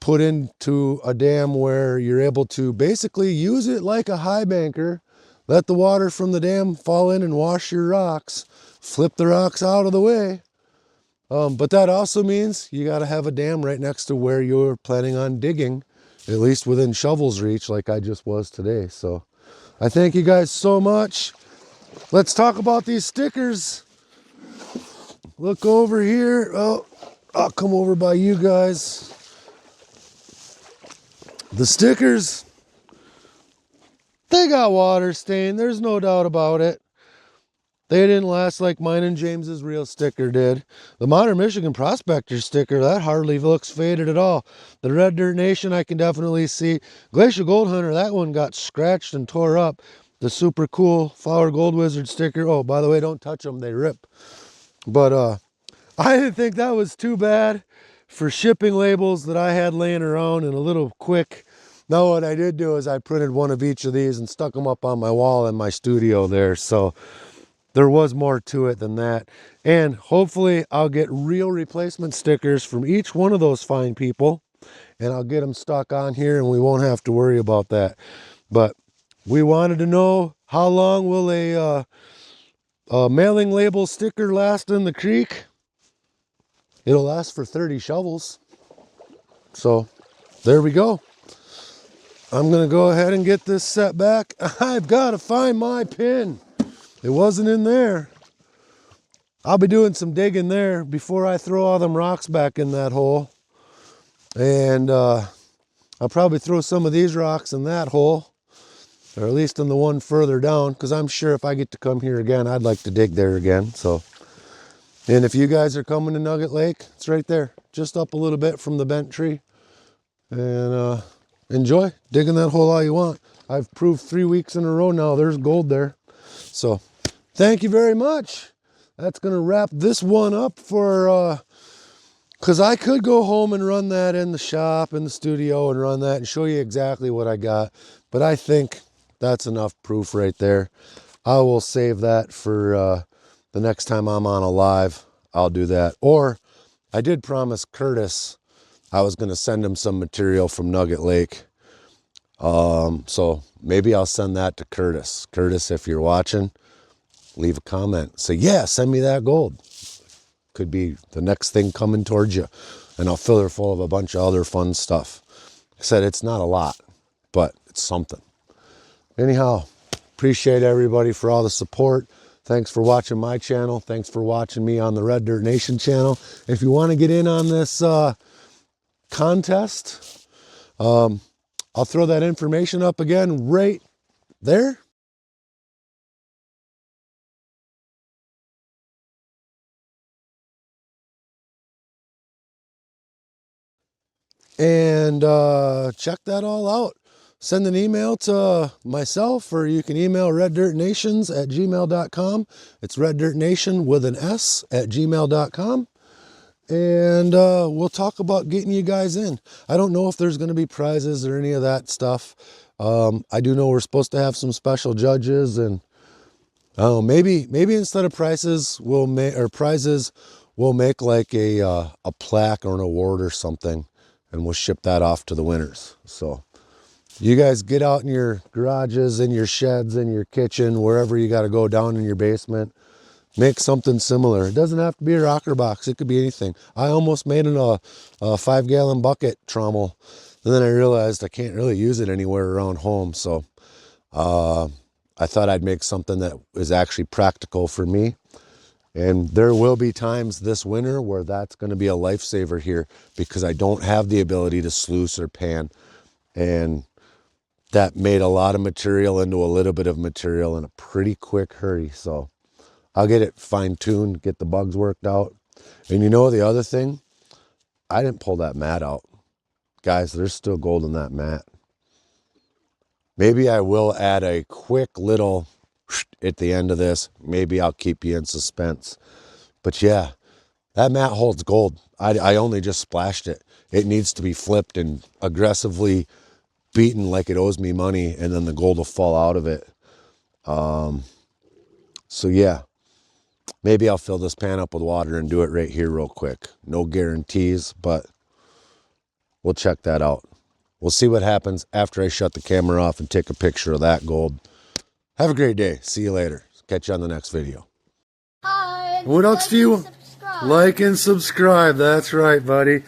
put into a dam where you're able to basically use it like a high banker, let the water from the dam fall in and wash your rocks, flip the rocks out of the way. But that also means you got to have a dam right next to where you're planning on digging, at least within shovel's reach like I just was today. So I thank you guys so much. Let's talk about these stickers. Look over here. Oh, I'll come over by you guys. The stickers, they got water stain. There's no doubt about it. They didn't last like mine and James's real sticker did. The Modern Michigan Prospector sticker, that hardly looks faded at all. The Red Dirt Nation, I can definitely see. Glacial Gold Hunter, that one got scratched and tore up. The super cool Flower Gold Wizard sticker. Oh, by the way, don't touch them, they rip. But I didn't think that was too bad for shipping labels that I had laying around and a little quick. Now what I did do is I printed one of each of these and stuck them up on my wall in my studio there. So there was more to it than that. And hopefully I'll get real replacement stickers from each one of those fine people. And I'll get them stuck on here and we won't have to worry about that. But we wanted to know, how long will a mailing label sticker last in the creek? It'll last for 30 shovels. So there we go. I'm going to go ahead and get this set back. I've got to find my pin. It wasn't in there. I'll be doing some digging there before I throw all them rocks back in that hole. And I'll probably throw some of these rocks in that hole, or at least in the one further down, because I'm sure if I get to come here again, I'd like to dig there again. So, and if you guys are coming to Nugget Lake, it's right there, just up a little bit from the bent tree. And enjoy digging that hole all you want. I've proved 3 weeks in a row now there's gold there. So thank you very much. That's going to wrap this one up for, because I could go home and run that in the shop, in the studio, and run that and show you exactly what I got. But I think that's enough proof right there. I will save that for the next time I'm on a live. I'll do that. Or I did promise Curtis I was going to send him some material from Nugget Lake. So maybe I'll send that to Curtis. Curtis, if you're watching, leave a comment. Say, yeah, send me that gold. Could be the next thing coming towards you. And I'll fill her full of a bunch of other fun stuff. I said it's not a lot, but it's something. Anyhow, appreciate everybody for all the support. Thanks for watching my channel. Thanks for watching me on the Red Dirt Nation channel. If you want to get in on this contest, I'll throw that information up again right there. And check that all out. Send an email to myself, or you can email reddirtnations@gmail.com. It's reddirtnation with an S at gmail.com. And we'll talk about getting you guys in. I don't know if there's going to be prizes or any of that stuff. I do know we're supposed to have some special judges, and maybe instead of prizes we'll make like a plaque or an award or something, and we'll ship that off to the winners. So you guys get out in your garages, in your sheds, in your kitchen, wherever you got to go, down in your basement. Make something similar. It doesn't have to be a rocker box. It could be anything. I almost made a 5-gallon bucket trommel, and then I realized I can't really use it anywhere around home. So I thought I'd make something that is actually practical for me. And there will be times this winter where that's going to be a lifesaver here, because I don't have the ability to sluice or pan. And that made a lot of material into a little bit of material in a pretty quick hurry. So I'll get it fine-tuned, get the bugs worked out. And you know the other thing? I didn't pull that mat out. Guys, there's still gold in that mat. Maybe I will add a quick little at the end of this. Maybe I'll keep you in suspense. But yeah, that mat holds gold. I only just splashed it. It needs to be flipped and aggressively beaten like it owes me money, and then the gold will fall out of it. So yeah. Maybe I'll fill this pan up with water and do it right here real quick. No guarantees, but we'll check that out. We'll see what happens after I shut the camera off and take a picture of that gold. Have a great day. See you later. Catch you on the next video. Hi. What else do you subscribe. like and subscribe? That's right, buddy.